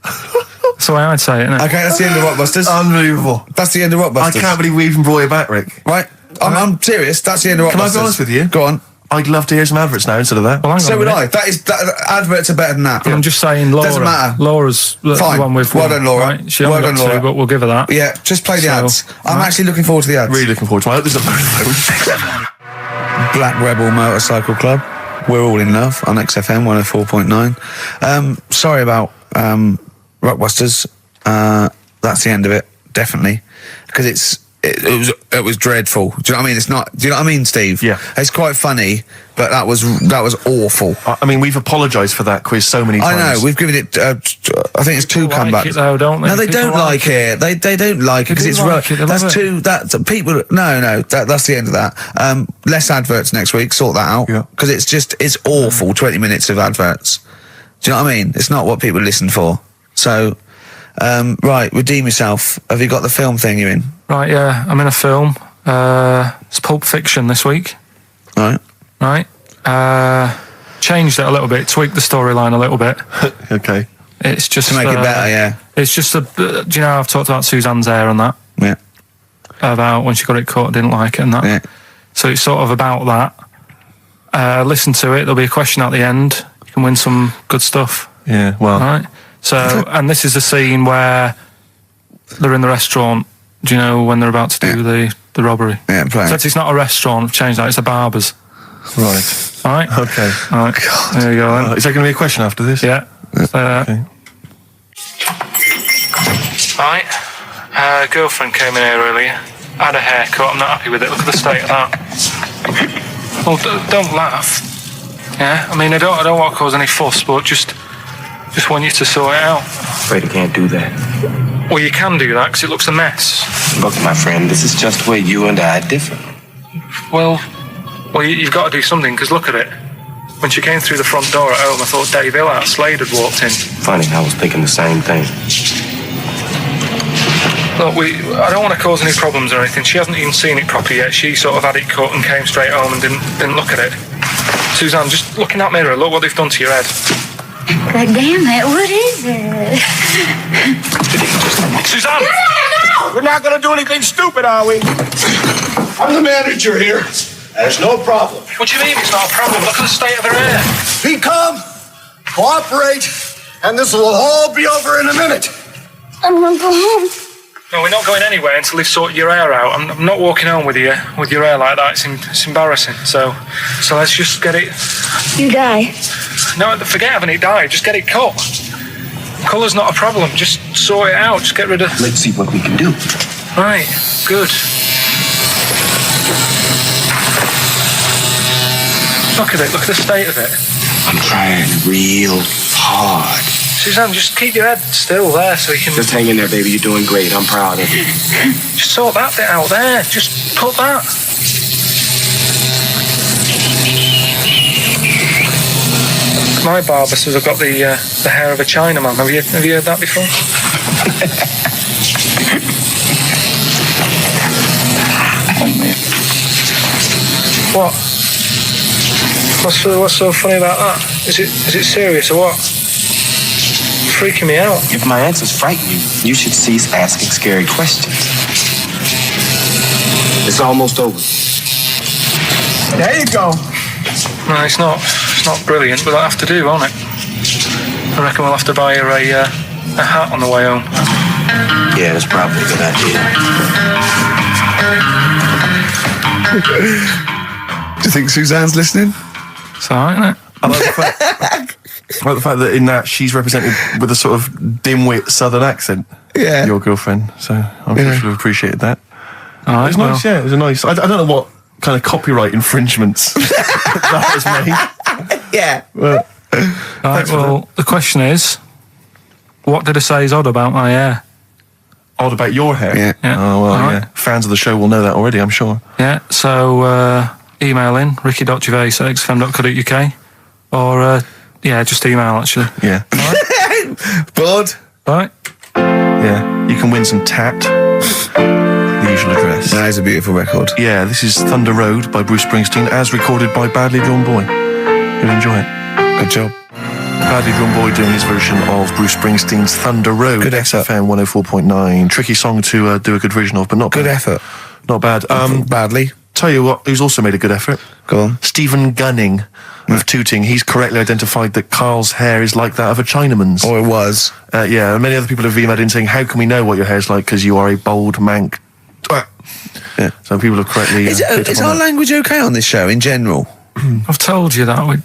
That's the way I'd say it, innit? Okay, that's the end of Rockbusters. Unbelievable. That's the end of Rockbusters. I can't believe we even brought it back, Rick. Right, I'm serious. That's the end of Rockbusters. Can I be honest with you? Go on. I'd love to hear some adverts now instead of that. Well, hang on So a would minute. I. Adverts are better than that. I'm just saying Laura. Doesn't matter. Laura's the Fine. one with... Well done, Laura. Right? She Well only done, got two, Laura. but we'll give her that. Yeah, just play the So, ads. I'm right. actually looking forward to the ads. Really looking forward to it. I hope there's a phone. Black Rebel Motorcycle Club. We're all in love on XFM 104.9. Sorry about Rockbusters. That's the end of it, definitely, because it was dreadful. Do you know what I mean? It's not. Do you know what I mean, Steve? Yeah. It's quite funny, but that was awful. I mean, we've apologised for that quiz so many times. I know. We've given it. I think it's two People like comebacks. it though, don't they? No, they People don't like it. They don't like it because do it's like it, they that's love too. That's people. No. That's the end of that. Less adverts next week. Sort that out. Yeah. Because it's awful. 20 minutes of adverts. Do you know what I mean? It's not what people listen for. So, right, redeem yourself. Have you got the film thing you're in? Right, yeah, I'm in a film. It's Pulp Fiction this week. Right. Right. Changed it a little bit, tweaked the storyline a little bit. Okay. It's just To make it better, yeah. It's just do you know I've talked about Suzanne's hair and that, Yeah. about when she got it cut, didn't like it and that. Yeah. So it's sort of about that. Listen to it. There'll be a question at the end. You can win some good stuff. Yeah, well. Right. So, and this is a scene where they're in the restaurant. Do you know when they're about to do the robbery? Yeah, play So it. it's not a restaurant. I've changed that. It's a barber's. Right. All right. Okay. All right. God. There you go. Then. Is there going to be a question after this? Yeah. Okay. Right. Girlfriend came in here earlier. Had a haircut. I'm not happy with it. Look at the state of that. Well, don't laugh. Yeah. I mean, I don't want to cause any fuss, but just want you to sort it out. Afraid I can't do that. Well, you can do that because it looks a mess. Look, my friend, this is just where you and I differ. Well, you've got to do something because look at it. When she came through the front door at home, I thought Dave Hill out Slade had walked in. Funny, I was thinking the same thing. Look, I don't want to cause any problems or anything. She hasn't even seen it properly yet. She sort of had it cut and came straight home and didn't look at it. Suzanne, just look in that mirror. Look what they've done to your head. God damn it, what is it? Suzanne! No! We're not gonna do anything stupid, are we? I'm the manager here. There's no problem. What do you mean it's not a problem? Look at the state of her hair. Be calm, cooperate, and this will all be over in a minute. I'm gonna go home. No, we're not going anywhere until they've sorted your hair out. I'm not walking home with your hair like that. It's embarrassing. So let's just get it... You die. No, forget having it dyed. Just get it cut. Colour's not a problem. Just sort it out. Just get rid of... Let's see what we can do. Right. Good. Look at it. Look at the state of it. I'm trying real hard. Suzanne, just keep your head still there so we can... Just hang in there, baby. You're doing great. I'm proud of you. Just sort that bit out there. Just put that. My barber says I've got the hair of a Chinaman. Have you heard that before? What? What's so funny about that? Is it serious or what? Freaking me out. If my answers frighten you, you should cease asking scary questions. It's almost over. There you go. No, it's not brilliant, but that'll have to do, won't it? I reckon we'll have to buy her a hat on the way home. Yeah, that's probably a good idea. Do you think Suzanne's listening? It's alright, isn't it? I like the fact that in that she's represented with a sort of dimwit southern accent. Yeah. Your girlfriend. So I'm sure she'll have appreciated that. Alright, It's nice, yeah. It was a nice... I don't know what kind of copyright infringements that was made. Yeah. Well, Right, well, the question is, what did I say is odd about my hair? odd about your hair? Yeah. Oh, well, Alright. yeah. Fans of the show will know that already, I'm sure. Yeah, so email in, ricky.gervais@xfm.co.uk or, just email, actually. Yeah. Bored? Right? Yeah. You can win some tat. The usual address. That is a beautiful record. Yeah, this is Thunder Road by Bruce Springsteen, as recorded by Badly Drawn Boy. You'll enjoy it. Good job. Badly Drawn Boy doing his version of Bruce Springsteen's Thunder Road. Good effort. XFM 104.9. Tricky song to do a good version of, but not Good bad. effort. Not bad. Badly. Tell you what, who's also made a good effort? Go on. Stephen Gunning of Tooting. He's correctly identified that Carl's hair is like that of a Chinaman's. Or it was. Yeah, and many other people have emailed in saying, how can we know what your hair's like because you are a bold mank. Yeah. So people have correctly... Is picked up our on that. language okay on this show in general? I've told you that,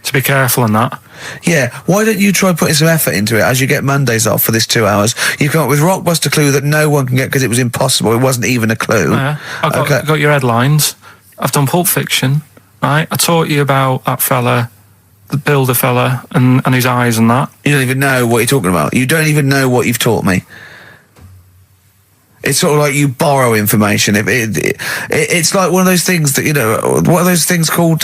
to be careful on that. Yeah, why don't you try putting some effort into it as you get Mondays off for this 2 hours? You come up with Rockbuster clue that no one can get because it was impossible. It wasn't even a clue. Yeah, I've got your headlines. I've done Pulp Fiction, right? I taught you about that fella, the builder fella, and his eyes and that. You don't even know what you're talking about. You don't even know what you've taught me. It's sort of like you borrow information. It's like one of those things that, what are those things called,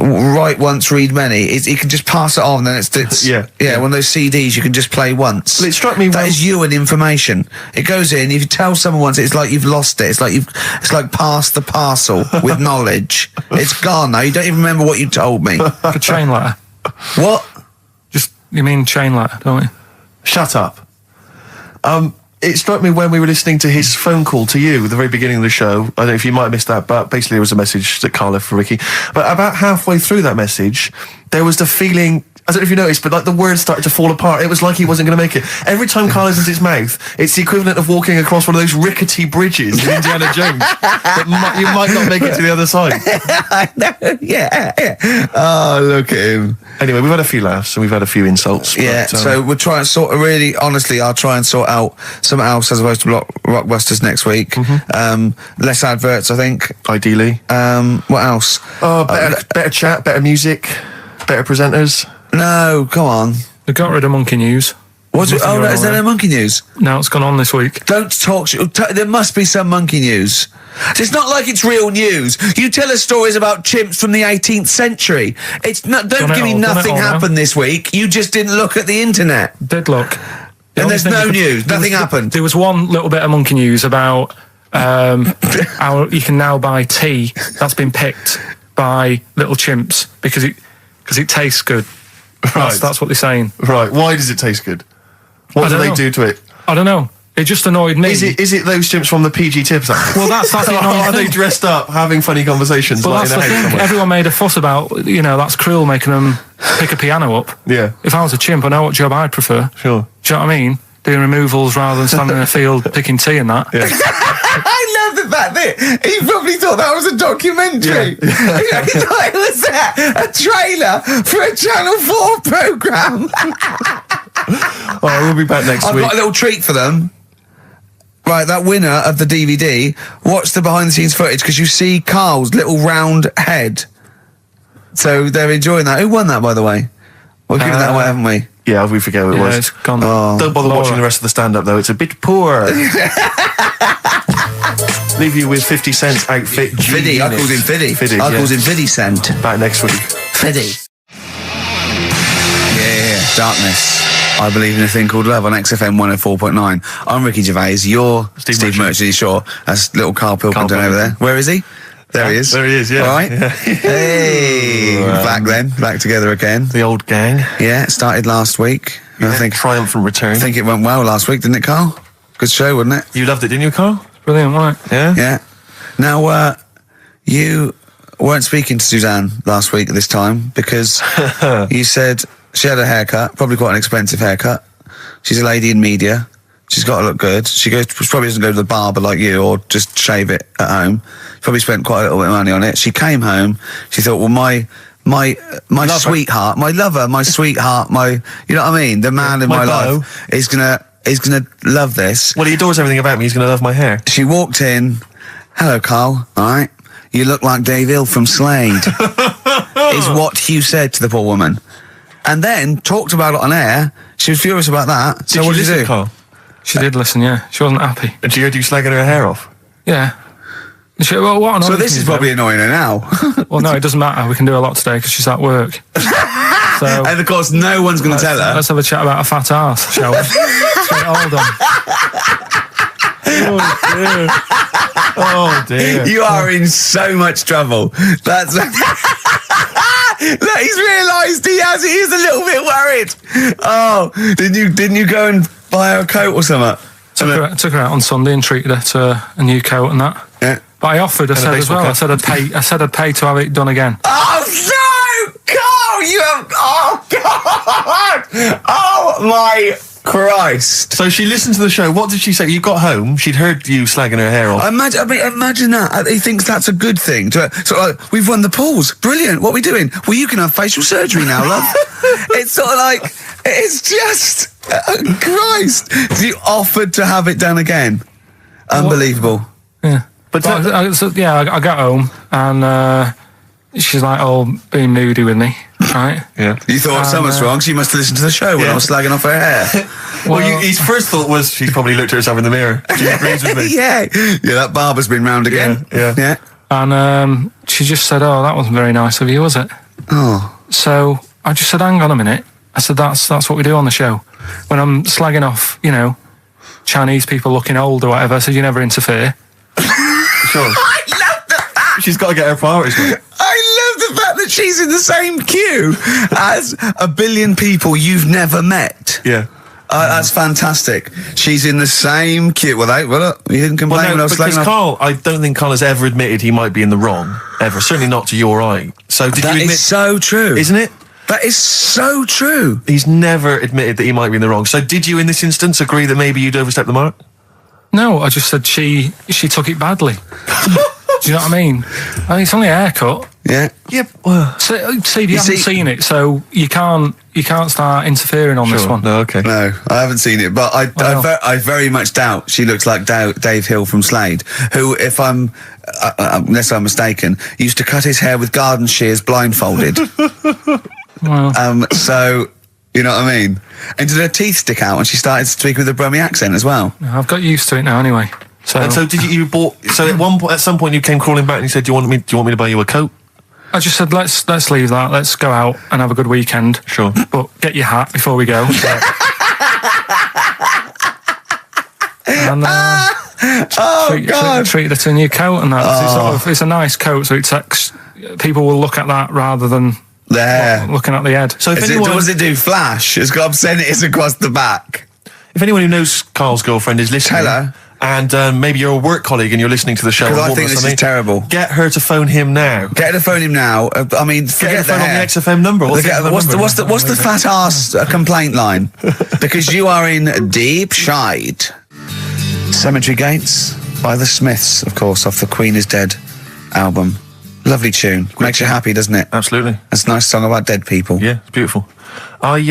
write once, read many. You can just pass it on, and it's Yeah. one of those CDs you can just play once. Well, it struck me that when- is you and information. It goes in. If you tell someone once, it's like you've lost it. It's like passed the parcel with knowledge. It's gone now. You don't even remember what you told me. The chain letter. What? You mean chain letter, don't you? Shut up. It struck me when we were listening to his phone call to you at the very beginning of the show. I don't know if you might have missed that, but basically it was a message that Carl left for Ricky. But about halfway through that message, there was the feeling, I don't know if you noticed, but like the words started to fall apart. It was like he wasn't going to make it. Every time Carl opens his mouth, it's the equivalent of walking across one of those rickety bridges in Indiana Jones. That you might not make it to the other side. I know. Yeah. Oh, look at him. Anyway, we've had a few laughs and we've had a few insults. Yeah, but, so we'll try and honestly, I'll try and sort out something else as opposed to Rockbusters next week. Less adverts, I think. Ideally. What else? Oh, better chat, better music, better presenters. No, come on. They got rid of Monkey News. What's it? Nothing Oh, no, going is on there there. no Monkey News? No, it's gone on this week. Don't talk. There must be some Monkey News. It's not like it's real news. You tell us stories about chimps from the 18th century. It's not. Don't Done it give me all, done it nothing all now. happened this week. You just didn't look at the internet. Did look. The And only there's thing no you could- news. there Nothing was- happened. There was one little bit of monkey news about how you can now buy tea that's been picked by little chimps because it tastes good. That's what they're saying. Right, why does it taste good? What I do don't they know. do to it? I don't know. It just annoyed me. Is it those chimps from the PG Tips act? Well, that's the annoying Are they thing. dressed up, having funny conversations? Well, like that's in the a house thing. somewhere? Everyone made a fuss about, that's cruel making them pick a piano up. Yeah. If I was a chimp, I know what job I'd prefer. Sure. Do you know what I mean? Doing removals rather than standing in a field picking tea and that. Yeah. I love the fact that he probably thought that was a documentary. He thought it was a trailer for a Channel 4 programme. Oh, we'll be back next I've week. got a little treat for them. Right, that winner of the DVD, watch the behind-the-scenes footage because you see Carl's little round head So they're enjoying that. Who won that, by the way? We've given that away, haven't we? Yeah, we forget what it was. It's gone. Don't bother watching the rest of the stand-up, though. It's a bit poor. Leave you with 50 Cent's outfit. Fiddy. I called him Fiddy. I called him Fiddy Cent. Back next week. Fiddy. Yeah. Darkness. I believe in a thing called love on XFM 104.9. I'm Ricky Gervais. You're Steve Merchant. Sure. That's little Karl Pilkington over there. Where is he? There he is. There he is, yeah. All right. Yeah. Hey. Back together again. The old gang. Yeah, it started last week. I think triumphant return. I think it went well last week, didn't it, Karl? Good show, wasn't it? You loved it, didn't you, Karl? Brilliant, right? Yeah? Yeah. Now, you weren't speaking to Suzanne last week at this time because you said she had a haircut, probably quite an expensive haircut. She's a lady in media. She's got to look good. She probably doesn't go to the barber like you or just shave it at home. She probably spent quite a little bit of money on it. She came home. She thought, well, my sweetheart, my lover, my sweetheart, you know what I mean? The man in my life is gonna love this. Well, he adores everything about me. He's gonna love my hair. She walked in. Hello, Karl. All right. You look like Dave Hill from Slade. Is what Hugh said to the poor woman. And then talked about it on air. She was furious about that. So what did you do? Karl? She did listen, yeah. She wasn't happy. And she heard you slagging her hair off? Yeah. Well, what so this is probably annoying her now. Well, no, it doesn't matter. We can do a lot today because she's at work. So, and of course, no one's going to tell her. Let's have a chat about a fat arse, shall we? Let's get it all done. Oh dear. You are in so much trouble. That's he's realised he is a little bit worried. Oh, didn't you go and buy her a coat or something? Took her out on Sunday and treated her to a new coat and that. Yeah. But I offered, I said as well, I said I'd pay to have it done again. Oh no! Karl, you have, oh God! Oh my Christ! So she listened to the show. What did she say? You got home, she'd heard you slagging her hair off. Imagine that. He thinks that's a good thing. We've won the polls. Brilliant. What are we doing? Well, you can have facial surgery now, love. It's sort of like, it's just, Christ. You offered to have it done again. Unbelievable. Yeah. But I got home and she's like, being moody with me, right? Yeah. You thought something's wrong, so you must have listened to the show when I was slagging off her hair. Well, his first thought was she's probably looked at herself in the mirror. She agrees with me. Yeah, that barber's been round again. Yeah. And she just said, that wasn't very nice of you, was it? Oh. So I just said, hang on a minute. I said, that's what we do on the show. When I'm slagging off, Chinese people looking old or whatever, I said, you never interfere. Sure. I love the fact. She's got to get her priorities right. I love the fact that she's in the same queue as a billion people you've never met. Yeah. That's fantastic. She's in the same queue. Well, you didn't complain when I was slagging off. Karl, I don't think Karl has ever admitted he might be in the wrong. Ever. Certainly not to your eye. So did you admit... That is so true. Isn't it? That is so true. He's never admitted that he might be in the wrong. So did you, in this instance, agree that maybe you'd overstepped the mark? No, I just said she took it badly. Do you know what I mean? It's only a haircut. Yeah. Yep. Well, Steve, you haven't seen it, so you can't start interfering on this one. No, okay. No, I haven't seen it, but I very much doubt she looks like Dave Hill from Slade, who, if I'm, unless I'm mistaken, used to cut his hair with garden shears blindfolded. Well. So, you know what I mean? And did her teeth stick out when she started to speak with a Brummie accent as well? I've got used to it now anyway. So, and so did you bought? So at some point you came crawling back and you said, "Do you want me to buy you a coat?" I just said, "Let's leave that. Let's go out and have a good weekend." Sure, but get your hat before we go. And treated her to a new coat, and that it's a nice coat, so people will look at that rather than looking at the head. So if does it do flash? It's got obscenities across the back. If anyone who knows Karl's girlfriend is listening, tell her. And maybe you're a work colleague and you're listening to the show. Because I think this is terrible. Get her to phone him now. Get her to phone him now. I mean, get her to phone on the XFM number. What's the fat ass complaint line? Because you are in deep shite. Cemetery Gates by the Smiths, of course, off the Queen is Dead album. Lovely tune. Makes you happy, doesn't it? Absolutely. It's a nice song about dead people. Yeah, it's beautiful. I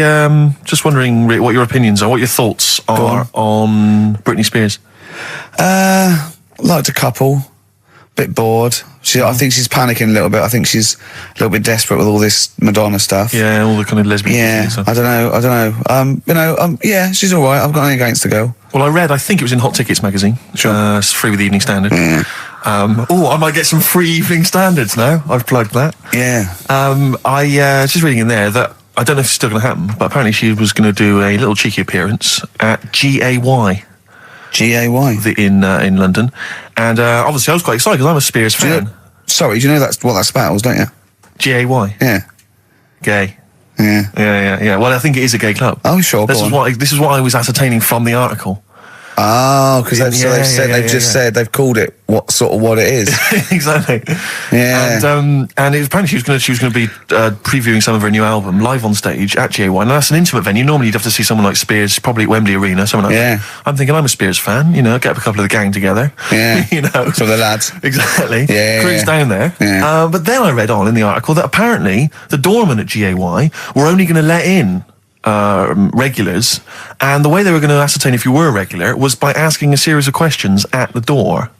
just wondering, Rick, what your opinions are, what your thoughts are on Britney Spears. Liked a couple, bit bored. I think she's panicking a little bit. I think she's a little bit desperate with all this Madonna stuff. Yeah, all the kind of lesbian. Yeah, I don't know. Yeah, she's all right. I've got nothing against the girl. Well, I think it was in Hot Tickets magazine. Sure. It's free with the Evening Standard. Yeah. I might get some free Evening Standards now. I've plugged that. Yeah. I just reading in there that I don't know if it's still going to happen, but apparently she was going to do a little cheeky appearance at GAY. GAY? In London. And obviously I was quite excited because I'm a Spears fan. Do you know that's what that spells, don't you? GAY? Yeah. Gay. Yeah. Yeah. Well, I think it is a gay club. Oh, sure, This is what I was ascertaining from the article. Oh, because they've called it what it is. Exactly. Yeah. And it was apparently she was going to be previewing some of her new album live on stage at GA1. And that's an intimate venue. Normally you'd have to see someone like Spears, probably at Wembley Arena, someone like that. I'm thinking I'm a Spears fan, get a couple of the gang together. Yeah. So the lads. Exactly. Yeah. Cruise down there. Yeah. But then I read on in the article that apparently the doorman at GAY were only going to let in regulars, and the way they were going to ascertain if you were a regular was by asking a series of questions at the door.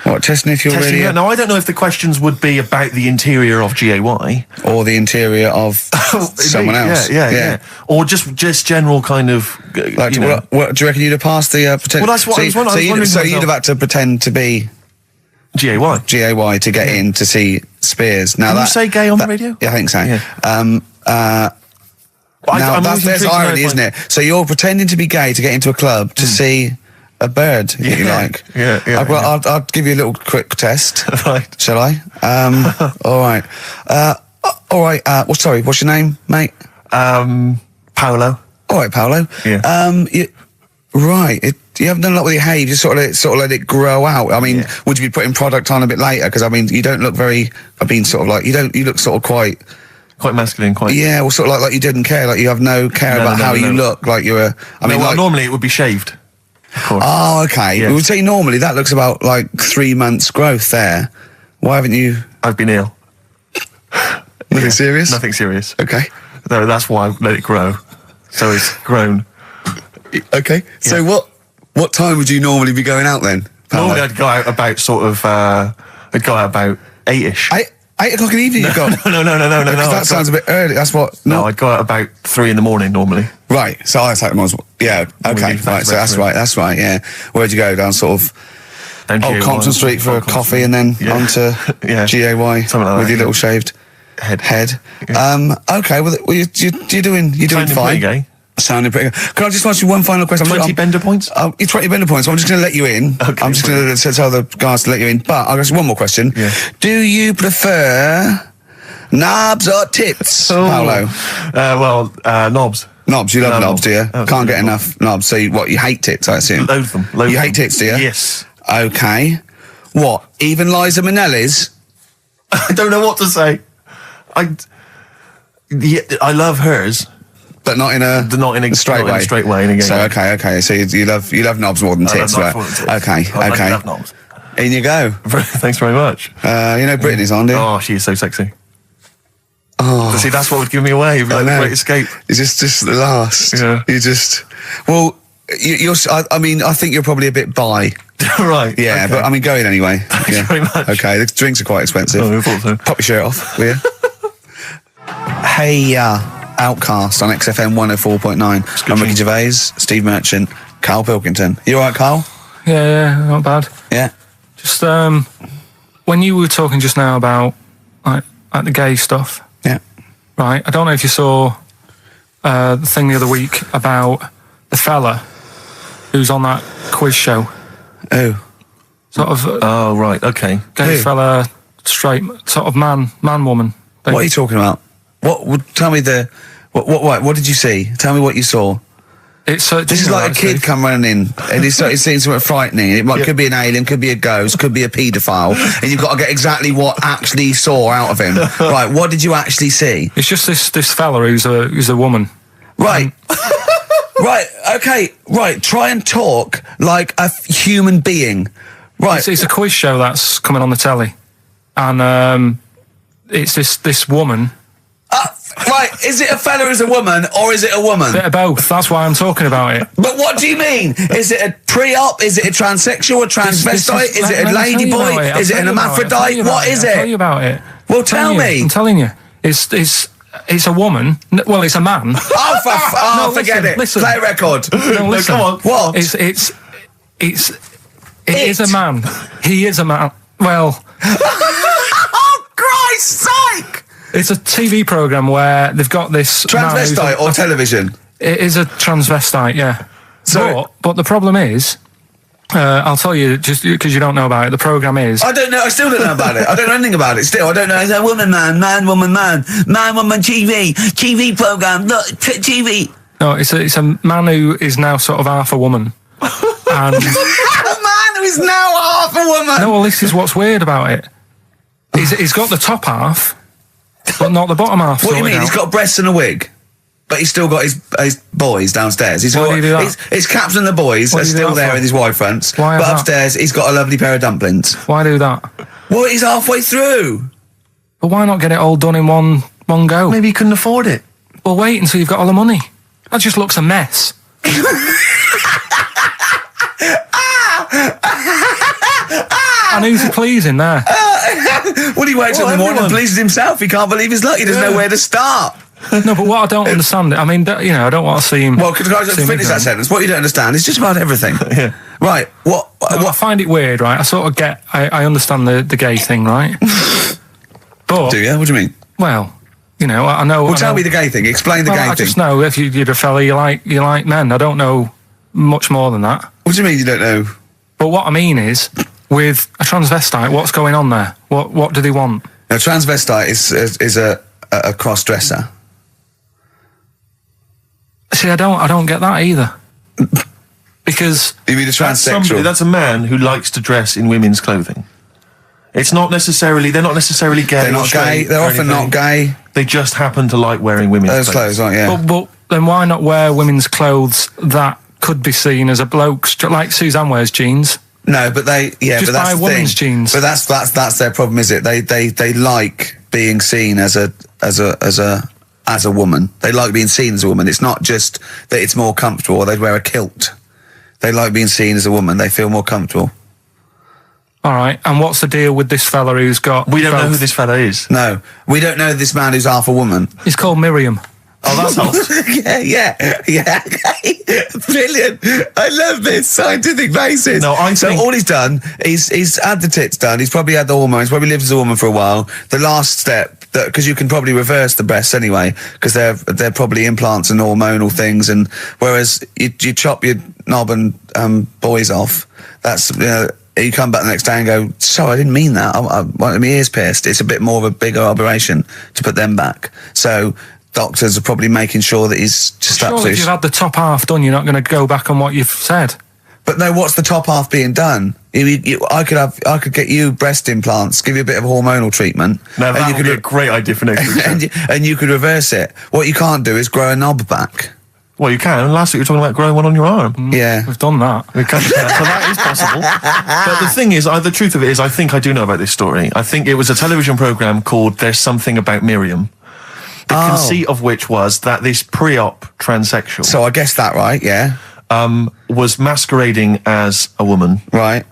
What, testing if you're really... Now, I don't know if the questions would be about the interior of GAY. Or the interior of someone else. Yeah. Or just general kind of... What, do you reckon you'd have passed the... Well, that's what I was wondering. So you'd have had to pretend to be... GAY to get in to see Spears. Now Can you say gay on the radio? Yeah, I think so. Yeah. There's irony, isn't it? So you're pretending to be gay to get into a club to see a bird, if you like. Yeah. I'll give you a little quick test. Right. Shall I? All right. Sorry, what's your name, mate? Paolo. All right, Paolo. Yeah. You haven't done a lot with your hair. You just sort of let it grow out. I mean, would you be putting product on a bit later? Because I mean, you don't look very. You look sort of quite masculine, quite. Yeah, well, sort of like you didn't care, like you have no care about how you look, like you're a. Normally it would be shaved. Of course. Oh, okay. Yeah. We would say normally that looks about like 3 months growth there. Why haven't you? I've been ill. Nothing serious? Nothing serious. Okay. No, that's why I let it grow. So it's grown. Okay. Yeah. So what time would you normally be going out then? Normally I'd go out about about 8ish. 8 o'clock in the evening, you've got? No. That sounds a bit early. That's what... No, I'd go out about 3 in the morning normally. Right, so I take them. Yeah, okay, right, so that's right, yeah. Where'd you go? Down sort of... Compton Street for a coffee and then onto GAY with your little shaved head. Yeah. Okay, well, you're doing fine. Gay. Sounding pretty good. Can I just ask you one final question? 20 bender points? 20 bender points. I'm just going to let you in. Okay, I'm just going to tell the guys to let you in. But I'll ask you one more question. Yeah. Do you prefer knobs or tits, Paolo? Knobs. Knobs. You love knobs, do you? Can't get enough knobs. So you hate tits, I assume? Loathe them. You hate tits, do you? Yes. Okay. What? Even Liza Minnelli's? I don't know what to say. I love hers. But not in a straight way. Straight way. In a so okay. So you love knobs more than tits, right? Okay. I love knobs. In you go. Thanks very much. Brittany's on, do you? Oh, she is so sexy. Oh, see, that's what would give me away. It'd be like the Great Escape. It's just the last. Yeah. You just. Well, you're. I think you're probably a bit bi. Right. Yeah, okay. but I mean, go in anyway. Thanks very much. Okay, the drinks are quite expensive. Oh, I thought so. Pop your shirt off, will you? Hey, Outcast on XFM 104.9. I'm Ricky Gervais, Steve Merchant, Karl Pilkington. You alright, Karl? Yeah, not bad. Yeah. Just when you were talking just now about like the gay stuff. Yeah. Right. I don't know if you saw the thing the other week about the fella who's on that quiz show. Oh. Sort of. Oh right. Okay. Gay fella, straight sort of man woman thing. What are you talking about? Tell me what did you see? Tell me what you saw. This is like a kid come running in and he's seeing something frightening. It could be an alien, could be a ghost, could be a paedophile, and you've got to get exactly what actually saw out of him. Right, what did you actually see? It's just this fella who's a woman. Right. Right, okay, right, try and talk like a human being. Right. It's a quiz show that's coming on the telly. And it's this woman. Right, is it a fella who's a woman, or is it a woman? Bit of both. That's why I'm talking about it. But what do you mean? Is it a pre-op? Is it a transsexual, a transvestite? Is it a lady boy? Is it an hermaphrodite? What is I'll tell you it? about it. Well, tell me. I'm telling you. It's a woman. Well, it's a man. Oh, forget it. Listen. Play a record. No, listen. come on. What? It is a man. He is a man. Well, Oh, Christ's sake! it's a TV program where they've got this Transvestite or television? It is a transvestite, yeah. So- but the problem is, I'll tell you just because you don't know about it. The program is. I don't know. I still don't know about it. I don't know anything about it. Still, I don't know. It's a woman, man, woman, TV program. Look, TV. No, it's a man who is now sort of half a woman. And A man who is now half a woman. no, well, this is what's weird about it. He's got the top half, but not the bottom half. What do you mean? sorted He's out. got breasts and a wig, but he's still got his boys downstairs. He's Why got do you do that? his caps and the boys What are do you do still that there for? with his Y fronts. Why But is that? upstairs, he's got a lovely pair of dumplings. Why do that? Well, he's halfway through. But why not get it all done in one go? Maybe he couldn't afford it. Well, wait until you've got all the money. That just looks a mess. And who's he pleasing there? Well, he wakes up in the morning and pleases himself. He can't believe his luck. He doesn't know where to start. No, but what I don't understand, I mean, I don't want to see him. Well, could I just finish that sentence? What you don't understand is just about everything. Yeah. Right. What? I find it weird, right? I sort of I understand the gay thing, right? But Do you? What do you mean? well, I know. Well, I tell know, me the gay thing. Explain the well, gay I thing. just know if you're a fella, you like men. I don't know much more than that. What do you mean you don't know? But what I mean is, with a transvestite, what's going on there? What do they want? A transvestite is a cross dresser. See, I don't get that either. Because You mean a transsexual? That's a man who likes to dress in women's clothing. They're not necessarily gay. They're not gay. They're often not gay. They just happen to like wearing women's Those clothes, aren't you? but then why not wear women's clothes that could be seen as a bloke's, like Suzanne wears jeans? No, but Just but that's buy the women's thing. jeans. But that's their problem, is it? They like being seen as a woman. They like being seen as a woman. It's not just that it's more comfortable, or they'd wear a kilt. They like being seen as a woman. They feel more comfortable. All right, and what's the deal with this fella who's got... We don't know who both? this fella is. No, we don't know this man who's half a woman. He's called Miriam. Oh, that's helps. yeah. Brilliant. I love this scientific basis. No, I so think- all he's done, he's had the tits done. He's probably had the hormones. Probably lived as a woman for a while. The last step, because you can probably reverse the breasts anyway, because they're probably implants and hormonal things. And whereas you chop your knob and boys off, that's you come back the next day and go, so I didn't mean that. I wanted my ears pierced. It's a bit more of a bigger operation to put them back. So doctors are probably making sure that he's just Surely absolutely... if you've had the top half done, you're not going to go back on what you've said. But no, what's the top half being done? I could get you breast implants, give you a bit of hormonal treatment. Now, and that you would could be a great idea for next week. and you could reverse it. What you can't do is grow a knob back. Well, you can. Last week you were talking about growing one on your arm. Yeah. We've done that. We can, so that is possible. But the thing is, the truth of it is, I think I do know about this story. I think it was a television programme called There's Something About Miriam. The conceit of which was that this pre-op transsexual So I guessed that right, yeah. was masquerading as a woman, Right.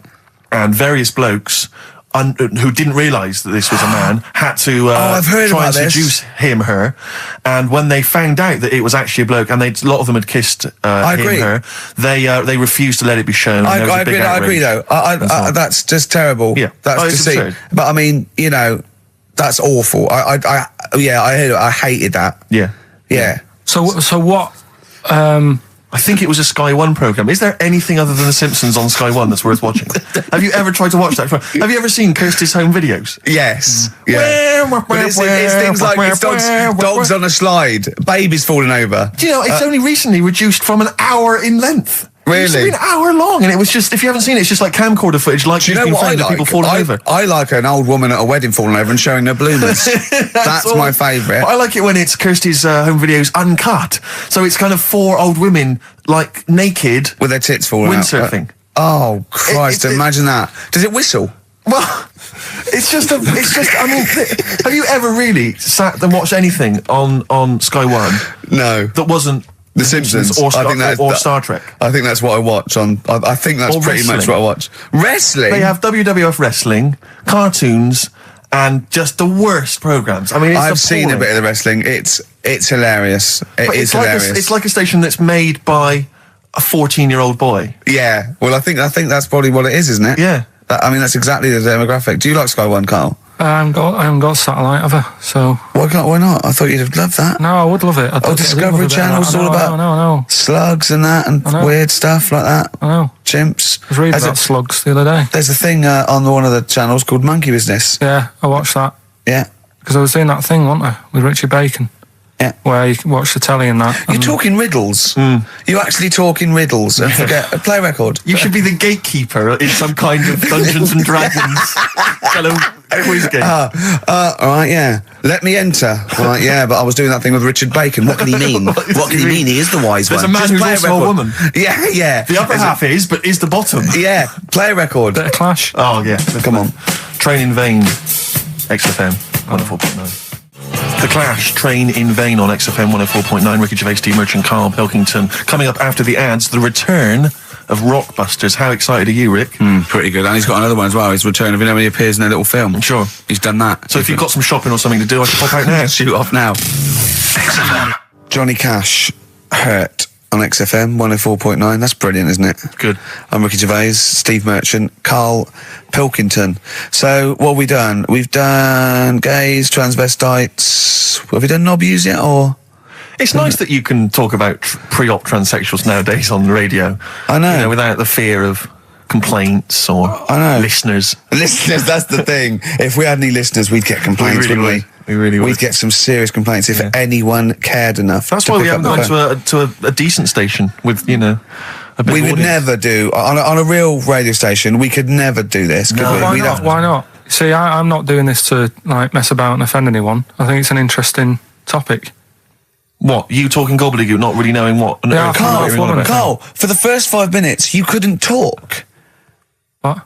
and various blokes who didn't realise that this was a man had to I've heard try about and this. seduce her. And when they found out that it was actually a bloke, and a lot of them had kissed agree. her, they refused to let it be shown. I There was a big agree outrage. though. That's just terrible. Yeah. That's It's deceit. absurd. But I mean, that's awful. I hated that. Yeah. Yeah. So what... I think it was a Sky One programme. Is there anything other than The Simpsons on Sky One that's worth watching? Have you ever tried to watch that? Have you ever seen Kirsty's home videos? Yes. Yeah. But it's things like it's dogs on a slide, babies falling over. Do you know, it's only recently reduced from an hour in length. It used to Really? be an hour long, and it was just, if you haven't seen it, it's just like camcorder footage, like Do you you've know been what I filmed of like? people falling over. I like an old woman at a wedding falling over and showing her bloomers. That's all. my favourite. But I like it when it's Kirsty's home videos uncut. So it's kind of 4 old women, like, naked, With their tits falling out. windsurfing. Oh, Christ, It- imagine that. Does it whistle? Well, It's just, I mean, have you ever really sat and watched anything on Sky One? No. That wasn't The Simpsons, or Star Trek. I think that's what I watch on. I think that's Or pretty much wrestling. what I watch. Wrestling. They have WWF wrestling, cartoons, and just the worst programs. I mean, I've seen a bit of the wrestling. It's hilarious. It's hilarious. It's like a station that's made by a 14-year-old boy. Yeah. Well, I think that's probably what it is, isn't it? Yeah. I mean, that's exactly the demographic. Do you like Sky One, Carl? I haven't got satellite ever, so... Why not? I thought you'd have loved that. No, I would love it. Discovery Channel's all about no. slugs and that and weird stuff like that. I know. Chimps. I was reading about slugs the other day. There's a thing on one of the channels called Monkey Business. Yeah, I watched that. Yeah. Because I was doing that thing, wasn't I, with Richard Bacon. Yeah. Where you can watch the telly and that. You're talking riddles. You're actually talking riddles and forget a play record. You should be the gatekeeper in some kind of Dungeons and Dragons fellow quiz game. All right, yeah. Let me enter. Right, yeah, but I was doing that thing with Richard Bacon. What can he mean? What can he mean? He is the wise There's one. a man Just who's play also a woman. Yeah. The upper half is, but is the bottom. Yeah, play a record. Bit of Clash. Oh, yeah. Come on. Train in Vain, XFM 104.9. The Clash, Train in Vain on XFM 104.9. Ricky Gervais, Steve Merchant, Karl Pilkington. Coming up after the ads, the return of Rockbusters. How excited are you, Rick? Pretty good. And he's got another one as well. His return of when he appears in a little film. Sure. He's done that. So if you've got some shopping or something to do, I can pop out now. Shoot off now. XFM. Johnny Cash, Hurt on XFM 104.9. That's brilliant, isn't it? Good. I'm Ricky Gervais, Steve Merchant, Karl Pilkington. So, what have we done? We've done gays, transvestites. Have we done knobbies yet, or...? It's nice that you can talk about pre-op transsexuals nowadays on the radio. I know. You know, without the fear of complaints or listeners. Listeners, that's the thing. If we had any listeners, we'd get complaints, We really wouldn't we? We really would. We'd get some serious complaints if anyone cared enough. That's to why we pick haven't up the gone phone. to a decent station with, you know, a big We would audience. never do on a real radio station. We could never do this. Could No. we? Why We'd not? have- Why not? See, I'm not doing this to like mess about and offend anyone. I think it's an interesting topic. What? You talking gobbledygook, not really knowing what? Yeah, I Carl, Carl, woman. Carl, for the first 5 minutes, you couldn't talk. What?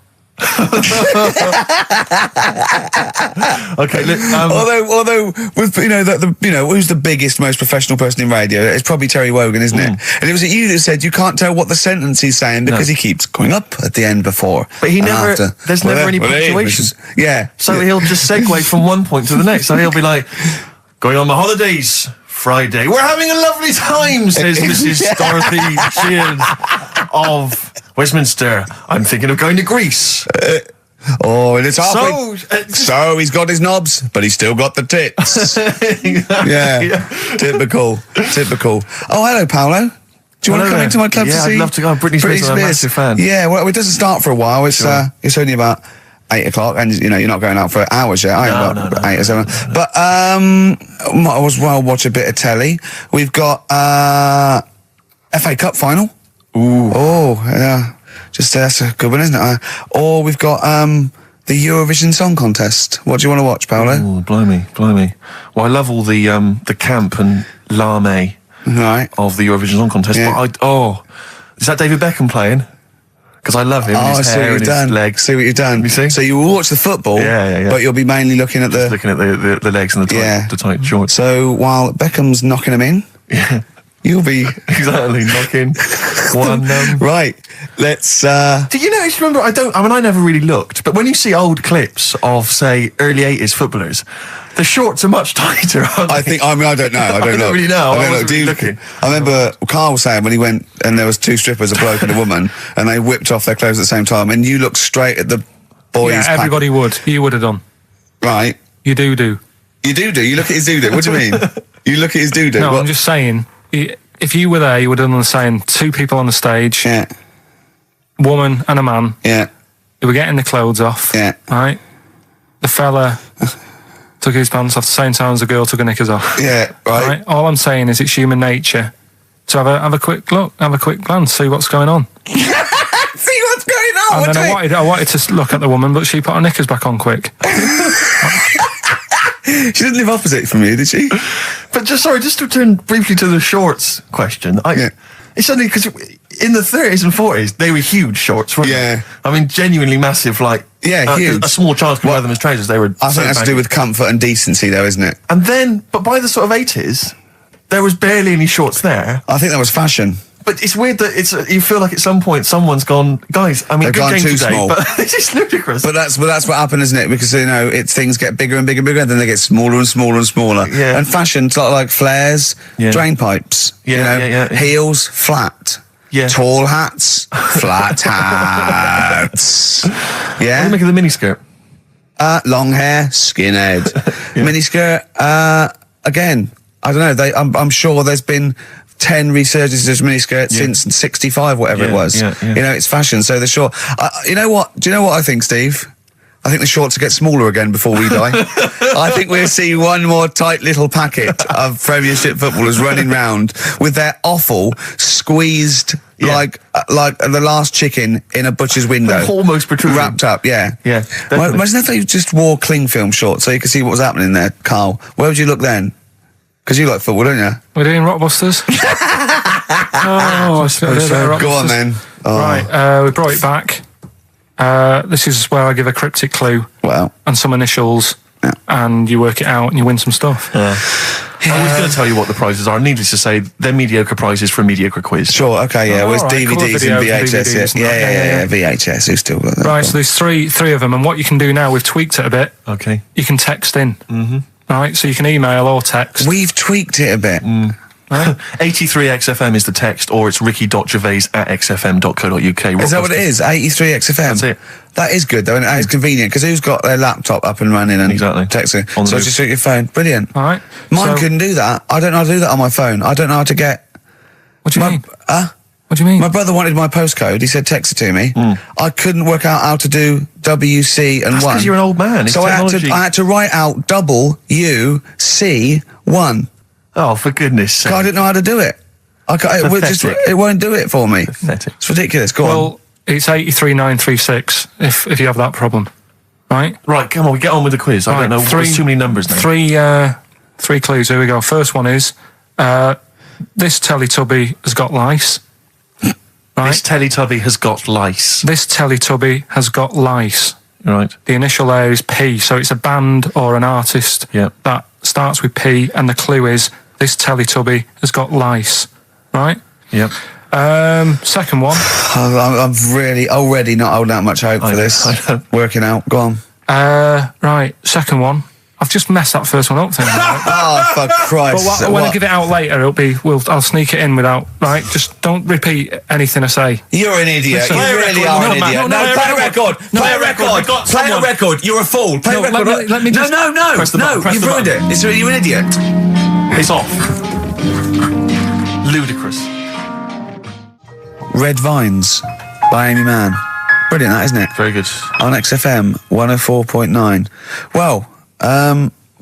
Okay, look, Although with who's the biggest, most professional person in radio? It's probably Terry Wogan, isn't it? And it was you that said you can't tell what the sentence he's saying because he keeps going up at the end before. But he and never. after. There's never any punctuation. Yeah. So he'll just segue from one point to the next. So he'll be like, going on my holidays, Friday. We're having a lovely time, says Mrs. Dorothy Shields of Westminster. I'm thinking of going to Greece. And it's halfway. So he's got his knobs, but he's still got the tits. Yeah. Typical. Oh, hello, Paolo. Do you want to come into my club to see? Yeah, I'd love to go. Britney Spears, I'm a massive fan. Yeah, well, it doesn't start for a while. It's it's only about 8 o'clock, and you know you're not going out for hours yet. No. 8 or 7. But might as well watch a bit of telly. We've got FA Cup final. Ooh. Oh, yeah. Just that's a good one, isn't it? Or we've got the Eurovision Song Contest. What do you want to watch, Paolo? Oh, blimey. Well, I love all the camp and lame of the Eurovision Song Contest. Yeah. But is that David Beckham playing? Because I love him. I his see what hair you've and done. his legs. See what you've done. You see? So you will watch the football, Yeah. but you'll be mainly looking at Just looking at the legs and the tight shorts. So while Beckham's knocking them in, you'll be Exactly, knocking one. Right. Let's. Did you notice? Remember, I never really looked, but when you see old clips of, say, early '80s footballers, the shorts are much tighter. Aren't they? I don't know. I don't don't really know. I wasn't really looking. I remember Carl was saying when he went and there was 2 strippers, a bloke and a woman, and they whipped off their clothes at the same time, and you looked straight at the boys. Yeah, everybody would. You would have done. Right. You do. You do. You look at his doo-doo. What do you mean? You look at his doo-doo. No, What? I'm just saying. If you were there, you would have done the same. 2 people on the stage. Yeah. Woman and a man. Yeah. They were getting the clothes off. Yeah. Right? The fella took his pants off at the same time as the girl took her knickers off. Yeah. Right. All I'm saying is it's human nature to have a quick look, have a quick glance, see what's going on. See what's going on. And then I wanted to look at the woman, but she put her knickers back on quick. She didn't live opposite from you, did she? But just to return briefly to the shorts question. It's only because in the 30s and 40s, they were huge shorts, weren't Yeah. they? I mean, genuinely massive, like... Yeah, huge. A small child could wear them as trousers. They were I think that's to do with comfort and decency, though, isn't it? And then, but by the sort of 80s, there was barely any shorts there. I think that was fashion. But it's weird that you feel like at some point someone's gone, guys, I mean, They've good gone game too today, small. but it's just ludicrous. But that's what happened, isn't it? Because, you know, things get bigger and bigger and bigger, and then they get smaller and smaller and smaller. Yeah. And fashion's like flares, drain pipes, heels, flat. Yeah. Tall hats, flat hats. What do Yeah. you make of the miniskirt? Long hair, skinhead. Miniskirt, again, I don't know, I'm sure there's been 10 resurgences of miniskirts since 65, whatever it was. Yeah. You know, it's fashion, so the short... you know what? Do you know what I think, Steve? I think the shorts will get smaller again before we die. I think we'll see one more tight little packet of Premiership footballers running round with their offal squeezed like the last chicken in a butcher's window. Almost protruding. Wrapped up, yeah. Yeah, definitely. Imagine if they just wore cling film shorts so you could see what was happening there, Carl. Where would you look then? Because you like football, don't you? We're doing Rockbusters. I should have done Go on Rockbusters. then. Oh. Right, we brought it back. This is where I give a cryptic clue Well, and some initials, and you work it out and you win some stuff. I was going to tell you what the prizes are. Needless to say, they're mediocre prizes for a mediocre quiz. sure, okay, yeah. Oh, Where's all right, cool, DVDs video and for VHS? DVDs and Yeah, that. VHS. Who's still got that? Right, so there's three of them, and what you can do now, we've tweaked it a bit. Okay. You can text in. Mm-hmm. Right, so you can email or text. We've tweaked it a bit. 83XFM is the text, or it's ricky.gervais@xfm.co.uk. Is that what it is? 83 XFM? That's it. That is good, though, and it's convenient, because who's got their laptop up and running and Exactly. texting? On the So move. just at your phone. Brilliant. All right. Mine So- couldn't do that. I don't know how to do that on my phone. I don't know how to get... What do you mean? What do you mean? My brother wanted my postcode. He said text it to me. I couldn't work out how to do WC and That's 1. 'cause you're an old man. It's So I technology. had to write out WC1. Oh, for goodness sake. I didn't know how to do it. Pathetic. It won't do it for me. Pathetic. It's ridiculous. Go on. Well, it's 83936 if you have that problem. Right? Right, come on, we get on with the quiz. I Right, don't know. There's too many numbers now. Three clues. Here we go. First one is this Teletubby has got lice. Right? This Teletubby has got lice. This Teletubby has got lice. Right. The initial there is P, so it's a band or an artist that starts with P, and the clue is this Teletubby has got lice. Right? Yep. Second one. I'm really already not holding out much hope for this. I know. Working out. Go on. Right. Second one. I've just messed that first one up. Thing. Oh, for Christ's sake. When I give it out later, I'll sneak it in without. Right. Just don't repeat anything I say. You're an idiot. Listen, You play a really record. are No, an man, idiot. no, Play a record. Play a record. Play a record. You're a fool. Play a No, record. let me just- No. Press the button, press You've the ruined button. it. You're an idiot. It's off. Ludicrous. Red Vines by Amy Mann. Brilliant, that, isn't it? Very good. On XFM 104.9. Well,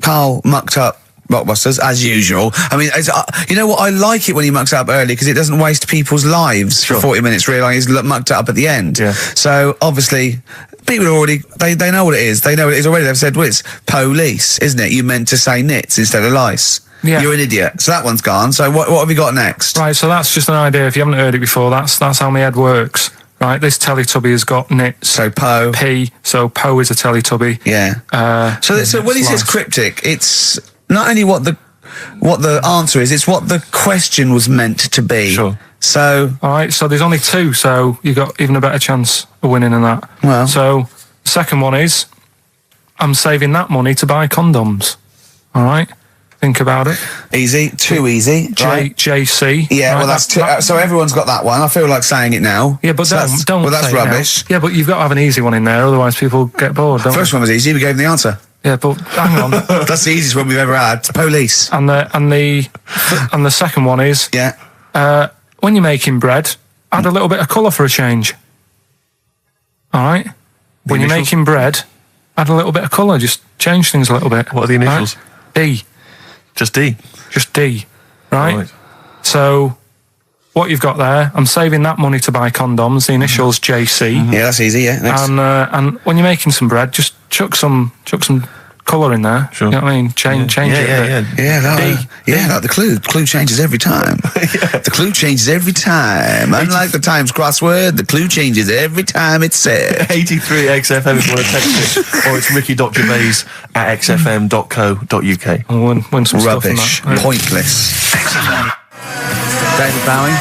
Carl mucked up Rockbusters, as usual. I mean, you know what? I like it when he mucks up early, because it doesn't waste people's lives for 40 minutes realising he's mucked it up at the end. Yeah. So, obviously, people are already... They know what it is. They know what it is already. They've said, well, it's police, isn't it? You meant to say nits instead of lice. Yeah. You're an idiot. So that one's gone. So what have we got next? Right, so that's just an idea. If you haven't heard it before, that's how my head works. Right, this Teletubby has got nits. So Po. P, so Po is a Teletubby. Yeah. So when he says lice. cryptic, it's not only what the answer is, it's what the question was meant to be. Sure. So All right, so there's only two, so you've got even a better chance of winning than that. Well. So, the second one is, I'm saving that money to buy condoms. All right? Think about it. easy, too easy. Right? JC. Yeah, right, well, that's too, so everyone's got that one. I feel like saying it now. Yeah, but So don't. Well, that's say it now. rubbish. Yeah, but you've got to have an easy one in there, otherwise people get bored, don't First one was easy. We gave them the answer. they? Yeah, but hang on. That's the easiest one we've ever had. Police. and the second one is, Yeah. when you're making bread, add a little bit of colour for a change. All right? When you're initials? making bread, add a little bit of colour. Just change things a little bit. What are the initials? Right? D. Just D. Just D. Right? Right. So, what you've got there, I'm saving that money to buy condoms. The initials JC. Yeah, that's easy. Yeah. Next. And when you're making some bread, just chuck some colour in there. Sure. You know what I mean? Change it. Yeah, like the clue. The clue changes every time. The clue changes every time. Unlike the Times crossword, the clue changes every time it's said. 83 XFM if you want to text it, or it's ricky.gervais@xfm.co.uk. I'll win some Rubbish. stuff on that. Pointless. David Bowie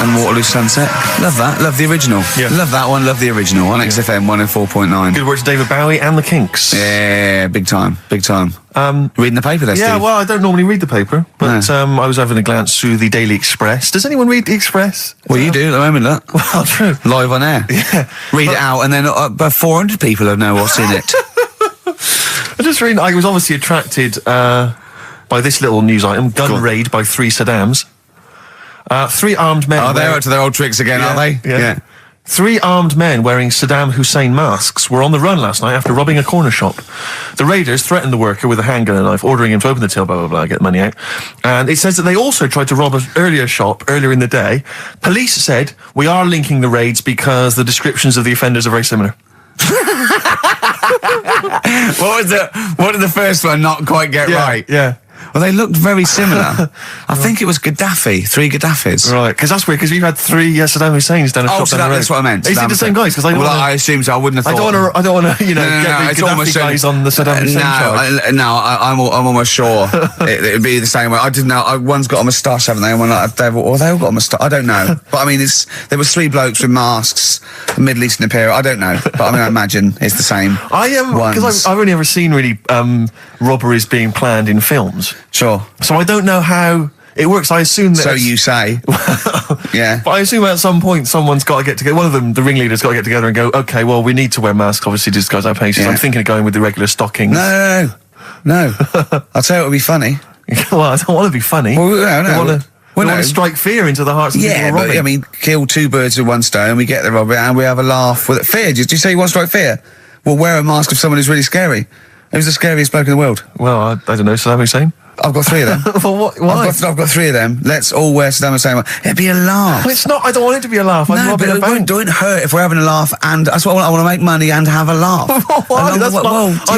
and Waterloo Sunset. Love that. Love the original. Yeah. Love that one. Love the original on XFM 104.9. Good word to David Bowie and the Kinks. Yeah, big time. Big time. Reading the paper there, Yeah, Steve? well, I don't normally read the paper, but I was having a glance through the Daily Express. Does anyone read the Express? Well, you do at the moment, look. Well, true. Live on air. Yeah. Read it out, and then about 400 people will know what's in it. I just read. I was obviously attracted by this little news item: gun raid by 3 Saddams. 3 armed men. Oh, they're up to their old tricks again, are they? Yeah. 3 armed men wearing Saddam Hussein masks were on the run last night after robbing a corner shop. The raiders threatened the worker with a handgun and a knife, ordering him to open the till, blah, blah, blah, get the money out. And it says that they also tried to rob an earlier shop earlier in the day. Police said, we are linking the raids because the descriptions of the offenders are very similar. What did the first one not quite get right? Yeah. Well, they looked very similar. I think it was Gaddafi, 3 Gaddafis. Right, because that's weird, because we've had 3 Saddam Husseins down a shop so down the road. that's what I meant. Is it the same guys? Because I assume so. I wouldn't have thought. I don't want to, get the Gaddafi guys on the Saddam Hussein charge. I'm almost sure it'd be the same way. I didn't know. One's got a moustache, haven't they? And one like they all got a moustache. I don't know. But I mean, there was 3 blokes with masks, Middle Eastern appearance. I don't know. But I mean, I imagine it's the same. Because I've only ever seen really robberies being planned in films. Sure. So I don't know how it works. I assume that. So you say. Yeah. But I assume at some point someone's got to get together. One of them, the ringleader's got to get together and go, okay, well, we need to wear masks, obviously, to disguise our faces. Yeah. I'm thinking of going with the regular stockings. No. I'll tell you what would be funny. Well, I don't want to be funny. Well, no. I want to strike fear into the hearts of people Yeah, robbing. but I mean, kill 2 birds with 1 stone. We get the robber and we have a laugh with it. Fear? Did you say you want to strike fear? Well, wear a mask of someone who's really scary. Who's the scariest bloke in the world? Well, I don't know. Saddam Hussein. I've got 3 of them. Well, why? I've got 3 of them. Let's all wear Saddam Hussein. It'd be a laugh. Well, it's not. I don't want it to be a laugh. I'm robbing a bank. Don't hurt if we're having a laugh, and that's what I want to make money and have a laugh. Why? I'm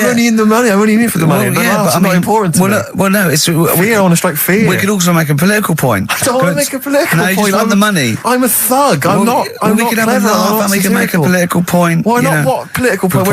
only in the money. I'm only in it for the money. But it's not important to me. No, it's fear. I want to strike fear. We could also make a political point. I don't want to make a political point. No, you just want the money. I'm a thug. I'm not. We could have a laugh and we can make a political point. Why not? What political point?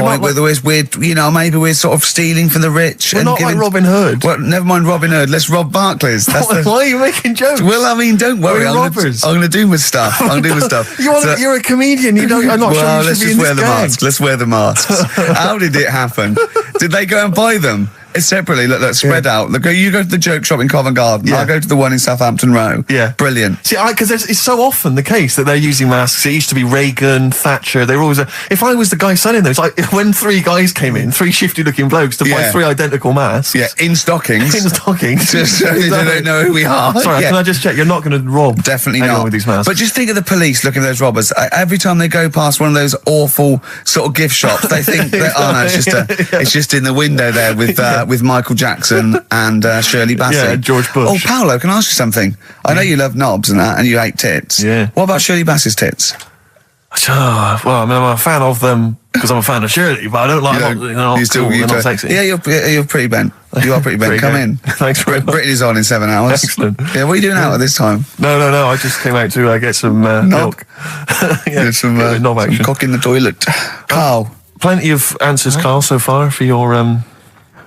Maybe we're sort of stealing from the rich. We're not like Robin Hood. Well, never mind Robin Hood. Let's rob Barclays. Why are you making jokes? Well, I mean, don't worry. I'm going to do my stuff. I'm going to do my stuff. You're a comedian. I'm not sure you should be in this gang. Let's wear the masks. How did it happen? Did they go and buy them? Separately, look, spread out. Look, you go to the joke shop in Covent Garden. I go to the one in Southampton Row. Yeah, brilliant. See, because it's so often the case that they're using masks. It used to be Reagan, Thatcher. They were always. If I was the guy selling those, when 3 guys came in, 3 shifty-looking blokes to buy 3 identical masks. Yeah, in stockings. Just so they don't know who we are. Sorry, can I just check? You're not going to rob? Definitely anyone not. With these masks. But just think of the police looking at those robbers. Every time they go past one of those awful sort of gift shops, they think that it's just in the window there with Michael Jackson and Shirley Bassey. Yeah, George Bush. Oh, Paolo, can I ask you something? I know you love knobs and that, and you hate tits. Yeah. What about Shirley Bassey's tits? Well, I mean, I'm a fan of them because I'm a fan of Shirley, but I don't like them. They're not sexy. Yeah, you're pretty bent. You are pretty bent. Come in. Thanks very much. Britain is on in 7 hours. Excellent. Yeah, what are you doing out at this time? No. I just came out to get some milk. Get some cock in the toilet. Carl. Plenty of answers, Carl, so far for your...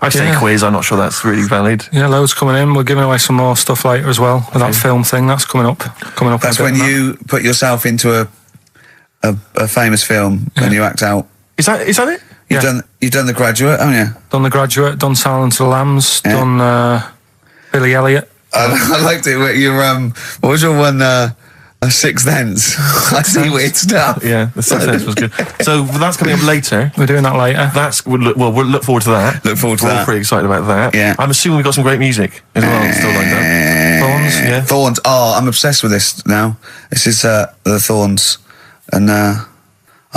I'd say quiz. I'm not sure that's really valid. Yeah, loads coming in. We're giving away some more stuff later as well with that film thing. That's coming up. That's when you put yourself into a famous film and you act out. Is that it? You've done The Graduate, haven't you? Done The Graduate. Done Silence of the Lambs. Yeah. Done Billy Elliot. I liked it. What was your one? Sixth Sense. I see weird stuff. Yeah, the Sixth Sense was good. So that's coming up later. We're doing that later. We'll look forward to that. We're pretty excited about that. Yeah. I'm assuming we've got some great music as well. Still like that. Thorns. Yeah. Thorns. Oh, I'm obsessed with this now. This is the Thorns, and I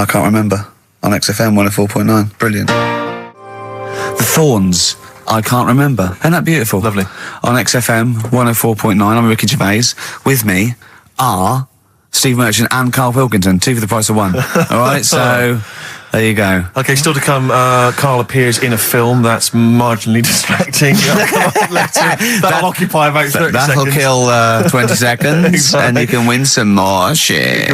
can't remember on XFM 104.9. Brilliant. The Thorns. I can't remember. Isn't that beautiful? Lovely. On XFM 104.9. I'm Ricky Gervais. With me are Steve Merchant and Karl Pilkington, 2 for the price of 1. All right, so There you go. Okay, still to come, Karl appears in a film that's marginally distracting. That'll occupy about 30 That'll seconds. kill 20 seconds, Exactly. and you can win some more shit.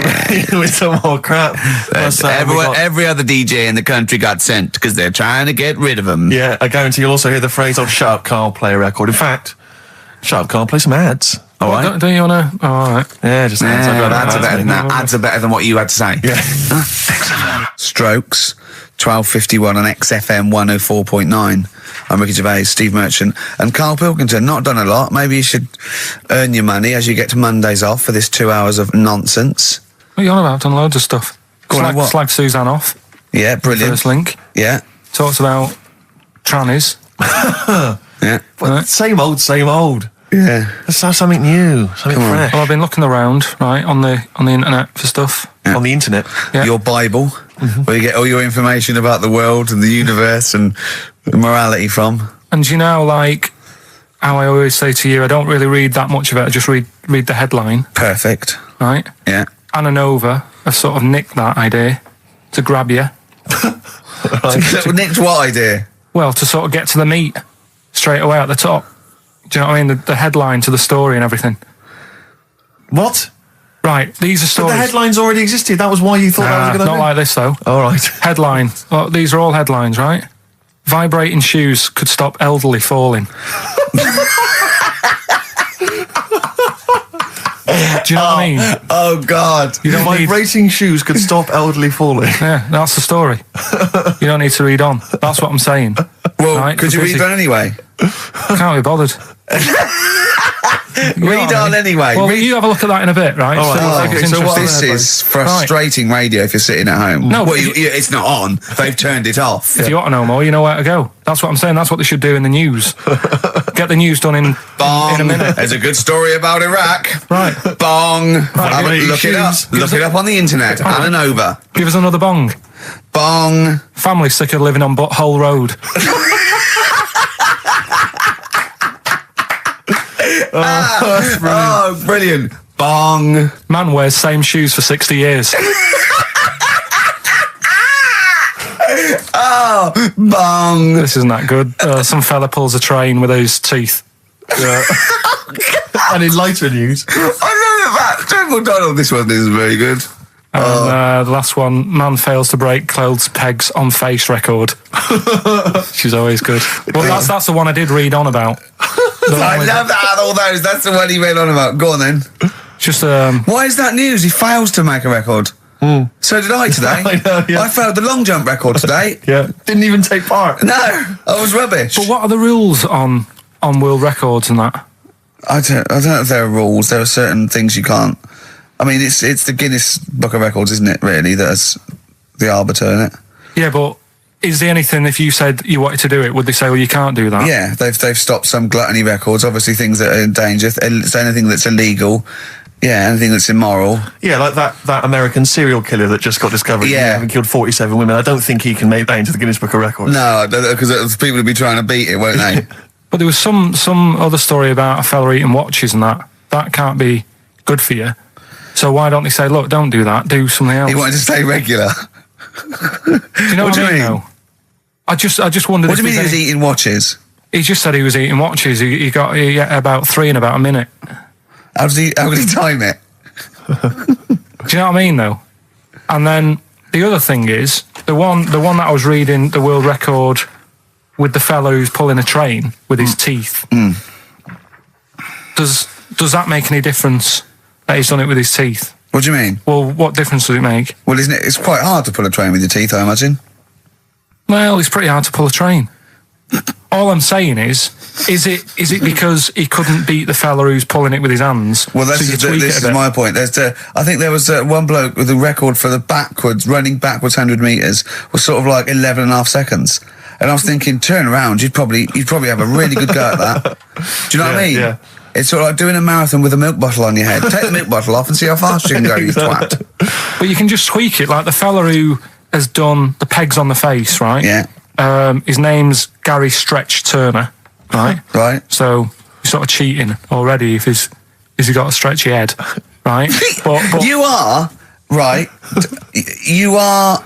With some more crap. Plus, we got- Every other DJ in the country got sent because they're trying to get rid of them. Yeah, I guarantee you'll also hear the phrase, "Oh, shut up, Karl, play a record." In fact, shut up, Karl, play some ads. All right? Don't you want to? Oh, all right. Yeah, just ads. I'd rather Ads are better than that. Ads are better than what you had to say. Yeah. Strokes, 12:51 on XFM 104.9. I'm Ricky Gervais, Steve Merchant, and Karl Pilkington. Not done a lot. Maybe you should earn your money as you get to Mondays off for this 2 hours of nonsense. What are you on about? I've done loads of stuff. Go on, what? Slag Suzanne off. Yeah, brilliant. First link. Yeah, Talks about trannies. yeah, Well, same old, same old. yeah. Let's have something new, something Come on. fresh. Well, I've been looking around, right, on the internet for stuff. On the internet. Yeah. Your Bible, where you get all your information about the world and the universe and morality from. And you know, like how I always say to you, I don't really read that much of it. I just read the headline, Perfect. right? Yeah. Anna Nova have sort of nicked that idea to grab you. Nicked what idea? Well, to sort of get to the meat straight away at the top. Do you know what I mean? The headline to the story and everything. What? Right, these are But stories. the headlines already existed. That was why you thought that was a good not idea? like this, though. All right. Headline. Well, these are all headlines, right? Vibrating shoes could stop elderly falling. Do you know what I mean? Oh, God. You don't need... Vibrating shoes could stop elderly falling. Yeah, that's the story. You don't need to read on. That's what I'm saying. Well, Right, could you busy. read on anyway? Can't be bothered. You know Read what I on mean? annej. Well, Read- you have a look at that in a bit, right? All right. So, Okay, it's so what interesting. are the This is frustrating radio if you're sitting at home. No, well, but it's not on. They've turned it off. If you want to know more, you know where to go. That's what I'm saying. That's what they should do in the news. Get the news done in Bong. a minute. There's a good story about Iraq. Right. Bong. Have a- give me look it up. shoes. Look it up on the internet. Right. Anna Nova. Give us another bong. Bong. Family sick of living on Butthole Road. Oh, brilliant. Bong. Man wears same shoes for 60 years. Oh, bong. This isn't that good. Some fella pulls a train with his teeth. And in lighter news, I remember that. Jungle Donald. This one is very good. And the last one, man fails to break clothes pegs on face record. She's always good. Well, that's the one I did read on about. I love that. All those. That's the one he went on about. Go on then. Just Why is that news? He fails to make a record. So did I today. I know, yeah. I failed the long jump record today. yeah, didn't even take part. No, I was rubbish. But what are the rules on world records and that? I don't know if there are rules. There are certain things you can't. I mean, it's the Guinness Book of Records, isn't it? Really, that's the arbiter, isn't it? Yeah, but is there anything, if you said you wanted to do it, would they say, well, you can't do that? Yeah, they've stopped some gluttony records. Obviously, things that are in danger. So anything that's illegal. Yeah, anything that's immoral. Yeah, like that American serial killer that just got discovered. Yeah. Having killed 47 women. I don't think he can make that into the Guinness Book of Records. No, because people will be trying to beat it, won't they? But there was some other story about a fella eating watches and that. That can't be good for you. So why don't they say, look, don't do that, do something else? He wanted to stay regular. Do you know What what, do you I mean? mean? Though? I just wondered. What do you if mean he was there's any- eating watches? He just said he was eating watches. He ate about 3 in about a minute. How could he time it? Do you know what I mean, though? And then the other thing is the one that I was reading, the world record with the fellow who's pulling a train with his teeth. Does that make any difference that he's done it with his teeth? What do you mean? Well, what difference does it make? Well, isn't it? It's quite hard to pull a train with your teeth, I imagine. Well, it's pretty hard to pull a train. All I'm saying is it because he couldn't beat the fella who's pulling it with his hands? Well, so you tweak this it is a bit? my point. I think there was one bloke with a record for the running backwards 100 metres was sort of like 11 and a half seconds. And I was thinking, turn around, you'd probably have a really good go at that. Do you know what I mean? Yeah. It's sort of like doing a marathon with a milk bottle on your head. Take the milk bottle off and see how fast you can go, you twat. But you can just tweak it, like the fella who has done the pegs on the face, right? Yeah. His name's Gary Stretch Turner, right? Right. So you're sort of cheating already if he's got a stretchy head, right? But You are, right, you are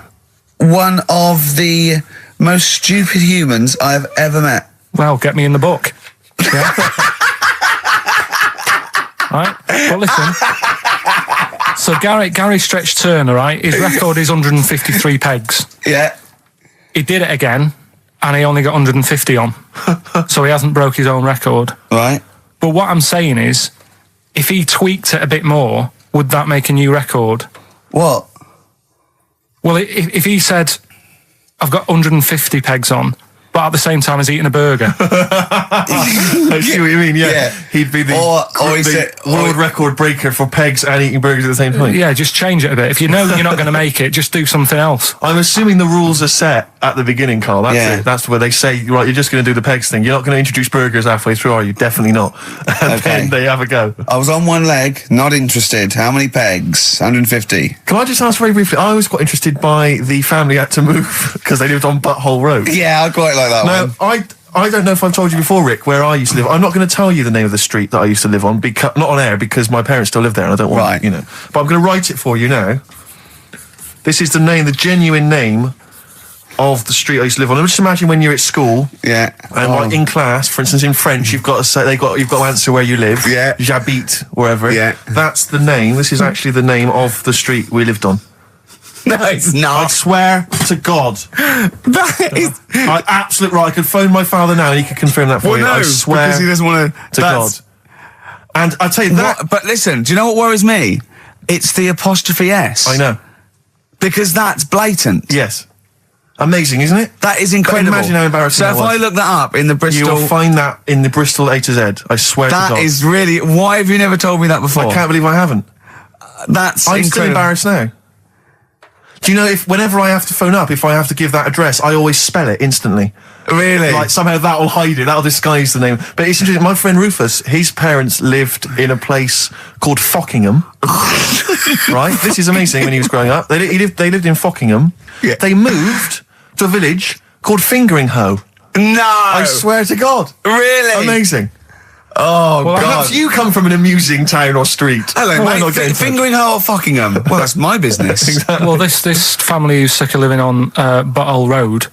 one of the most stupid humans I've ever met. Well, get me in the book. Yeah. Right? But listen. So Gary Stretch Turner, right? His record is 153 pegs. Yeah. He did it again, and he only got 150 on. So he hasn't broke his own record. Right. But what I'm saying is, if he tweaked it a bit more, would that make a new record? What? Well, if he said, I've got 150 pegs on, but at the same time as eating a burger. I see what you mean, yeah. He'd be the world record breaker for pegs and eating burgers at the same time. Yeah, just change it a bit. If you know you're not going to make it, just do something else. I'm assuming the rules are set at the beginning, Carl. That's it. That's where they say, right, you're just going to do the pegs thing. You're not going to introduce burgers halfway through, are you? Definitely not. And then they have a go. I was on one leg, not interested. How many pegs? 150. Can I just ask very briefly, I was quite interested by the family had to move because they lived on Butthole Road. Yeah, I quite like that one. I don't know if I've told you before, Rick, where I used to live. I'm not going to tell you the name of the street that I used to live on, not on air, because my parents still live there and I don't want, But I'm going to write it for you now. This is the genuine name of the street I used to live on. Just imagine when you're at school. Yeah. And like in class, for instance, in French, you've got to say, you've got to answer where you live. Yeah. J'habite, wherever. Yeah. That's the name. This is actually the name of the street we lived on. No, it's not. I swear to God. That is... Absolutely right. I could phone my father now and he could confirm that for you. I swear because he doesn't want to God. And I tell you that... But listen, do you know what worries me? It's the apostrophe S. I know. Because that's blatant. Yes. Amazing, isn't it? That is incredible. But imagine how embarrassing So if I look that up in the Bristol... You will find that in the Bristol A to Z. I swear to God. That is really... Why have you never told me that before? I can't believe I haven't. That's I'm incredible. still embarrassed now. Do you know, whenever I have to phone up, if I have to give that address, I always spell it instantly. Really? Like, somehow that'll hide it, that'll disguise the name. But it's interesting, my friend Rufus, his parents lived in a place called Fockingham. Right? This is amazing when he was growing up. They lived in Fockingham. Yeah. They moved to a village called Fingering-Hoe. No! I swear to God. Really? Amazing. Oh, well, God. Perhaps you come from an amusing town or street. Hello, mate. Fingering-Hoe or Fockingham? Well, that's my business. Exactly. Well, this family who's sick of living on Butthole Road,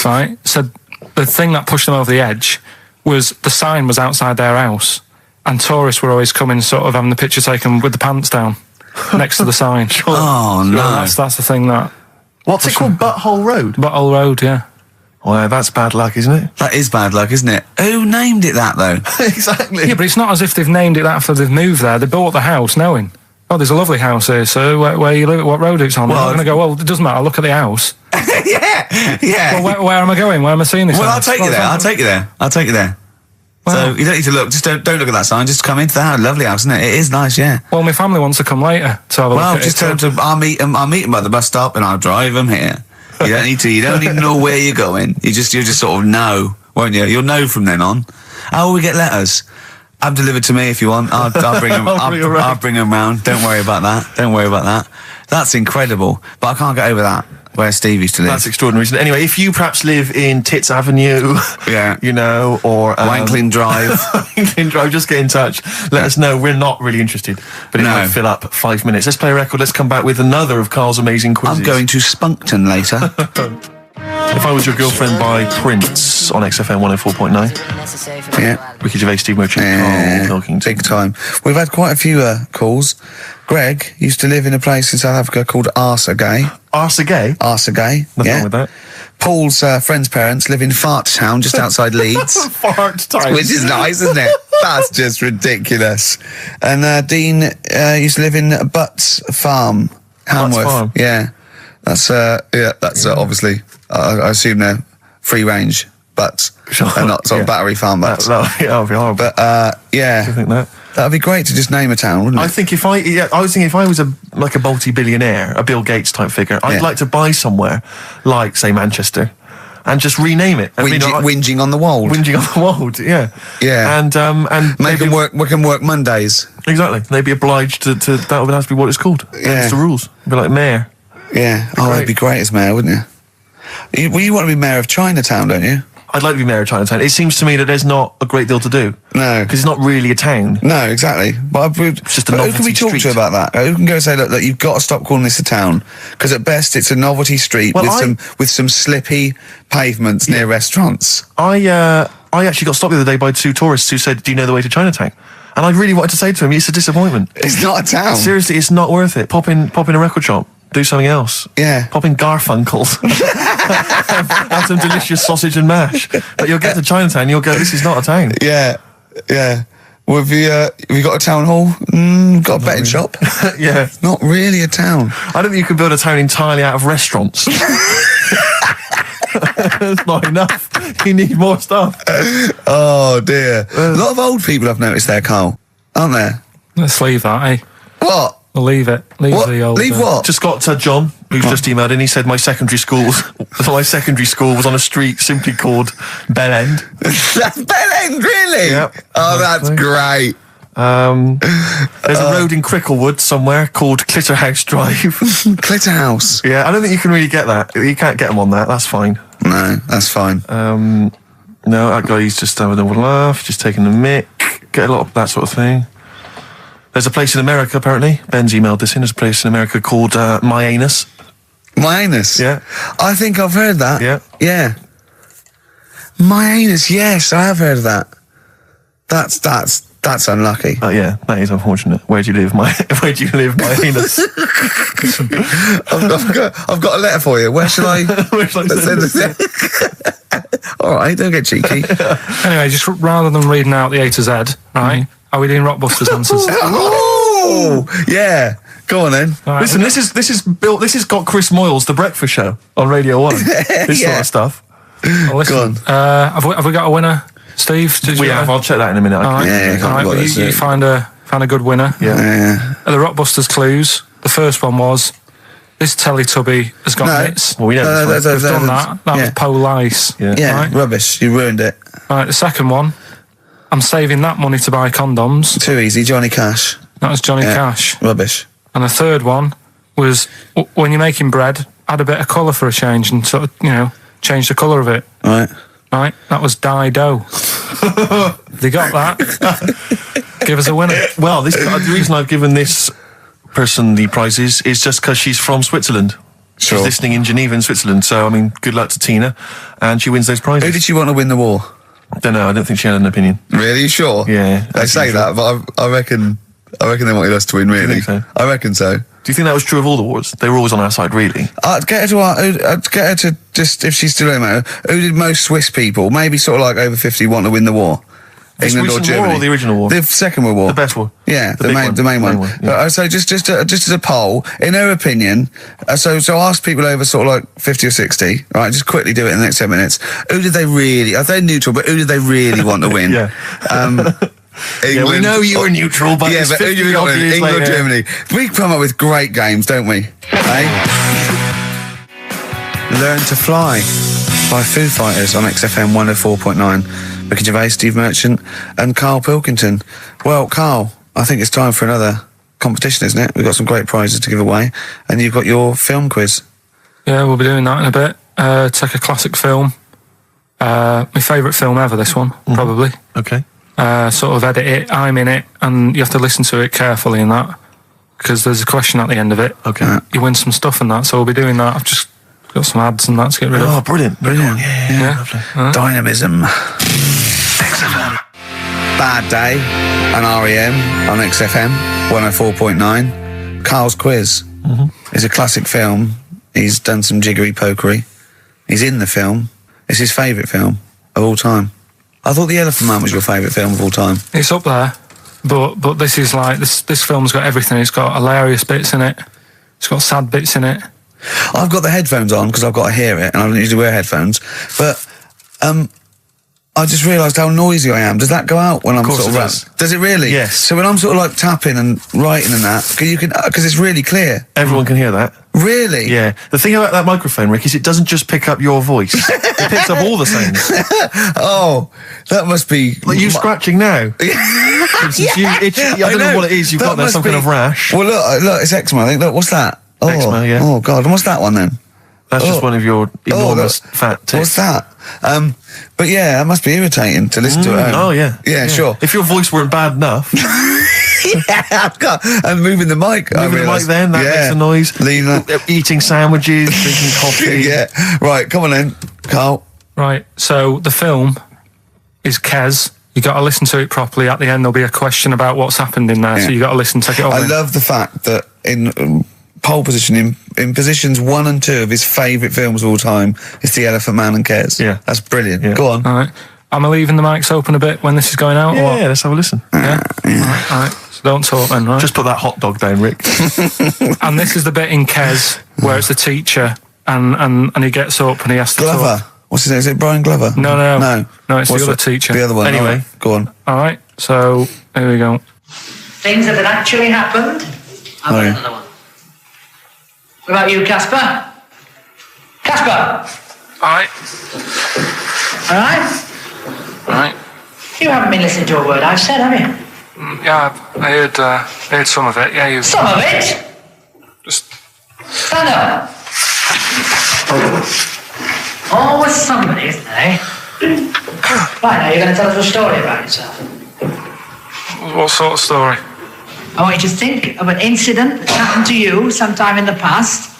right, said the thing that pushed them over the edge was the sign was outside their house, and tourists were always coming, sort of having the picture taken with the pants down next to the sign. Oh, no. That's the thing that... What's it called? Butthole Road? Butthole Road, yeah. Well, that's bad luck, isn't it? That is bad luck, isn't it? Who named it that, though? Exactly. Yeah, but it's not as if they've named it that after they've moved there. They bought the house knowing, oh, there's a lovely house here, so where you live, what road it's on. Well, I'm going to go, well, it doesn't matter, look at the house. Yeah. Well, where am I going? Where am I seeing this house? I'll take you there. Well, so you don't need to look, just don't look at that sign, just come into the house. Lovely house, isn't it? It is nice, yeah. Well, my family wants to come later to have a look at just tell them I'll meet them at the bus stop and I'll drive them here. You don't need to know where you're going. You just sort of know, won't you? You'll know from then on. Oh, we get letters. Have them delivered to me if you want. I'll bring them. I'll bring them round. Don't worry about that. That's incredible. But I can't get over that. Where Steve used to live. That's extraordinary. Anyway, if you perhaps live in Tits Avenue, or Wanklin Drive, Wanklin Drive, just get in touch. Let us know. We're not really interested, but it might fill up 5 minutes. Let's play a record. Let's come back with another of Carl's amazing quizzes. I'm going to Spunkton later. If I Was Your Girlfriend by Prince on XFM 104.9. Yeah. Ricky Gervais, Steve Merchant, Karl Pilkington. Big time. We've had quite a few calls. Greg used to live in a place in South Africa called Arsagay. Arsagay? Arsagay, Nothing wrong with that. Paul's friend's parents live in Fart Town, just outside Leeds. Fart Town. Which is nice, isn't it? That's just ridiculous. And Dean used to live in Butts Farm, Hamworth. Farm. Yeah. That's obviously, I assume they're free range butts. Sure. And not sort of battery farm butts. That would be horrible. But, yeah. Do you think that? That'd be great to just name a town, wouldn't it? I think if I was a multi-billionaire, a Bill Gates type figure, I'd like to buy somewhere like, say, Manchester, and just rename it. Whinging on the Wold. Whinging on the Wold, yeah. Yeah. And make them work. We can work Mondays. Exactly. They'd be obliged to that would have to be what it's called. Yeah. That's the rules. It'd be like mayor. Yeah. Oh, that'd be great as mayor, wouldn't you? Well, you want to be mayor of Chinatown, don't you? I'd like to be mayor of Chinatown. It seems to me that there's not a great deal to do. No. Because it's not really a town. No, exactly. But It's just a who novelty can we talk street. to about that? Who can go and say, look, you've got to stop calling this a town, because at best it's a novelty street with some slippy pavements near restaurants. I actually got stopped the other day by 2 tourists who said, "Do you know the way to Chinatown?" And I really wanted to say to him, "It's a disappointment. It's not a town. Seriously, it's not worth it. Pop in a record shop. Do something else. Yeah. Pop in Garfunkel's. have some delicious sausage and mash. But you'll get to Chinatown and you'll go, this is not a town." Yeah. Well, have you got a town hall? Got a betting shop? Yeah. Not really a town. I don't think you can build a town entirely out of restaurants. It's not enough. You need more stuff. Oh, dear. A lot of old people I've noticed there, Carl. Aren't there? Let's leave that, eh? What? We'll leave it. Leave What? the old... Leave what? Just got John, who's just emailed in. He said my secondary school was on a street simply called Bell End. That's Bell End, really? Yep. Oh, that's great. There's a road in Cricklewood somewhere called Clitterhouse Drive. Clitterhouse. Yeah, I don't think you can really get that. You can't get them on that. That's fine. No, that's fine. No, that guy's just having a laugh, just taking the mick, get a lot of that sort of thing. There's a place in America, apparently. Ben's emailed this in. There's a place in America called My Anus. My Anus? Yeah. I think I've heard that. Yeah. Yeah. My Anus, yes, I have heard of that. That's unlucky. Yeah, that is unfortunate. Where do you live, my anus? I've got a letter for you. Where shall I? Where shall I send this? All right, don't get cheeky. Anyway, just rather than reading out the A to Z, right? Are we doing Rockbusters answers? Oh, yeah. Go on then. Right, Listen, this has got Chris Moyles, The Breakfast Show, on Radio 1. This sort of stuff. Well, listen, Go on. have we got a winner, Steve? We have. I'll check that in a minute. All right. Yeah, All right, well, you find a good winner. Yeah. The Rockbusters clues. The first one was, this Teletubby has got mitts. Well, we know this one. We've done that. That was Police. Yeah, Right? rubbish. You ruined it. Right, the second one, I'm saving that money to buy condoms. Too easy. Johnny Cash. That was Johnny Yeah. Cash. Rubbish. And the third one was, when you're making bread, add a bit of colour for a change and sort of, change the colour of it. Right. Right? That was Dido. They got that. Give us a winner. Well, the reason I've given this person the prizes is just because she's from Switzerland. Sure. She's listening in Geneva in Switzerland, so, I mean, good luck to Tina. And she wins those prizes. Who did she want to win the war? Don't know, I don't think she had an opinion. Really? You sure? Yeah. They say that, but I reckon they wanted us to win, really. You think so? I reckon so. Do you think that was true of all the wars? They were always on our side, really. I'd get her to just, if she's still in there, who did most Swiss people, maybe sort of like over 50, want to win the war? The England or recent Germany? war or the original war? The Second World War. The best war. Yeah, The the big main one. one. Yeah. So just as a poll, in her opinion, so ask people over sort of like 50 or 60, right? Just quickly do it in the next 10 minutes. Who did they really? They're neutral, but who did they really want to win? Yeah. England, we know you were neutral, but yeah, it's but who 50 do we got? odd years England or later. Germany? We come up with great games, don't we? Learn to Fly by Foo Fighters on XFM 104.9. Ricky Gervais, Steve Merchant, and Karl Pilkington. Well, Karl, I think it's time for another competition, isn't it? We've got some great prizes to give away, and you've got your film quiz. Yeah, we'll be doing that in a bit. Take a classic film. My favourite film ever, this one, probably. Okay. Sort of edit it, I'm in it, and you have to listen to it carefully in that, because there's a question at the end of it. Okay. You win some stuff and that, so we'll be doing that. I've just got some ads and that to get rid of. Oh, brilliant. Brilliant. Yeah. Lovely. Dynamism. XFM. Bad Day and REM on XFM 104.9. Carl's Quiz. It's a classic film. He's done some jiggery pokery. He's in the film. It's his favourite film of all time. I thought The Elephant Man was your favourite film of all time. It's up there, but this is like, this film's got everything. It's got hilarious bits in it. It's got sad bits in it. I've got the headphones on because I've got to hear it, and I don't usually wear headphones. But I just realised how noisy I am. Does that go out when I'm course sort of it does. Does it really? Yes. So when I'm sort of like tapping and writing and that, because it's really clear. Everyone can hear that. Really? Yeah. The thing about that microphone, Rick, is it doesn't just pick up your voice. It picks up all the sounds. Oh, that must be Like you scratching now. I don't know what it is you've That got there, must some kind of rash. Well, look, it's eczema. I think. Look, what's that? Oh, Eczema, yeah. Oh God, and what's that one then? That's just one of your enormous fat tits. What's that? But yeah, that must be irritating to listen to at home. Oh, yeah. Yeah, sure. If your voice weren't bad enough... I'm moving the mic. Moving the mic then, that makes a noise. Eating sandwiches, drinking coffee. Yeah. Right, come on then, Carl. Right, so the film is Kes. You got to listen to it properly. At the end, there'll be a question about what's happened in there, so you got to listen, take it all in. I love the fact that in pole position, in positions 1 and 2 of his favourite films of all time, it's The Elephant Man and Kes. Yeah. That's brilliant. Yeah. Go on. All right. Am I leaving the mics open a bit when this is going out? Yeah, or what? let's have a listen. Yeah? All right. So don't talk then, right? Just put that hot dog down, Rick. And this is the bit in Kes where it's the teacher and he gets up and he has to Glover. talk. What's his name? Is it Brian Glover? No, it's the other teacher. The other one. Anyway, right. Go on. All right, so here we go. Things that had actually happened. I've got another one. What about you, Casper? Casper! All right. All right? All right. You haven't been listening to a word I've said, have you? Yeah, I heard some of it. Yeah, you Some of it? just... Stand up. Always somebody, isn't there? Right, now you're going to tell us a story about yourself. What sort of story? I want you to think of an incident that's happened to you sometime in the past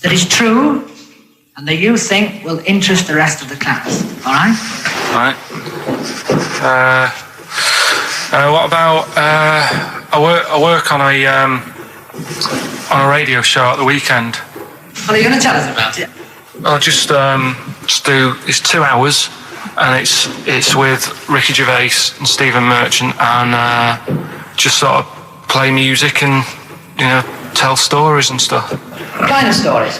that is true and that you think will interest the rest of the class. All right? All right. What about... I work on a radio show at the weekend. What are you going to tell us about it? I'll just do... It's 2 hours, and it's with Ricky Gervais and Stephen Merchant, and just sort of play music and, tell stories and stuff. What kind of stories?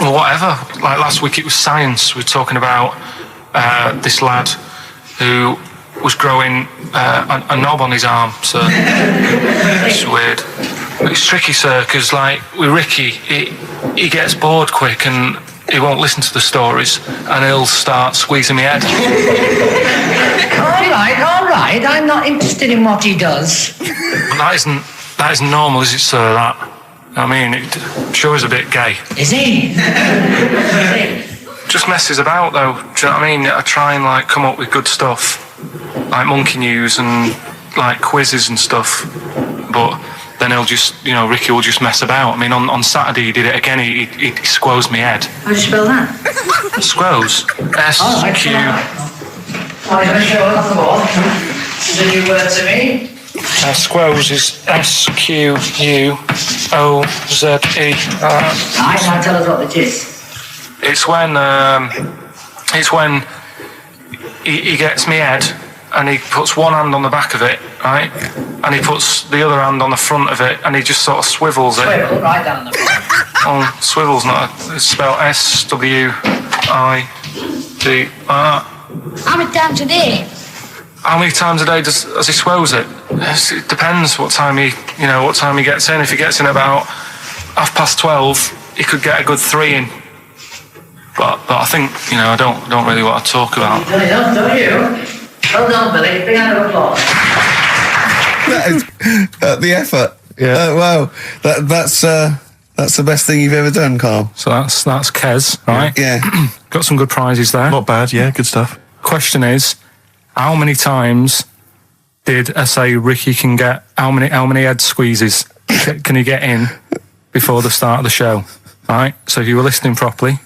Well, whatever. Like last week it was science. We were talking about this lad who was growing a knob on his arm, so it's weird. It's tricky, sir, because like with Ricky, he gets bored quick and he won't listen to the stories and he'll start squeezing my head. All right. I'm not interested in what he does. That isn't normal, is it, sir? That. I mean, it sure is a bit gay. Is he? Just messes about, though. Do you know what I mean? I try and like come up with good stuff, like monkey news and like quizzes and stuff. But then he'll just, Ricky will just mess about. I mean, on Saturday he did it again. He squoze me head. How do you spell that? Squoze. S-Q. I'm going to show it off the wall. It's a new word to me. Squoze is S-Q-U-O-Z-E. Now tell us what it is. It's when he gets me head and he puts one hand on the back of it, right? And he puts the other hand on the front of it and he just sort of swivels it. Swivel, right down the front. Oh, swivel's not. It's spelled S-W-I-D-R. How many times a day? How many times a day does he swells it? It depends what time he gets in. If he gets in about 12:30, he could get a good 3 in. But I think, I don't really want to talk about. Don't you? Well done, Billy. Big hand of applause. That is the effort. Yeah. Wow. That's the best thing you've ever done, Carl. So that's Kes, right? Yeah. Got some good prizes there. Not bad, yeah, good stuff. Question is, how many times did I say Ricky can get? How many head squeezes can he get in before the start of the show? Right. So if you were listening properly,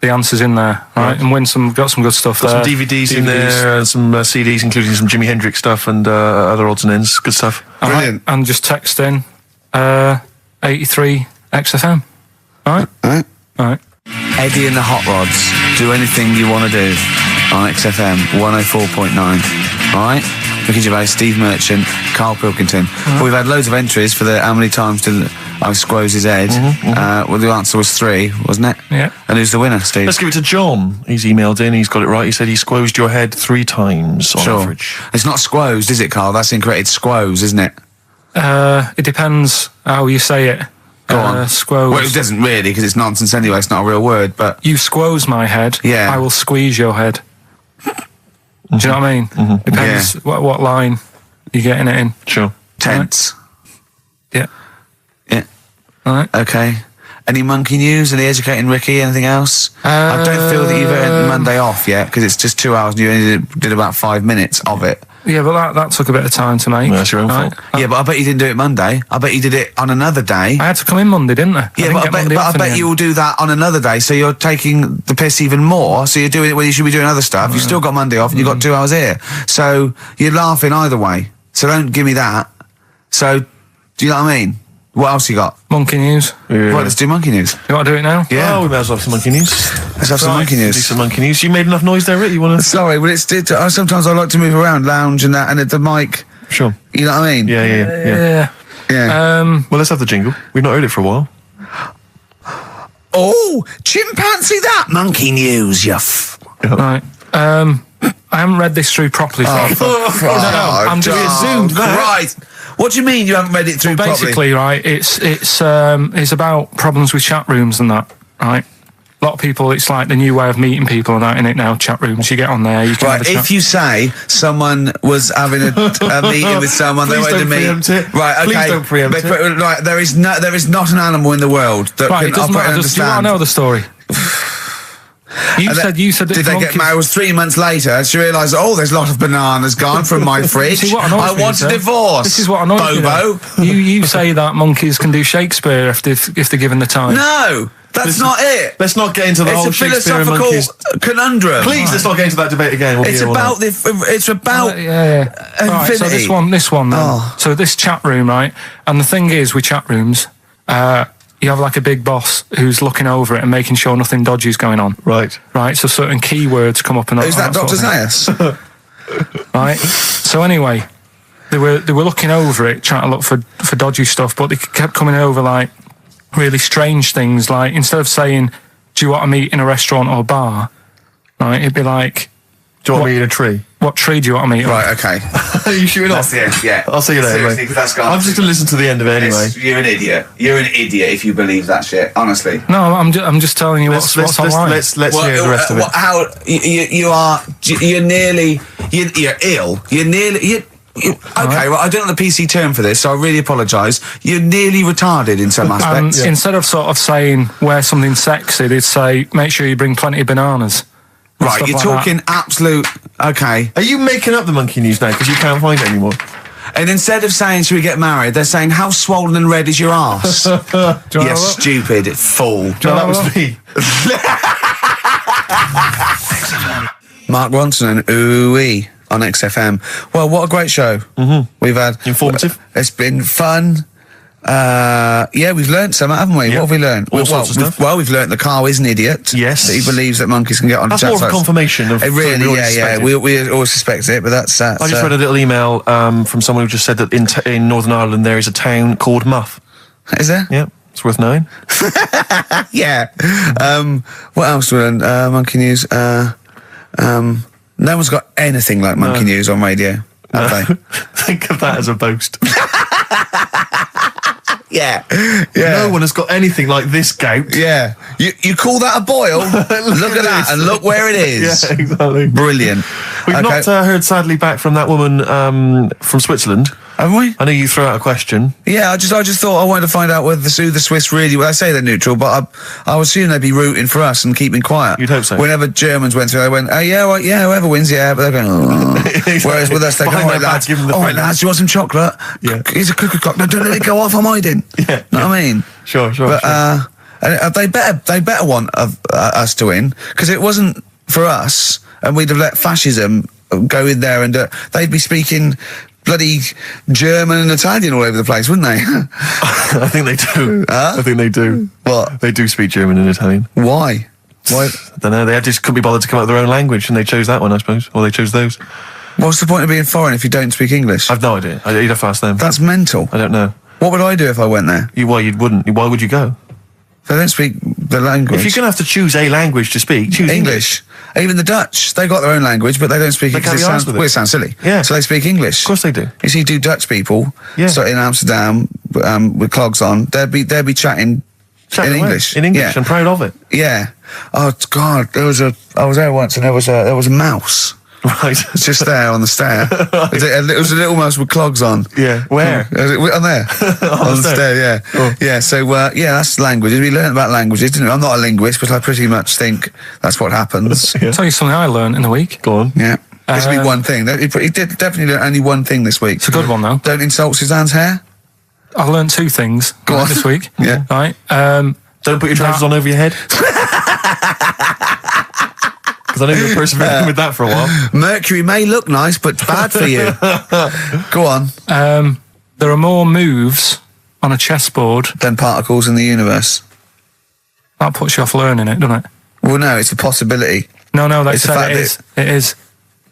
the answer's in there, right? And got some good stuff there. Got some DVDs in there, and some CDs, including some Jimi Hendrix stuff and other odds and ends. Good stuff. Brilliant. And just text in 83 XFM. All right. Eddie and the Hot Rods. Do anything you want to do on XFM 104.9. All right. Ricky Gervais, Steve Merchant, Karl Pilkington. We've had loads of entries for the how many times did I squoze his head. Well, the answer was 3, wasn't it? Yeah. And who's the winner, Steve? Let's give it to John. He's emailed in, he's got it right. He said he squozed your head 3 times on average. It's not squozed, is it, Carl? That's incorrect. It's squoze, isn't it? It depends how you say it. Go on. Squoze. Well, it doesn't really, because it's nonsense anyway. It's not a real word, but... You squoze my head, Yeah. I will squeeze your head. Do you know what I mean? Depends what line you're getting it in. Sure. Tense. Yeah. Yeah. All right. Okay. Any monkey news? Any educating Ricky? Anything else? I don't feel that you've earned Monday off yet, because it's just 2 hours and you only did about 5 minutes of it. Yeah, but that took a bit of time to make. That's your own fault. Yeah, but I bet you didn't do it Monday. I bet you did it on another day. I had to come in Monday, didn't I? Yeah, but I bet you will do that on another day, so you're taking the piss even more, so you're doing it when you should be doing other stuff. You've still got Monday off and you've got 2 hours here. So you're laughing either way. So don't give me that. So, do you know what I mean? What else you got? Monkey news. Yeah. Right, let's do monkey news. You want to do it now? Yeah. Oh, we may as well have some monkey news. Let's have some monkey news. Do some monkey news. You made enough noise there, Rick? You want to... Sorry, but sometimes I like to move around, lounge and that, and at the mic. Sure. You know what I mean? Yeah. Well, let's have the jingle. We've not heard it for a while. Oh, chimpanzee that monkey news, Right. I haven't read this through properly. I'm just zoomed. Right. What do you mean you haven't read it through properly? Basically, right, it's about problems with chat rooms and that, right? A lot of people, it's like the new way of meeting people and that, in it now, chat rooms. You get on there, you can have a chat. If you say someone was having a meeting with someone, they wanted to meet. Right, okay. Please don't preempt it. Right, there is not an animal in the world that can operate and understand. Do you want to know the story? You said did they get married? It was 3 months later. She realised, there's a lot of bananas gone from my fridge. I want a divorce. This is what annoys Bobo. me. You say that monkeys can do Shakespeare if they're given the time. No, that's not it. Let's not get into the whole Shakespeare and monkeys. It's a philosophical conundrum. Please, let's not get into that debate again. It's about Right, so this one. Then. So this chat room, right? And the thing is, with chat rooms, you have like a big boss who's looking over it and making sure nothing dodgy is going on. Right. So certain keywords come up and is that Dr. Zayas? Right. So anyway, they were looking over it, trying to look for dodgy stuff, but they kept coming over like really strange things. Like instead of saying, "Do you want to meet in a restaurant or bar?" Right, it'd be like, "Do you want to meet in a tree?" What tree do you want to meet? Right. Okay. Are you shooting off? That's the end. Yeah. I'll see you later. Seriously, because that's gone. I'm just gonna listen to the end of it anyway. You're an idiot. You're an idiot if you believe that shit. Honestly. No, I'm just telling you what's online. Let's hear the rest of it. How you're ill. Okay, well, I don't know the PC term for this, so I really apologise. You're nearly retarded in some aspects. Instead of sort of saying wear something sexy, they'd say make sure you bring plenty of bananas. Right, you're talking absolute... Okay. Are you making up the monkey news now because you can't find it anymore? And instead of saying, should we get married, they're saying, how swollen and red is your arse? You stupid fool. Do you know that was me? Mark Ronson and Ooh-wee on XFM. Well, what a great show. We've had... Informative. It's been fun. We've learnt some, haven't we? Yeah. What have we learnt? All sorts of stuff. We've learnt that Carl is an idiot. Yes. That he believes that monkeys can get on that's chat more of a sites. confirmation of... Really, we always suspect it, but that's... I just read a little email from someone who just said that in Northern Ireland there is a town called Muff. Is there? Yeah, it's worth knowing. Yeah. What else we learned? Monkey news. No one's got anything like monkey news on radio, have they? Think of that as a boast. Yeah. No one has got anything like this gout. Yeah. You call that a boil? Look at that and look where it is. Yeah, exactly. Brilliant. We've not heard, sadly, back from that woman from Switzerland. Haven't we? I know you threw out a question. Yeah, I just thought I wanted to find out whether the Swiss really... Well, I say they're neutral, but I would assume they'd be rooting for us and keeping quiet. You'd hope so. Whenever Germans went through, they went, whoever wins, but they're going, Whereas with us, they go, all right, lads, do you want some chocolate? Yeah. Here's a cuckoo clock. No, don't let it go off, I'm hiding. Yeah. Know what I mean? Sure. But, they better want us to win, because it wasn't for us, and we'd have let fascism go in there, and they'd be speaking bloody German and Italian all over the place, wouldn't they? I think they do. I think they do. What? They do speak German and Italian. Why? I don't know. They just couldn't be bothered to come up with their own language, and they chose that one, I suppose. Or they chose those. What's the point of being foreign if you don't speak English? I've no idea. You'd have to ask them. That's mental. I don't know. What would I do if I went there? You wouldn't. Why would you go? They don't speak the language. If you're going to have to choose a language to speak, choose English. Even the Dutch, they've got their own language, but they don't speak it because it sounds silly. Yeah. So they speak English. Of course they do. You see, Dutch people, so in Amsterdam, with clogs on, they'd be chatting in English. In English, I'm proud of it. Yeah. Oh God, I was there once, and there was a mouse. Right. It's just there on the stair. It was almost with clogs on. Yeah. Where? On there. on the stair, yeah. Oh. Yeah, so, that's languages. We learned about languages, didn't we? I'm not a linguist, but I pretty much think that's what happens. I'll tell you something I learned in the week. Go on. Yeah. This will be one thing. He did definitely learn only one thing this week. It's a good one, though. Don't insult Suzanne's hair. I learned 2 things this week. Yeah. Right. Don't put your trousers on over your head. Because I know you're persevering with that for a while. Mercury may look nice, but bad for you. Go on. There are more moves on a chessboard than particles in the universe. That puts you off learning it, doesn't it? Well, no, it's a possibility. No, they said it is. It is.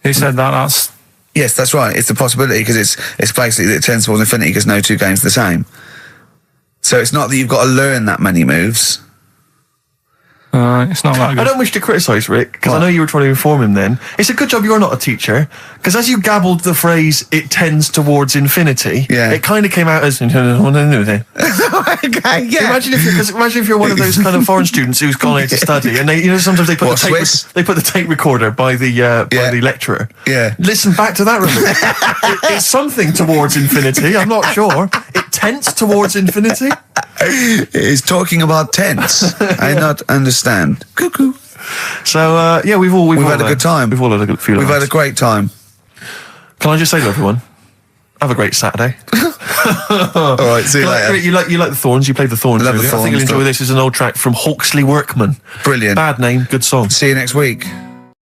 He said that's... Yes, that's right. It's a possibility because it's basically that it tends towards infinity because no 2 games are the same. So it's not that you've got to learn that many moves. It's not that good. I don't wish to criticise Rick, because I know you were trying to inform him then. It's a good job you're not a teacher, because as you gabbled the phrase, it tends towards infinity, it kind of came out as... Okay, yeah. Imagine if you're one of those kind of foreign students who's gone out to study, and they, sometimes they put the tape recorder by the lecturer. Yeah. Listen back to that, remember? It's something towards infinity, I'm not sure. It tends towards infinity? It is talking about tense. I not understand. Cuckoo. So we've all had a good time. We've all had a good few. We've had a great time. Can I just say to everyone, have a great Saturday. All right, see you later. You like the Thorns. You played the Thorns. I think you'll enjoy this. Is an old track from Hawksley Workman. Brilliant. Bad name, good song. See you next week.